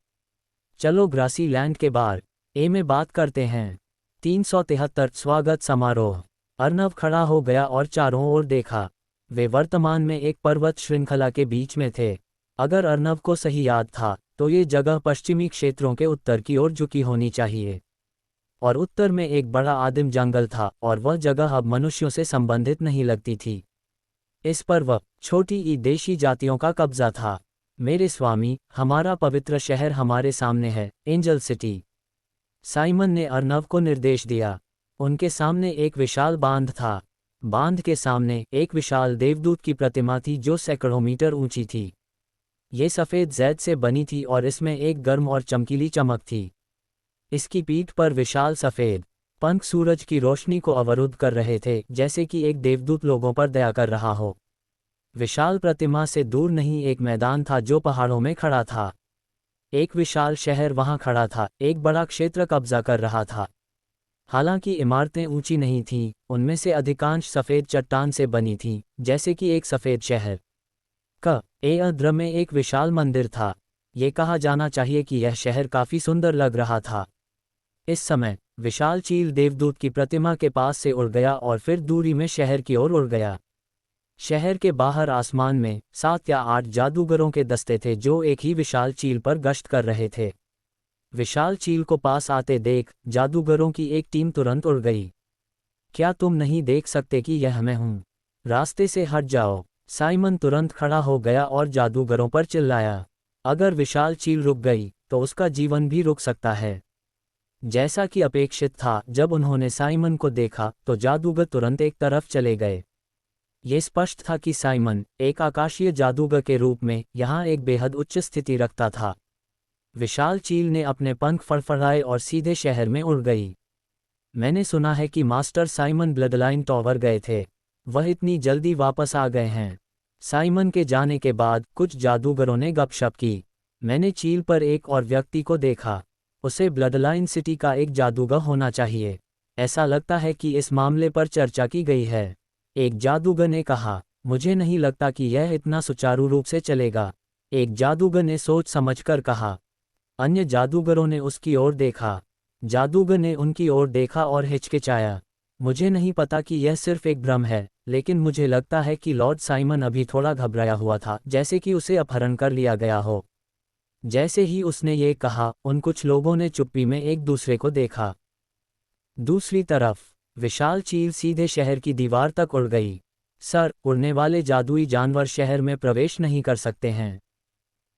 चलो ग्रासी लैंड के बार ए में बात करते हैं। 373 स्वागत समारोह। अर्नव खड़ा हो गया और चारों ओर देखा। वे वर्तमान में एक पर्वत श्रृंखला के बीच में थे। अगर अर्नव को सही याद था, तो ये जगह पश्चिमी क्षेत्रों के उत्तर की ओर झुकी होनी चाहिए। और उत्तर में एक बड़ा आदिम जंगल था और वह जगह अब मनुष्यों से संबंधित नहीं लगती थी। इस पर वह छोटी ई देशी जातियों का कब्जा था। मेरे स्वामी, हमारा पवित्र शहर हमारे सामने है, एंजल सिटी। साइमन ने अर्नव को निर्देश दिया। उनके सामने एक विशाल बांध था। बांध के सामने एक विशाल देवदूत की प्रतिमा थी जो सैकड़ों मीटर ऊंची थी। ये सफ़ेद जैद से बनी थी और इसमें एक गर्म और चमकीली चमक थी। इसकी पीठ पर विशाल सफ़ेद पंख सूरज की रोशनी को अवरुद्ध कर रहे थे, जैसे कि एक देवदूत लोगों पर दया कर रहा हो। विशाल प्रतिमा से दूर नहीं एक मैदान था जो पहाड़ों में खड़ा था। एक विशाल शहर वहां खड़ा था, एक बड़ा क्षेत्र कब्जा कर रहा था। हालांकि इमारतें ऊंची नहीं थीं, उनमें से अधिकांश सफ़ेद चट्टान से बनी थीं, जैसे कि एक सफ़ेद शहर। अद्र में एक विशाल मंदिर था। ये कहा जाना चाहिए कि यह शहर काफ़ी सुंदर लग रहा था। इस समय विशाल चील देवदूत की प्रतिमा के पास से उड़ गया और फिर दूरी में शहर की ओर उड़ गया। शहर के बाहर आसमान में 7 या 8 जादूगरों के दस्ते थे जो एक ही विशाल चील पर गश्त कर रहे थे। विशाल चील को पास आते देख जादूगरों की एक टीम तुरंत उड़ गई। क्या तुम नहीं देख सकते कि यह मैं हूँ? रास्ते से हट जाओ। साइमन तुरंत खड़ा हो गया और जादूगरों पर चिल्लाया। अगर विशाल चील रुक गई, तो उसका जीवन भी रुक सकता है। जैसा कि अपेक्षित था, जब उन्होंने साइमन को देखा तो जादूगर तुरंत एक तरफ चले गए। ये स्पष्ट था कि साइमन एक आकाशीय जादूगर के रूप में यहाँ एक बेहद उच्च स्थिति रखता था। विशाल चील ने अपने पंख फड़फड़ाए और सीधे शहर में उड़ गई। मैंने सुना है कि मास्टर साइमन ब्लडलाइन टॉवर गए थे। वह इतनी जल्दी वापस आ गए हैं। साइमन के जाने के बाद कुछ जादूगरों ने गपशप की। मैंने चील पर एक और व्यक्ति को देखा। उसे ब्लडलाइन सिटी का एक जादूगर होना चाहिए। ऐसा लगता है कि इस मामले पर चर्चा की गई है। एक जादूगर ने कहा, मुझे नहीं लगता कि यह इतना सुचारू रूप से चलेगा। एक जादूगर ने सोच समझकर कहा। अन्य जादूगरों ने उसकी ओर देखा। जादूगर ने उनकी ओर देखा और हिचकिचाया। मुझे नहीं पता कि यह सिर्फ एक भ्रम है, लेकिन मुझे लगता है कि लॉर्ड साइमन अभी थोड़ा घबराया हुआ था, जैसे कि उसे अपहरण कर लिया गया हो। जैसे ही उसने ये कहा, उन कुछ लोगों ने चुप्पी में एक दूसरे को देखा। दूसरी तरफ विशाल चील सीधे शहर की दीवार तक उड़ गई। सर, उड़ने वाले जादुई जानवर शहर में प्रवेश नहीं कर सकते हैं।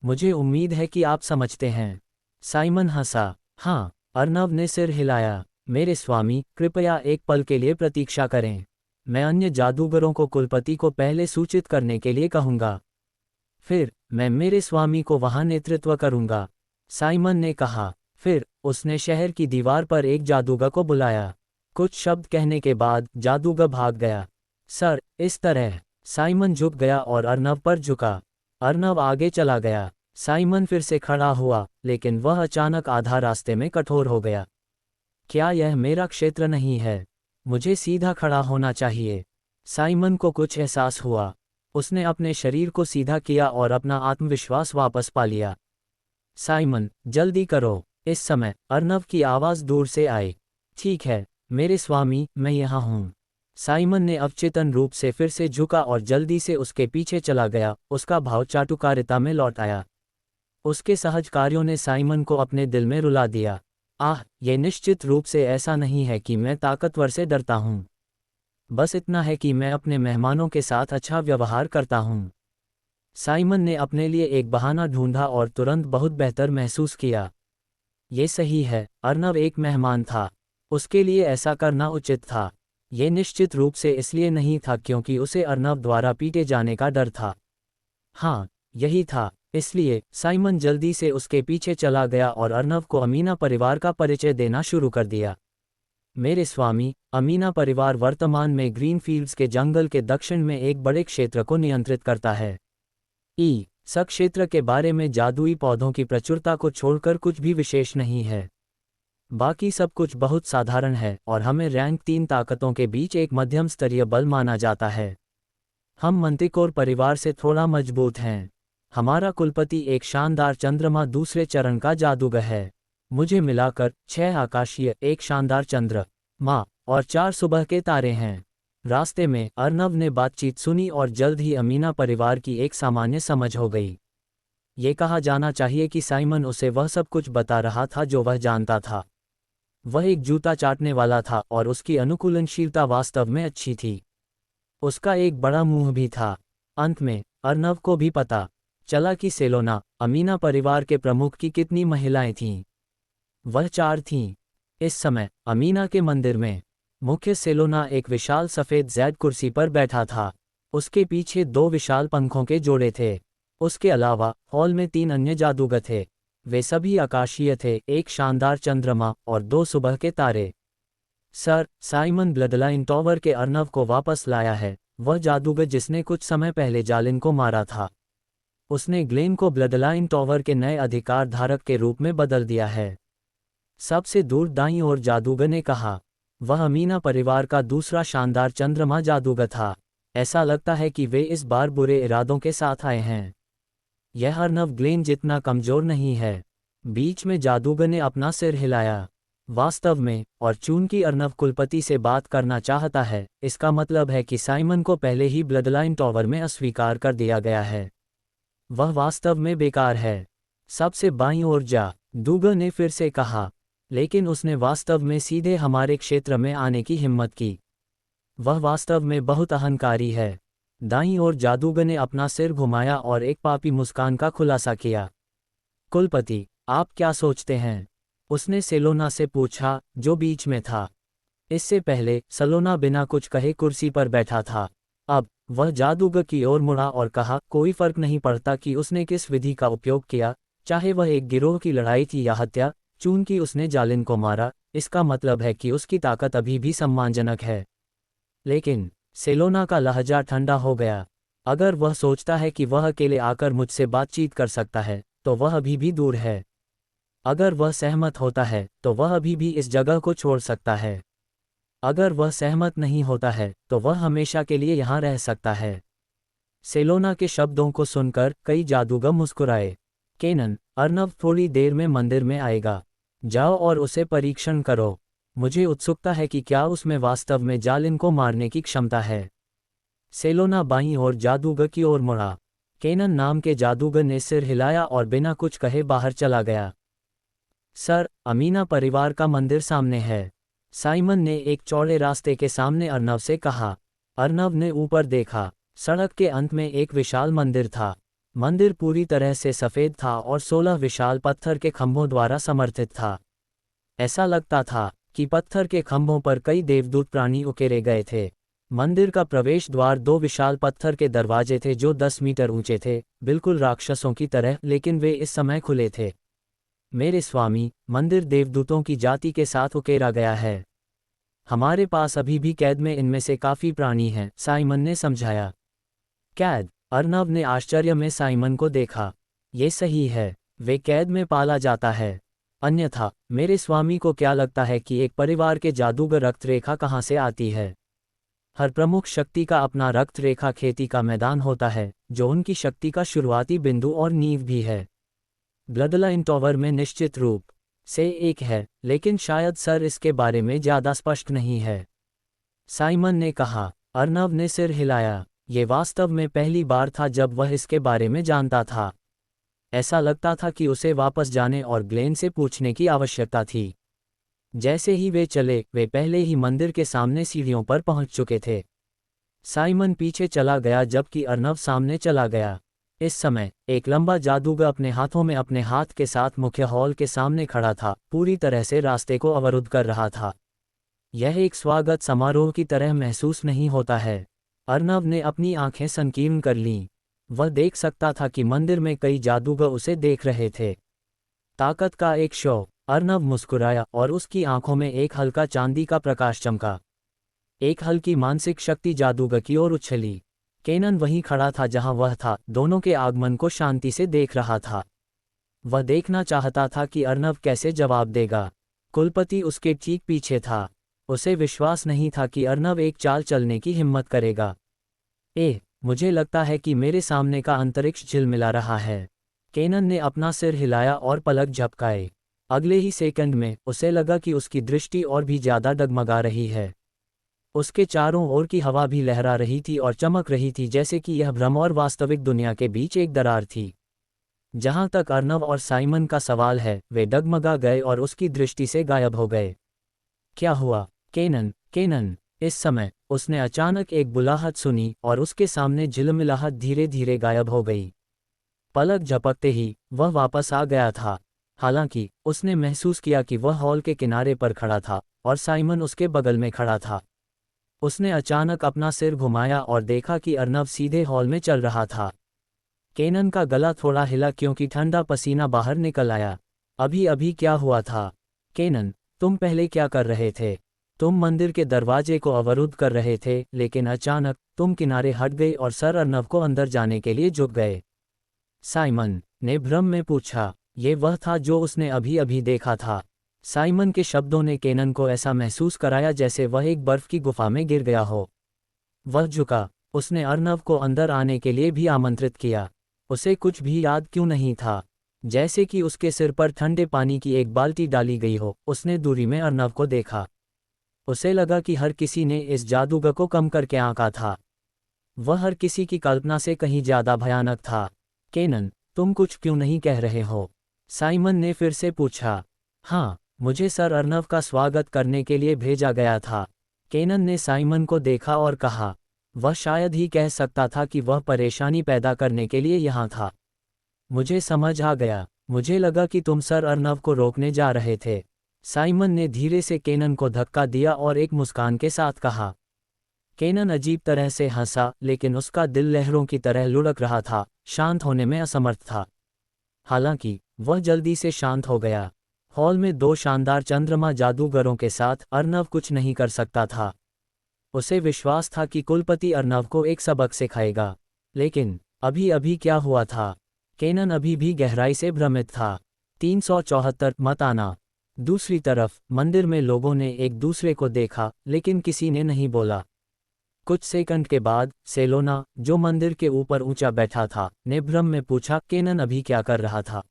मुझे उम्मीद है कि आप समझते हैं। साइमन हंसा। हाँ, अर्नव ने सिर हिलाया। मेरे स्वामी, कृपया एक पल के लिए प्रतीक्षा करें। मैं अन्य जादूगरों को कुलपति को पहले सूचित करने के लिए कहूँगा। फिर मैं मेरे स्वामी को वहाँ नेतृत्व करूँगा, साइमन ने कहा। फिर उसने शहर की दीवार पर एक जादूगर को बुलाया। कुछ शब्द कहने के बाद जादूगर भाग गया। सर, इस तरह। साइमन झुक गया और अर्नव पर झुका। अर्नव आगे चला गया। साइमन फिर से खड़ा हुआ, लेकिन वह अचानक आधा रास्ते में कठोर हो गया। क्या यह मेरा क्षेत्र नहीं है? मुझे सीधा खड़ा होना चाहिए। साइमन को कुछ एहसास हुआ। उसने अपने शरीर को सीधा किया और अपना आत्मविश्वास वापस पा लिया। साइमन, जल्दी करो। इस समय अर्नव की आवाज़ दूर से आई। ठीक है मेरे स्वामी, मैं यहाँ हूँ। साइमन ने अवचेतन रूप से फिर से झुका और जल्दी से उसके पीछे चला गया। उसका भाव चाटुकारिता में लौट आया। उसके सहज कार्यों ने साइमन को अपने दिल में रुला दिया। आह, यह निश्चित रूप से ऐसा नहीं है कि मैं ताकतवर से डरता हूँ। बस इतना है कि मैं अपने मेहमानों के साथ अच्छा व्यवहार करता हूँ। साइमन ने अपने लिए एक बहाना ढूंढा और तुरंत बहुत बेहतर महसूस किया। ये सही है, अर्नव एक मेहमान था। उसके लिए ऐसा करना उचित था। ये निश्चित रूप से इसलिए नहीं था क्योंकि उसे अर्नव द्वारा पीटे जाने का डर था। हाँ, यही था। इसलिए साइमन जल्दी से उसके पीछे चला गया और अर्नव को अमीना परिवार का परिचय देना शुरू कर दिया। मेरे स्वामी, अमीना परिवार वर्तमान में ग्रीनफील्ड्स के जंगल के दक्षिण में एक बड़े क्षेत्र को नियंत्रित करता है। स क्षेत्र के बारे में जादुई पौधों की प्रचुरता को छोड़कर कुछ भी विशेष नहीं है। बाकी सब कुछ बहुत साधारण है और हमें रैंक 3 ताकतों के बीच एक मध्यम स्तरीय बल माना जाता है। हम मंत्रिकोर परिवार से थोड़ा मजबूत हैं। हमारा कुलपति एक शानदार चंद्रमा दूसरे चरण का जादूगर है। मुझे मिलाकर 6 आकाशीय, एक शानदार चंद्रमा और 4 सुबह के तारे हैं। रास्ते में अर्नव ने बातचीत सुनी और जल्द ही अमीना परिवार की एक सामान्य समझ हो गई। ये कहा जाना चाहिए कि साइमन उसे वह सब कुछ बता रहा था जो वह जानता था। वह एक जूता चाटने वाला था और उसकी अनुकूलनशीलता वास्तव में अच्छी थी। उसका एक बड़ा मुंह भी था। अंत में अर्नव को भी पता चला कि सेलोना, अमीना परिवार के प्रमुख की कितनी महिलाएं थीं। वह 4 थीं। इस समय अमीना के मंदिर में मुख्य सेलोना एक विशाल सफ़ेद जैद कुर्सी पर बैठा था। उसके पीछे 2 विशाल पंखों के जोड़े थे। उसके अलावा हॉल में 3 अन्य जादूगर थे। वे सभी आकाशीय थे, एक शानदार चंद्रमा और 2 सुबह के तारे। सर, साइमन ब्लडलाइन टॉवर के अर्नव को वापस लाया है, वह जादूगर जिसने कुछ समय पहले जालिन को मारा था। उसने ग्लेन को ब्लडलाइन टॉवर के नए अधिकार धारक के रूप में बदल दिया है। सबसे दूर दाईं ओर जादूगर ने कहा। वह अमीना परिवार का दूसरा शानदार चंद्रमा जादूगर था। ऐसा लगता है कि वे इस बार बुरे इरादों के साथ आए हैं। यह अर्नव ग्लेन जितना कमजोर नहीं है। बीच में जादूगर ने अपना सिर हिलाया। वास्तव में, और चूंकि अर्नव कुलपति से बात करना चाहता है, इसका मतलब है कि साइमन को पहले ही ब्लडलाइन टॉवर में अस्वीकार कर दिया गया है। वह वास्तव में बेकार है। सबसे बाईं ओर जादूगर ने फिर से कहा, लेकिन उसने वास्तव में सीधे हमारे क्षेत्र में आने की हिम्मत की। वह वास्तव में बहुत अहंकारी है। दाईं ओर जादूगर ने अपना सिर घुमाया और एक पापी मुस्कान का खुलासा किया। कुलपति, आप क्या सोचते हैं? उसने सेलोना से पूछा, जो बीच में था। इससे पहले सलोना बिना कुछ कहे कुर्सी पर बैठा था। अब वह जादूगर की ओर मुड़ा और कहा, कोई फर्क नहीं पड़ता कि उसने किस विधि का उपयोग किया, चाहे वह एक गिरोह की लड़ाई थी या हत्या। चूंकि उसने जालिन को मारा, इसका मतलब है कि उसकी ताकत अभी भी सम्मानजनक है। लेकिन सेलोना का लहजा ठंडा हो गया। अगर वह सोचता है कि वह अकेले आकर मुझसे बातचीत कर सकता है, तो वह अभी भी दूर है। अगर वह सहमत होता है, तो वह अभी भी इस जगह को छोड़ सकता है। अगर वह सहमत नहीं होता है, तो वह हमेशा के लिए यहाँ रह सकता है। सेलोना के शब्दों को सुनकर कई जादूगर मुस्कुराए। केनन, अर्नव थोड़ी देर में मंदिर में आएगा। जाओ और उसे परीक्षण करो। मुझे उत्सुकता है कि क्या उसमें वास्तव में जालिन को मारने की क्षमता है। सेलोना बाईं ओर जादूगर की ओर मुड़ा। केनन नाम के जादूगर ने सिर हिलाया और बिना कुछ कहे बाहर चला गया। सर, अमीना परिवार का मंदिर सामने है। साइमन ने एक चौड़े रास्ते के सामने अर्नव से कहा। अर्नव ने ऊपर देखा। सड़क के अंत में एक विशाल मंदिर था। मंदिर पूरी तरह से सफ़ेद था और 16 विशाल पत्थर के खंभों द्वारा समर्थित था। ऐसा लगता था कि पत्थर के खंभों पर कई देवदूत प्राणी उकेरे गए थे। मंदिर का प्रवेश द्वार 2 विशाल पत्थर के दरवाजे थे जो 10 मीटर ऊंचे थे, बिल्कुल राक्षसों की तरह, लेकिन वे इस समय खुले थे। मेरे स्वामी, मंदिर देवदूतों की जाति के साथ उकेरा गया है। हमारे पास अभी भी कैद में इनमें से काफ़ी प्राणी हैं, साइमन ने समझाया। कैद? अर्नव ने आश्चर्य में साइमन को देखा। ये सही है, वे कैद में पाला जाता है। अन्यथा मेरे स्वामी को क्या लगता है कि एक परिवार के जादूगर रक्त रेखा कहाँ से आती है? हर प्रमुख शक्ति का अपना रक्त रेखा खेती का मैदान होता है, जो उनकी शक्ति का शुरुआती बिंदु और नींव भी है। ब्लडलाइन टॉवर में निश्चित रूप से एक है, लेकिन शायद सर इसके बारे में ज्यादा स्पष्ट नहीं है, साइमन ने कहा। अर्नव ने सिर हिलाया। ये वास्तव में पहली बार था जब वह इसके बारे में जानता था। ऐसा लगता था कि उसे वापस जाने और ग्लेन से पूछने की आवश्यकता थी। जैसे ही वे चले, वे पहले ही मंदिर के सामने सीढ़ियों पर पहुंच चुके थे। साइमन पीछे चला गया जबकि अर्नव सामने चला गया। इस समय एक लंबा जादूगर अपने हाथों में अपने हाथ के साथ मुख्य हॉल के सामने खड़ा था, पूरी तरह से रास्ते को अवरुद्ध कर रहा था। यह एक स्वागत समारोह की तरह महसूस नहीं होता है। अर्नव ने अपनी आंखें संकीर्ण कर लीं। वह देख सकता था कि मंदिर में कई जादूगर उसे देख रहे थे। ताकत का एक शो। अर्नव मुस्कुराया और उसकी आंखों में एक हल्का चांदी का प्रकाश चमका। एक हल्की मानसिक शक्ति जादूगर की ओर उछली। केनन वहीं खड़ा था जहां वह था, दोनों के आगमन को शांति से देख रहा था। वह देखना चाहता था कि अर्नव कैसे जवाब देगा। कुलपति उसके ठीक पीछे था। उसे विश्वास नहीं था कि अर्नव एक चाल चलने की हिम्मत करेगा। मुझे लगता है कि मेरे सामने का अंतरिक्ष झिलमिला रहा है। केनन ने अपना सिर हिलाया और पलक झपकाए। अगले ही सेकंड में उसे लगा कि उसकी दृष्टि और भी ज्यादा डगमगा रही है। उसके चारों ओर की हवा भी लहरा रही थी और चमक रही थी, जैसे कि यह भ्रम और वास्तविक दुनिया के बीच एक दरार थी। जहां तक अर्नव और साइमन का सवाल है, वे डगमगा गए और उसकी दृष्टि से गायब हो गए। क्या हुआ? Kenan, Kenan! इस समय उसने अचानक एक बुलाहट सुनी और उसके सामने झिलमिलाहट धीरे धीरे गायब हो गई। पलक झपकते ही वह वापस आ गया था। हालांकि उसने महसूस किया कि वह हॉल के किनारे पर खड़ा था और साइमन उसके बगल में खड़ा था। उसने अचानक अपना सिर घुमाया और देखा कि अर्नव सीधे हॉल में चल रहा था। केनन का गला थोड़ा हिला क्योंकि ठंडा पसीना बाहर निकल आया। अभी अभी क्या हुआ था? केनन, तुम पहले क्या कर रहे थे? तुम मंदिर के दरवाजे को अवरुद्ध कर रहे थे, लेकिन अचानक तुम किनारे हट गए और सर अर्नव को अंदर जाने के लिए झुक गए। साइमन ने भ्रम में पूछा। ये वह था जो उसने अभी अभी देखा था। साइमन के शब्दों ने केनन को ऐसा महसूस कराया जैसे वह एक बर्फ की गुफा में गिर गया हो। वह झुका। उसने अर्नव को अंदर आने के लिए भी आमंत्रित किया। उसे कुछ भी याद क्यों नहीं था, जैसे कि उसके सिर पर ठंडे पानी की एक बाल्टी डाली गई हो। उसने दूरी में अर्नव को देखा। उसे लगा कि हर किसी ने इस जादूगर को कम करके आंका था। वह हर किसी की कल्पना से कहीं ज्यादा भयानक था। केनन, तुम कुछ क्यों नहीं कह रहे हो? साइमन ने फिर से पूछा। हाँ, मुझे सर अर्नव का स्वागत करने के लिए भेजा गया था। केनन ने साइमन को देखा और कहा। वह शायद ही कह सकता था कि वह परेशानी पैदा करने के लिए यहाँ था। मुझे समझ आ गया। मुझे लगा कि तुम सर अर्नव को रोकने जा रहे थे। साइमन ने धीरे से केनन को धक्का दिया और एक मुस्कान के साथ कहा। केनन अजीब तरह से हंसा, लेकिन उसका दिल लहरों की तरह लुढ़क रहा था, शांत होने में असमर्थ था। हालांकि वह जल्दी से शांत हो गया। हॉल में दो शानदार चंद्रमा जादूगरों के साथ अर्नव कुछ नहीं कर सकता था। उसे विश्वास था कि कुलपति अर्नव को एक सबक सिखाएगा, लेकिन अभी अभी क्या हुआ था? केनन अभी भी गहराई से भ्रमित था। 374 मत आना। दूसरी तरफ मंदिर में लोगों ने एक दूसरे को देखा, लेकिन किसी ने नहीं बोला। कुछ सेकंड के बाद सेलोना, जो मंदिर के ऊपर ऊंचा बैठा था, ने भ्रम में पूछा, केनन अभी क्या कर रहा था?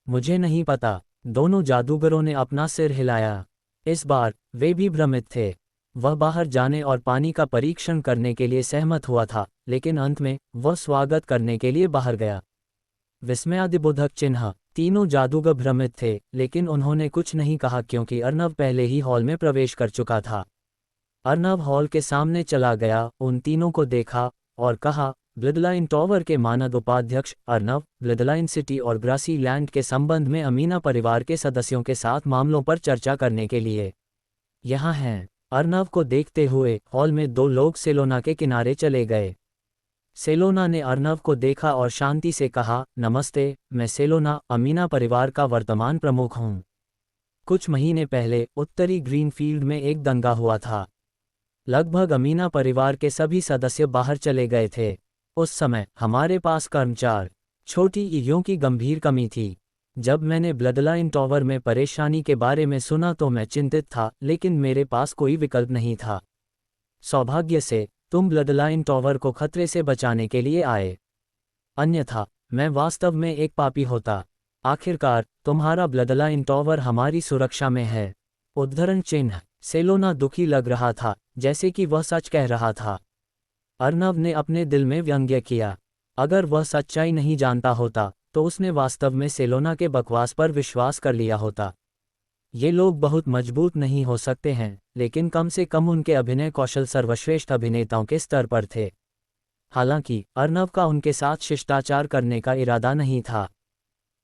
मुझे नहीं पता। दोनों जादूगरों ने अपना सिर हिलाया। इस बार वे भी भ्रमित थे। वह बाहर जाने और पानी का परीक्षण करने के लिए सहमत हुआ था, लेकिन अंत में वह स्वागत करने के लिए बाहर गया। विस्मयादिबोधक चिन्ह। तीनों जादूगर भ्रमित थे, लेकिन उन्होंने कुछ नहीं कहा क्योंकि अर्नव पहले ही हॉल में प्रवेश कर चुका था। अर्नव हॉल के सामने चला गया, उन तीनों को देखा और कहा, ब्लडलाइन टॉवर के मानद उपाध्यक्ष अर्नव, ब्लडलाइन सिटी और ग्रासी लैंड के संबंध में अमीना परिवार के सदस्यों के साथ मामलों पर चर्चा करने के लिए यहाँ हैं। अर्नव को देखते हुए हॉल में दो लोग सेलोना के किनारे चले गए। सेलोना ने अर्नव को देखा और शांति से कहा, नमस्ते, मैं सेलोना, अमीना परिवार का वर्तमान प्रमुख हूँ। कुछ महीने पहले उत्तरी ग्रीनफील्ड में एक दंगा हुआ था। लगभग अमीना परिवार के सभी सदस्य बाहर चले गए थे। उस समय हमारे पास कर्मचारी छोटी ईयों की गंभीर कमी थी। जब मैंने ब्लडलाइन टॉवर में परेशानी के बारे में सुना तो मैं चिंतित था, लेकिन मेरे पास कोई विकल्प नहीं था। सौभाग्य से तुम ब्लडलाइन टॉवर को खतरे से बचाने के लिए आए, अन्यथा मैं वास्तव में एक पापी होता। आखिरकार तुम्हारा ब्लडलाइन टॉवर हमारी सुरक्षा में है। उद्धरण चिन्ह। सेलोना दुखी लग रहा था, जैसे कि वह सच कह रहा था। अर्नव ने अपने दिल में व्यंग्य किया। अगर वह सच्चाई नहीं जानता होता तो उसने वास्तव में सेलोना के बकवास पर विश्वास कर लिया होता। ये लोग बहुत मजबूत नहीं हो सकते हैं, लेकिन कम से कम उनके अभिनय कौशल सर्वश्रेष्ठ अभिनेताओं के स्तर पर थे। हालांकि अर्नव का उनके साथ शिष्टाचार करने का इरादा नहीं था।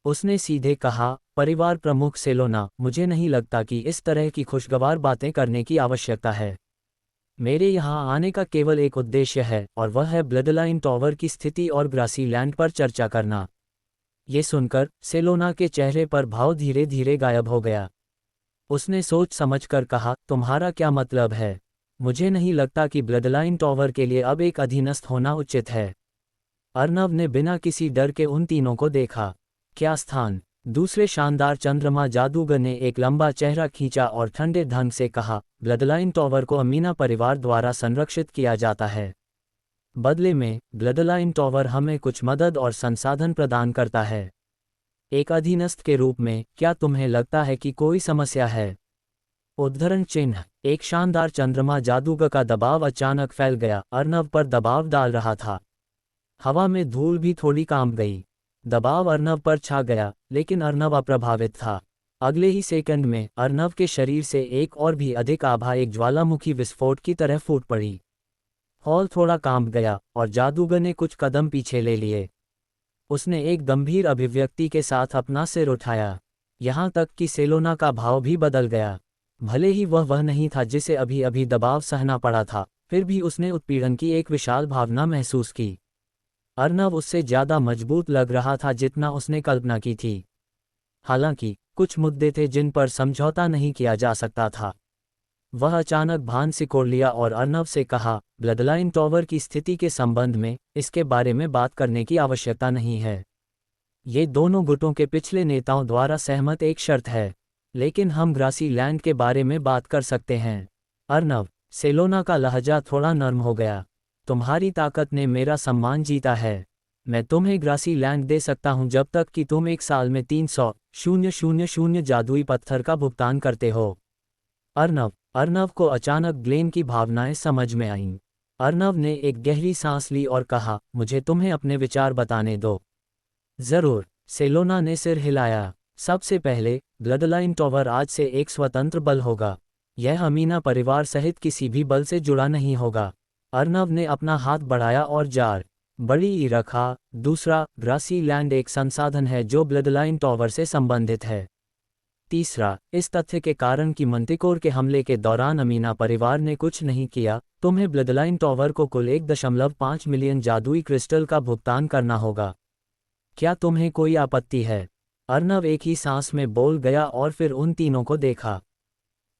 उसने सीधे कहा, परिवार प्रमुख सेलोना, मुझे नहीं लगता कि इस तरह की खुशगवार बातें करने की आवश्यकता है। मेरे यहाँ आने का केवल एक उद्देश्य है, और वह है ब्लडलाइन टॉवर की स्थिति और ग्रासीलैंड पर चर्चा करना। ये सुनकर सेलोना के चेहरे पर भाव धीरे धीरे गायब हो गया। उसने सोच समझकर कहा, तुम्हारा क्या मतलब है? मुझे नहीं लगता कि ब्लडलाइन टॉवर के लिए अब एक अधीनस्थ होना उचित है। अर्नव ने बिना किसी डर के उन तीनों को देखा। क्या स्थान? दूसरे शानदार चंद्रमा जादूगर ने एक लंबा चेहरा खींचा और ठंडे ढंग से कहा, ब्लडलाइन टॉवर को अमीना परिवार द्वारा संरक्षित किया जाता है। बदले में ब्लडलाइन टॉवर हमें कुछ मदद और संसाधन प्रदान करता है। एक अधीनस्थ के रूप में क्या तुम्हें लगता है कि कोई समस्या है? उद्धरण चिन्ह। एक शानदार चंद्रमा जादूगर का दबाव अचानक फैल गया, अर्नव पर दबाव डाल रहा था। हवा में धूल भी थोड़ी कांप गई। दबाव अर्नव पर छा गया, लेकिन अर्नव अप्रभावित था। अगले ही सेकंड में अर्नव के शरीर से एक और भी अधिक आभा एक ज्वालामुखी विस्फोट की तरह फूट पड़ी। हॉल थोड़ा कांप गया और जादूगर ने कुछ कदम पीछे ले लिए। उसने एक गंभीर अभिव्यक्ति के साथ अपना सिर उठाया, यहाँ तक कि सेलोना का भाव भी बदल गया। भले ही वह नहीं था जिसे अभी अभी दबाव सहना पड़ा था, फिर भी उसने उत्पीड़न की एक विशाल भावना महसूस की। अर्नव उससे ज़्यादा मजबूत लग रहा था जितना उसने कल्पना की थी। हालांकि कुछ मुद्दे थे जिन पर समझौता नहीं किया जा सकता था। वह अचानक भान सिकोड़ लिया और अर्नव से कहा, ब्लडलाइन टॉवर की स्थिति के संबंध में इसके बारे में बात करने की आवश्यकता नहीं है। ये दोनों गुटों के पिछले नेताओं द्वारा सहमत एक शर्त है, लेकिन हम ग्रासीलैंड के बारे में बात कर सकते हैं। अर्नव, सेलोना का लहजा थोड़ा नर्म हो गया। तुम्हारी ताकत ने मेरा सम्मान जीता है। मैं तुम्हें ग्रासीलैंड दे सकता हूं जब तक कि तुम एक साल में 300,000 जादुई पत्थर का भुगतान करते हो। अर्नव को अचानक ग्लेन की भावनाएं समझ में आईं। अर्नव ने एक गहरी सांस ली और कहा, मुझे तुम्हें अपने विचार बताने दो। जरूर, सेलोना ने सिर हिलाया। सबसे पहले, ब्लडलाइन टॉवर आज से एक स्वतंत्र बल होगा। यह अमीना परिवार सहित किसी भी बल से जुड़ा नहीं होगा। अर्नव ने अपना हाथ बढ़ाया और जार बड़ी ई रखा। दूसरा, ग्रासीलैंड एक संसाधन है जो ब्लडलाइन टॉवर से संबंधित है। तीसरा, इस तथ्य के कारण कि मंटिकोर के हमले के दौरान अमीना परिवार ने कुछ नहीं किया, तुम्हें ब्लडलाइन टॉवर को कुल 1.5 मिलियन जादुई क्रिस्टल का भुगतान करना होगा। क्या तुम्हें कोई आपत्ति है? अर्नव एक ही सांस में बोल गया और फिर उन तीनों को देखा।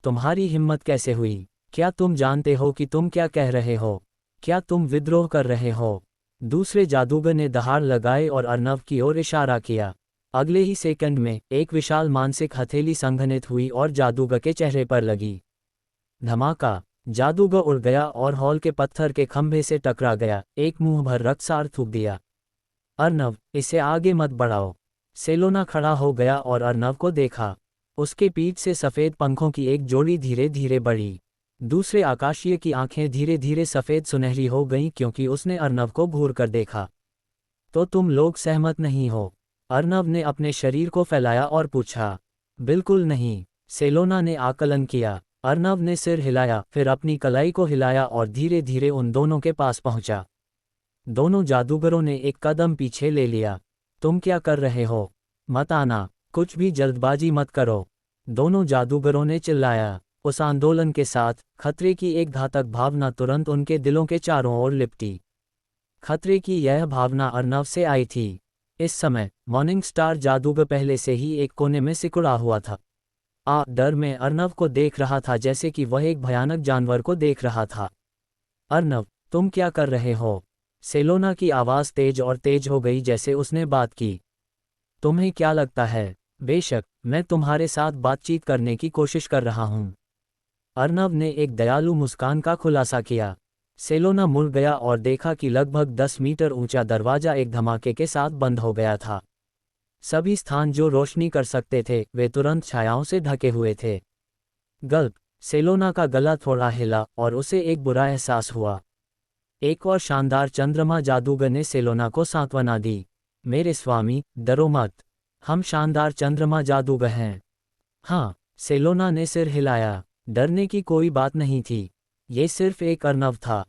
तुम्हारी हिम्मत कैसे हुई? क्या तुम जानते हो कि तुम क्या कह रहे हो? क्या तुम विद्रोह कर रहे हो? दूसरे जादूगर ने दहाड़ लगाए और अर्नव की ओर इशारा किया। अगले ही सेकंड में एक विशाल मानसिक हथेली संघनित हुई और जादूगर के चेहरे पर लगी। धमाका! जादूगर उड़ गया और हॉल के पत्थर के खंभे से टकरा गया। एक मुंह भर रक्तसार थूक दिया। अर्नव, इसे आगे मत बढ़ाओ। सेलोना खड़ा हो गया और अर्नव को देखा। उसके पीठ से सफ़ेद पंखों की एक जोड़ी धीरे धीरे बढ़ी। दूसरे आकाशीय की आंखें धीरे धीरे सफ़ेद सुनहरी हो गईं क्योंकि उसने अर्नव को घूर कर देखा। तो तुम लोग सहमत नहीं हो? अर्नव ने अपने शरीर को फैलाया और पूछा। बिल्कुल नहीं, सेलोना ने आकलन किया। अर्नव ने सिर हिलाया, फिर अपनी कलाई को हिलाया और धीरे धीरे उन दोनों के पास पहुंचा। दोनों जादूगरों ने एक कदम पीछे ले लिया। तुम क्या कर रहे हो? मत आना, कुछ भी जल्दबाजी मत करो, दोनों जादूगरों ने चिल्लाया। उस आंदोलन के साथ खतरे की एक घातक भावना तुरंत उनके दिलों के चारों ओर लिपटी। खतरे की यह भावना अर्नव से आई थी। इस समय मॉर्निंग स्टार जादूगर पहले से ही एक कोने में सिकुड़ा हुआ था। डर में अर्नव को देख रहा था जैसे कि वह एक भयानक जानवर को देख रहा था। अर्नव, तुम क्या कर रहे हो? सेलोना की आवाज़ तेज और तेज हो गई जैसे उसने बात की। तुम्हें क्या लगता है? बेशक, मैं तुम्हारे साथ बातचीत करने की कोशिश कर रहा हूँ। अर्नव ने एक दयालु मुस्कान का खुलासा किया। सेलोना मुड़ गया और देखा कि लगभग 10 मीटर ऊंचा दरवाजा एक धमाके के साथ बंद हो गया था। सभी स्थान जो रोशनी कर सकते थे वे तुरंत छायाओं से ढके हुए थे। गल्प। सेलोना का गला थोड़ा हिला और उसे एक बुरा एहसास हुआ। एक और शानदार चंद्रमा जादूगर ने सेलोना को सांत्वना दी। मेरे स्वामी, डरो मत। हम शानदार चंद्रमा जादूगर हैं। हाँ, सेलोना ने सिर हिलाया। डरने की कोई बात नहीं थी। ये सिर्फ एक अर्नव था।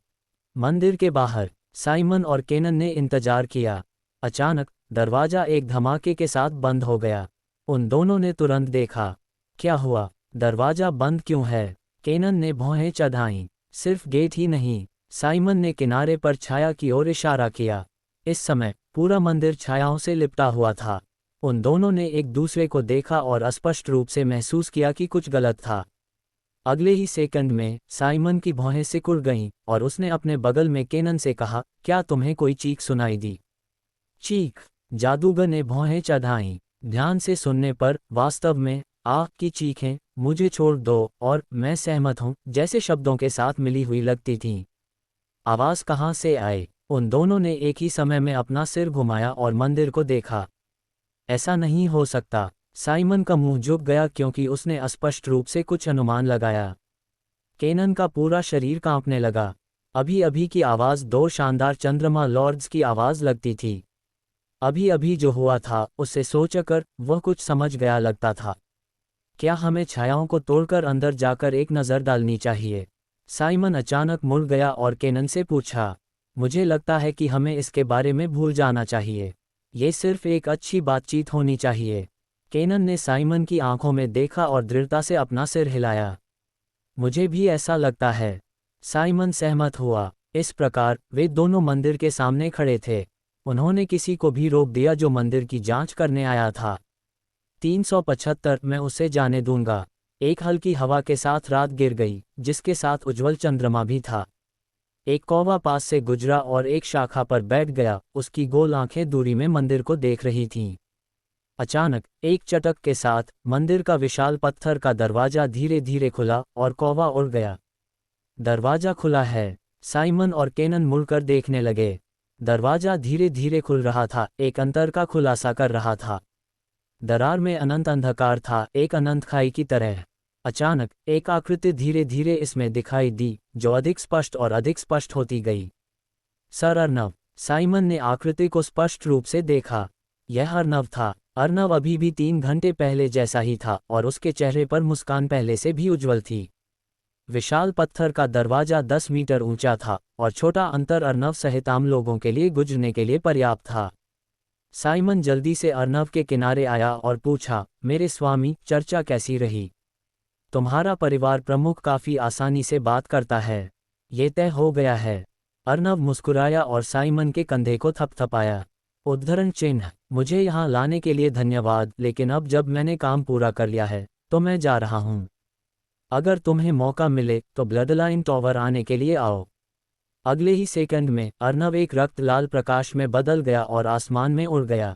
मंदिर के बाहर साइमन और केनन ने इंतजार किया। अचानक दरवाजा एक धमाके के साथ बंद हो गया। उन दोनों ने तुरंत देखा। क्या हुआ? दरवाजा बंद क्यों है? केनन ने भौहें चढ़ाईं। सिर्फ गेट ही नहीं, साइमन ने किनारे पर छाया की ओर इशारा किया। इस समय पूरा मंदिर छायाओं से लिपटा हुआ था। उन दोनों ने एक दूसरे को देखा और स्पष्ट रूप से महसूस किया कि कुछ गलत था। अगले ही सेकंड में साइमन की भौहें सिकुड़ गईं और उसने अपने बगल में केनन से कहा, क्या तुम्हें कोई चीख सुनाई दी? चीख? जादूगर ने भौहें चढ़ाईं। ध्यान से सुनने पर वास्तव में आह की चीखें, मुझे छोड़ दो और मैं सहमत हूं, जैसे शब्दों के साथ मिली हुई लगती थीं। आवाज़ कहाँ से आए? उन दोनों ने एक ही समय में अपना सिर घुमाया और मंदिर को देखा। ऐसा नहीं हो सकता। साइमन का मुंह झुक गया क्योंकि उसने स्पष्ट रूप से कुछ अनुमान लगाया। केनन का पूरा शरीर कांपने लगा। अभी अभी की आवाज़ दो शानदार चंद्रमा लॉर्ड्स की आवाज़ लगती थी। अभी अभी जो हुआ था उससे सोचकर वह कुछ समझ गया लगता था। क्या हमें छायाओं को तोड़कर अंदर जाकर एक नज़र डालनी चाहिए? साइमन अचानक मुड़ गया और केनन से पूछा। मुझे लगता है कि हमें इसके बारे में भूल जाना चाहिए। ये सिर्फ एक अच्छी बातचीत होनी चाहिए। केनन ने साइमन की आंखों में देखा और दृढ़ता से अपना सिर हिलाया। मुझे भी ऐसा लगता है। साइमन सहमत हुआ। इस प्रकार वे दोनों मंदिर के सामने खड़े थे। उन्होंने किसी को भी रोक दिया जो मंदिर की जांच करने आया था। 375 मैं उसे जाने दूंगा। एक हल्की हवा के साथ रात गिर गई, जिसके साथ उज्ज्वल चंद्रमा भी था। एक कौवा पास से गुजरा और एक शाखा पर बैठ गया। उसकी गोल आंखें दूरी में मंदिर को देख रही थीं। अचानक एक चटक के साथ मंदिर का विशाल पत्थर का दरवाजा धीरे धीरे खुला और कौवा उड़ गया। दरवाजा खुला है। साइमन और केनन मुड़कर देखने लगे। दरवाजा धीरे धीरे खुल रहा था, एक अंतर का खुलासा कर रहा था। दरार में अनंत अंधकार था, एक अनंत खाई की तरह। अचानक एक आकृति धीरे धीरे इसमें दिखाई दी, जो अधिक स्पष्ट और अधिक स्पष्ट होती गई। सर अर्नव। साइमन ने आकृति को स्पष्ट रूप से देखा। यह अर्नव था। अर्नव अभी भी 3 घंटे पहले जैसा ही था और उसके चेहरे पर मुस्कान पहले से भी उज्ज्वल थी। विशाल पत्थर का दरवाजा 10 मीटर ऊंचा था और छोटा अंतर अर्नव सहित आम लोगों के लिए गुजरने के लिए पर्याप्त था। साइमन जल्दी से अर्नव के किनारे आया और पूछा, मेरे स्वामी, चर्चा कैसी रही? तुम्हारा परिवार प्रमुख काफी आसानी से बात करता है। ये तय हो गया है। अर्नव मुस्कुराया और साइमन के कंधे को थपथपाया। उद्धरण चिन्ह। मुझे यहाँ लाने के लिए धन्यवाद, लेकिन अब जब मैंने काम पूरा कर लिया है तो मैं जा रहा हूँ। अगर तुम्हें मौका मिले तो ब्लडलाइन टॉवर आने के लिए आओ। अगले ही सेकंड में अर्नव एक रक्त लाल प्रकाश में बदल गया और आसमान में उड़ गया।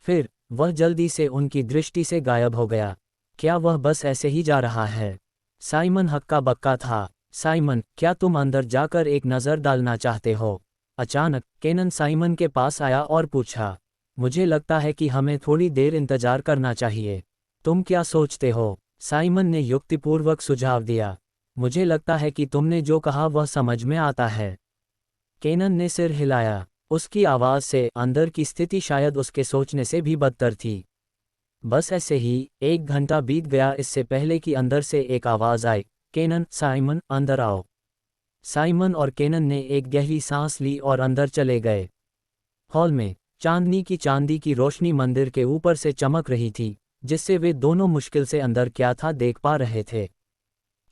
फिर वह जल्दी से उनकी दृष्टि से गायब हो गया। क्या वह बस ऐसे ही जा रहा है? साइमन हक्का बक्का था। साइमन, क्या तुम अंदर जाकर एक नज़र डालना चाहते हो? अचानक केनन साइमन के पास आया और पूछा। मुझे लगता है कि हमें थोड़ी देर इंतजार करना चाहिए। तुम क्या सोचते हो? साइमन ने युक्तिपूर्वक सुझाव दिया। मुझे लगता है कि तुमने जो कहा वह समझ में आता है। केनन ने सिर हिलाया। उसकी आवाज़ से अंदर की स्थिति शायद उसके सोचने से भी बदतर थी। बस ऐसे ही 1 घंटा बीत गया इससे पहले कि अंदर से एक आवाज़ आई, केनन, साइमन, अंदर आओ। साइमन और केनन ने एक गहरी सांस ली और अंदर चले गए। हॉल में चांदी की रोशनी मंदिर के ऊपर से चमक रही थी, जिससे वे दोनों मुश्किल से अंदर क्या था देख पा रहे थे।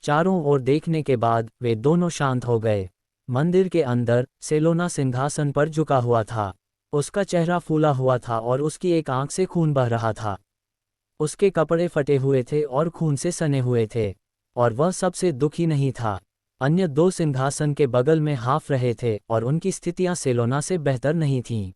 चारों ओर देखने के बाद वे दोनों शांत हो गए। मंदिर के अंदर सेलोना सिंहासन पर झुका हुआ था। उसका चेहरा फूला हुआ था और उसकी एक आंख से खून बह रहा था। उसके कपड़े फटे हुए थे और खून से सने हुए थे, और वह सबसे दुखी नहीं था। अन्य दो सिंहासन के बगल में हाँफ रहे थे और उनकी स्थितियां सेलोना से बेहतर नहीं थीं।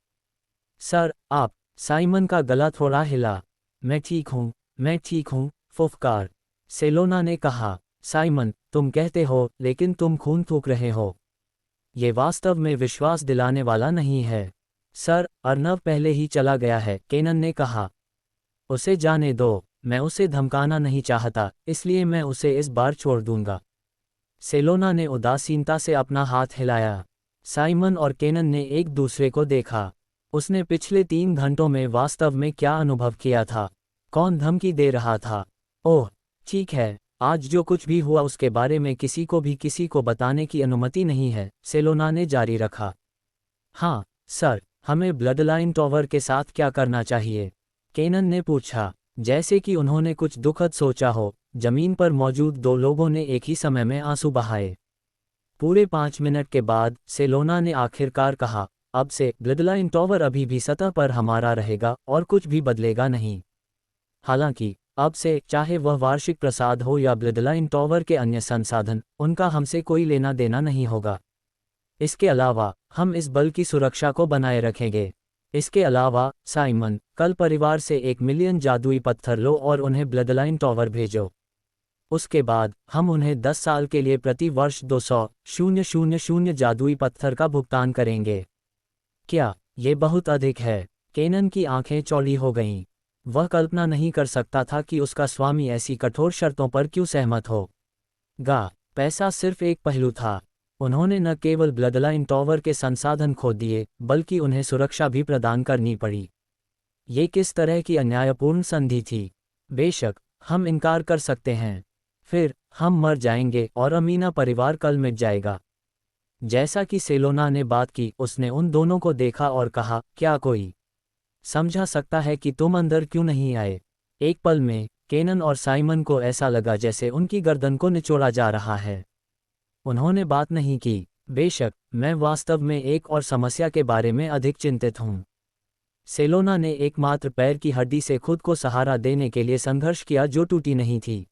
सर, आप। साइमन का गला थोड़ा हिला। मैं ठीक हूँ, मैं ठीक हूँ, फुफकार। सेलोना ने कहा। साइमन, तुम कहते हो, लेकिन तुम खून थूक रहे हो। ये वास्तव में विश्वास दिलाने वाला नहीं है। सर, अर्नव पहले ही चला गया है, केनन ने कहा। उसे जाने दो, मैं उसे धमकाना नहीं चाहता, इसलिए मैं उसे इस बार छोड़ दूंगा। सेलोना ने उदासीनता से अपना हाथ हिलाया। साइमन और केनन ने एक दूसरे को देखा। उसने पिछले 3 घंटों में वास्तव में क्या अनुभव किया था? कौन धमकी दे रहा था? ओह, ठीक है, आज जो कुछ भी हुआ उसके बारे में किसी को भी किसी को बताने की अनुमति नहीं है, सेलोना ने जारी रखा। हाँ, सर, हमें ब्लडलाइन टॉवर के साथ क्या करना चाहिए? केनन ने पूछा। जैसे कि उन्होंने कुछ दुखद सोचा हो, जमीन पर मौजूद 2 लोगों ने एक ही समय में आंसू बहाए। पूरे 5 मिनट के बाद सेलोना ने आखिरकार कहा, अब से ब्लडलाइन टॉवर अभी भी सतह पर हमारा रहेगा और कुछ भी बदलेगा नहीं। हालांकि अब से चाहे वह वार्षिक प्रसाद हो या ब्लडलाइन टॉवर के अन्य संसाधन, उनका हमसे कोई लेना देना नहीं होगा। इसके अलावा हम इस बल की सुरक्षा को बनाए रखेंगे। इसके अलावा साइमन, कल परिवार से 1 मिलियन जादुई पत्थर लो और उन्हें ब्लडलाइन टॉवर भेजो। उसके बाद हम उन्हें 10 साल के लिए प्रति वर्ष 200,000 जादुई पत्थर का भुगतान करेंगे। क्या ये बहुत अधिक है? केनन की आंखें चौड़ी हो गईं। वह कल्पना नहीं कर सकता था कि उसका स्वामी ऐसी कठोर शर्तों पर क्यों सहमत हो। पैसा सिर्फ एक पहलू था। उन्होंने न केवल ब्लडलाइन टॉवर के संसाधन खो दिए, बल्कि उन्हें सुरक्षा भी प्रदान करनी पड़ी। ये किस तरह की अन्यायपूर्ण संधि थी? बेशक, हम इनकार कर सकते हैं। फिर हम मर जाएंगे और अमीना परिवार कल मिट जाएगा। जैसा कि सेलोना ने बात की, उसने उन दोनों को देखा और कहा, क्या कोई समझा सकता है कि तुम अंदर क्यों नहीं आए? एक पल में केनन और साइमन को ऐसा लगा जैसे उनकी गर्दन को निचोड़ा जा रहा है। उन्होंने बात नहीं की। बेशक, मैं वास्तव में एक और समस्या के बारे में अधिक चिंतित हूँ। सेलोना ने एकमात्र पैर की हड्डी से खुद को सहारा देने के लिए संघर्ष किया जो टूटी नहीं थी।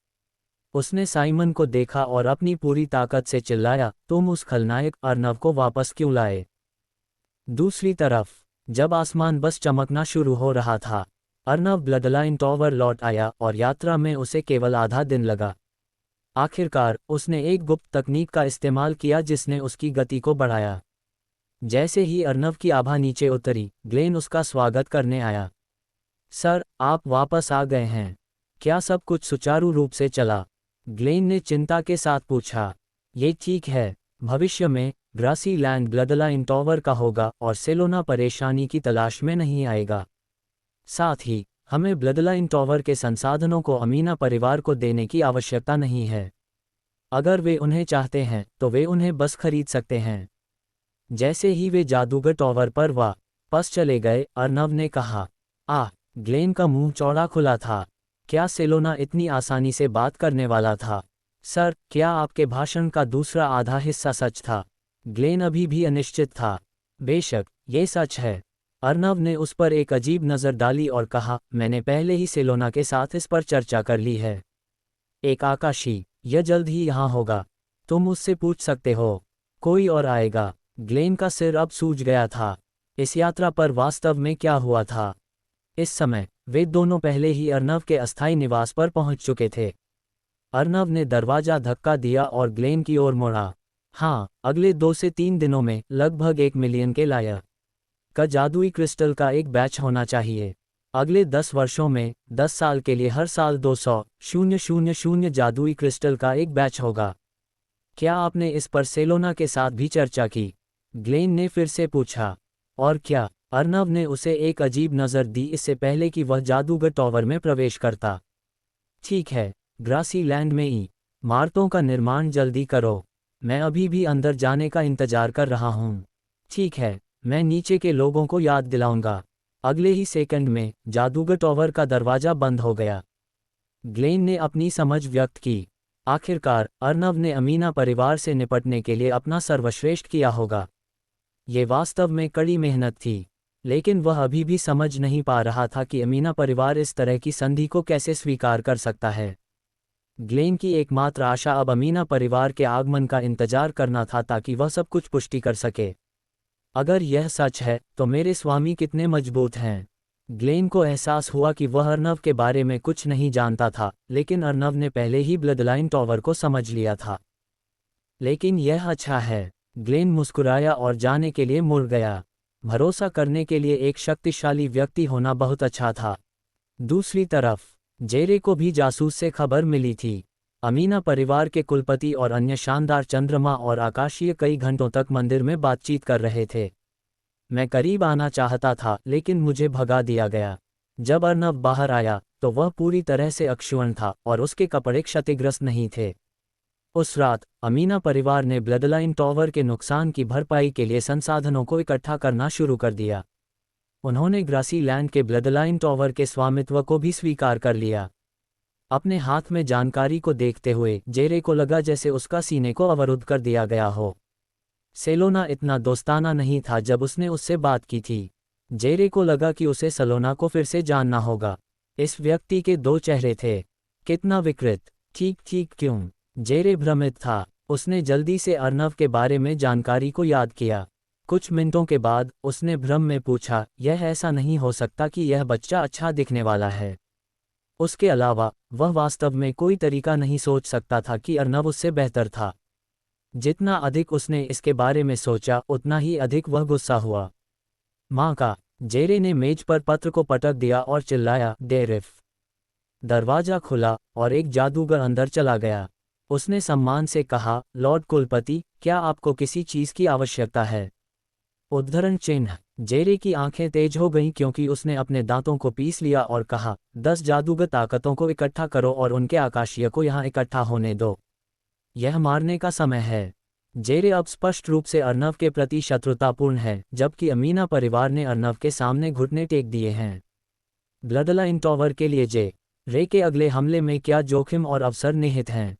उसने साइमन को देखा और अपनी पूरी ताकत से चिल्लाया, तुम उस खलनायक अर्नव को वापस क्यों लाए? दूसरी तरफ, जब आसमान बस चमकना शुरू हो रहा था, अर्नव ब्लडलाइन टॉवर लौट आया और यात्रा में उसे केवल आधा दिन लगा। आखिरकार उसने एक गुप्त तकनीक का इस्तेमाल किया जिसने उसकी गति को बढ़ाया। जैसे ही अर्नव की आभा नीचे उतरी, ग्लेन उसका स्वागत करने आया। सर, आप वापस आ गए हैं। क्या सब कुछ सुचारू रूप से चला? ग्लेन ने चिंता के साथ पूछा। ये ठीक है। भविष्य में ग्रासी लैंड ब्लडलाइन टॉवर का होगा और सेलोना परेशानी की तलाश में नहीं आएगा। साथ ही हमें ब्लडलाइन टॉवर के संसाधनों को अमीना परिवार को देने की आवश्यकता नहीं है। अगर वे उन्हें चाहते हैं तो वे उन्हें बस खरीद सकते हैं। जैसे ही वे जादूगर टॉवर पर वापस चले गए, अर्नव ने कहा। ग्लेन का मुंह चौड़ा खुला था। क्या सेलोना इतनी आसानी से बात करने वाला था? सर, क्या आपके भाषण का दूसरा आधा हिस्सा सच था? ग्लेन अभी भी अनिश्चित था। बेशक, ये सच है। अर्नव ने उस पर एक अजीब नज़र डाली और कहा, मैंने पहले ही सेलोना के साथ इस पर चर्चा कर ली है। एक आकाशी, यह जल्द ही यहाँ होगा। तुम उससे पूछ सकते हो। कोई और आएगा। ग्लेन का सिर अब सूज गया था। इस यात्रा पर वास्तव में क्या हुआ था? इस समय वे दोनों पहले ही अर्नव के अस्थायी निवास पर पहुंच चुके थे। अर्नव ने दरवाजा धक्का दिया और ग्लेन की ओर मुड़ा। हाँ, अगले 2 से 3 दिनों में लगभग 1 मिलियन के लायक का जादुई क्रिस्टल का एक बैच होना चाहिए। अगले 10 वर्षों में 10 साल के लिए हर साल 200,000 जादुई क्रिस्टल का एक बैच होगा। क्या आपने इस पर सेलोना के साथ भी चर्चा की? ग्लेन ने फिर से पूछा। और क्या? अर्नव ने उसे एक अजीब नज़र दी इससे पहले कि वह जादूगर टॉवर में प्रवेश करता। ठीक है, ग्रासी लैंड में इमारतों का निर्माण जल्दी करो। मैं अभी भी अंदर जाने का इंतजार कर रहा हूँ। ठीक है, मैं नीचे के लोगों को याद दिलाऊंगा। अगले ही सेकंड में जादूगर टॉवर का दरवाजा बंद हो गया। ग्लेन ने अपनी समझ व्यक्त की। आखिरकार अर्नव ने अमीना परिवार से निपटने के लिए अपना सर्वश्रेष्ठ किया होगा। ये वास्तव में कड़ी मेहनत थी, लेकिन वह अभी भी समझ नहीं पा रहा था कि अमीना परिवार इस तरह की संधि को कैसे स्वीकार कर सकता है। ग्लेन की एकमात्र आशा अब अमीना परिवार के आगमन का इंतजार करना था ताकि वह सब कुछ पुष्टि कर सके। अगर यह सच है तो मेरे स्वामी कितने मजबूत हैं। ग्लेन को एहसास हुआ कि वह अर्नव के बारे में कुछ नहीं जानता था, लेकिन अर्नव ने पहले ही ब्लडलाइन टॉवर को समझ लिया था। लेकिन यह अच्छा है। ग्लेन मुस्कुराया और जाने के लिए मुड़ गया। भरोसा करने के लिए एक शक्तिशाली व्यक्ति होना बहुत अच्छा था। दूसरी तरफ जेरे को भी जासूस से खबर मिली थी। अमीना परिवार के कुलपति और अन्य शानदार चंद्रमा और आकाशीय कई घंटों तक मंदिर में बातचीत कर रहे थे। मैं करीब आना चाहता था लेकिन मुझे भगा दिया गया। जब अर्नव बाहर आया तो वह पूरी तरह से अक्षुण्ण था और उसके कपड़े क्षतिग्रस्त नहीं थे। उस रात अमीना परिवार ने ब्लडलाइन टॉवर के नुकसान की भरपाई के लिए संसाधनों को इकट्ठा करना शुरू कर दिया। उन्होंने ग्रासी लैंड के ब्लडलाइन टॉवर के स्वामित्व को भी स्वीकार कर लिया। अपने हाथ में जानकारी को देखते हुए जेरे को लगा जैसे उसका सीने को अवरुद्ध कर दिया गया हो। सेलोना इतना दोस्ताना नहीं था जब उसने उससे बात की थी। जेरे को लगा कि उसे सलोना को फिर से जानना होगा। इस व्यक्ति के दो चेहरे थे। कितना विकृत। ठीक ठीक क्यों? जेरे भ्रमित था। उसने जल्दी से अर्नव के बारे में जानकारी को याद किया। कुछ मिनटों के बाद उसने भ्रम में पूछा, यह ऐसा नहीं हो सकता कि यह बच्चा अच्छा दिखने वाला है। उसके अलावा वह वास्तव में कोई तरीका नहीं सोच सकता था कि अर्नव उससे बेहतर था। जितना अधिक उसने इसके बारे में सोचा उतना ही अधिक वह गुस्सा हुआ। माँ का। जेरे ने मेज पर पत्र को पटक दिया और चिल्लाया, डेरिफ। दरवाजा खुला और एक जादूगर अंदर चला गया। उसने सम्मान से कहा, लॉर्ड कुलपति, क्या आपको किसी चीज की आवश्यकता है? उद्धरण चिन्ह। जेरे की आंखें तेज हो गईं क्योंकि उसने अपने दांतों को पीस लिया और कहा, 10 जादूगर ताकतों को इकट्ठा करो और उनके आकाशीय को यहाँ इकट्ठा होने दो। यह मारने का समय है। जेरे अब स्पष्ट रूप से अर्नव के प्रति शत्रुतापूर्ण है, जबकि अमीना परिवार ने अर्नव के सामने घुटने टेक दिए हैं। ब्लडलाइन टॉवर के लिए जे रे के अगले हमले में क्या जोखिम और अवसर निहित हैं?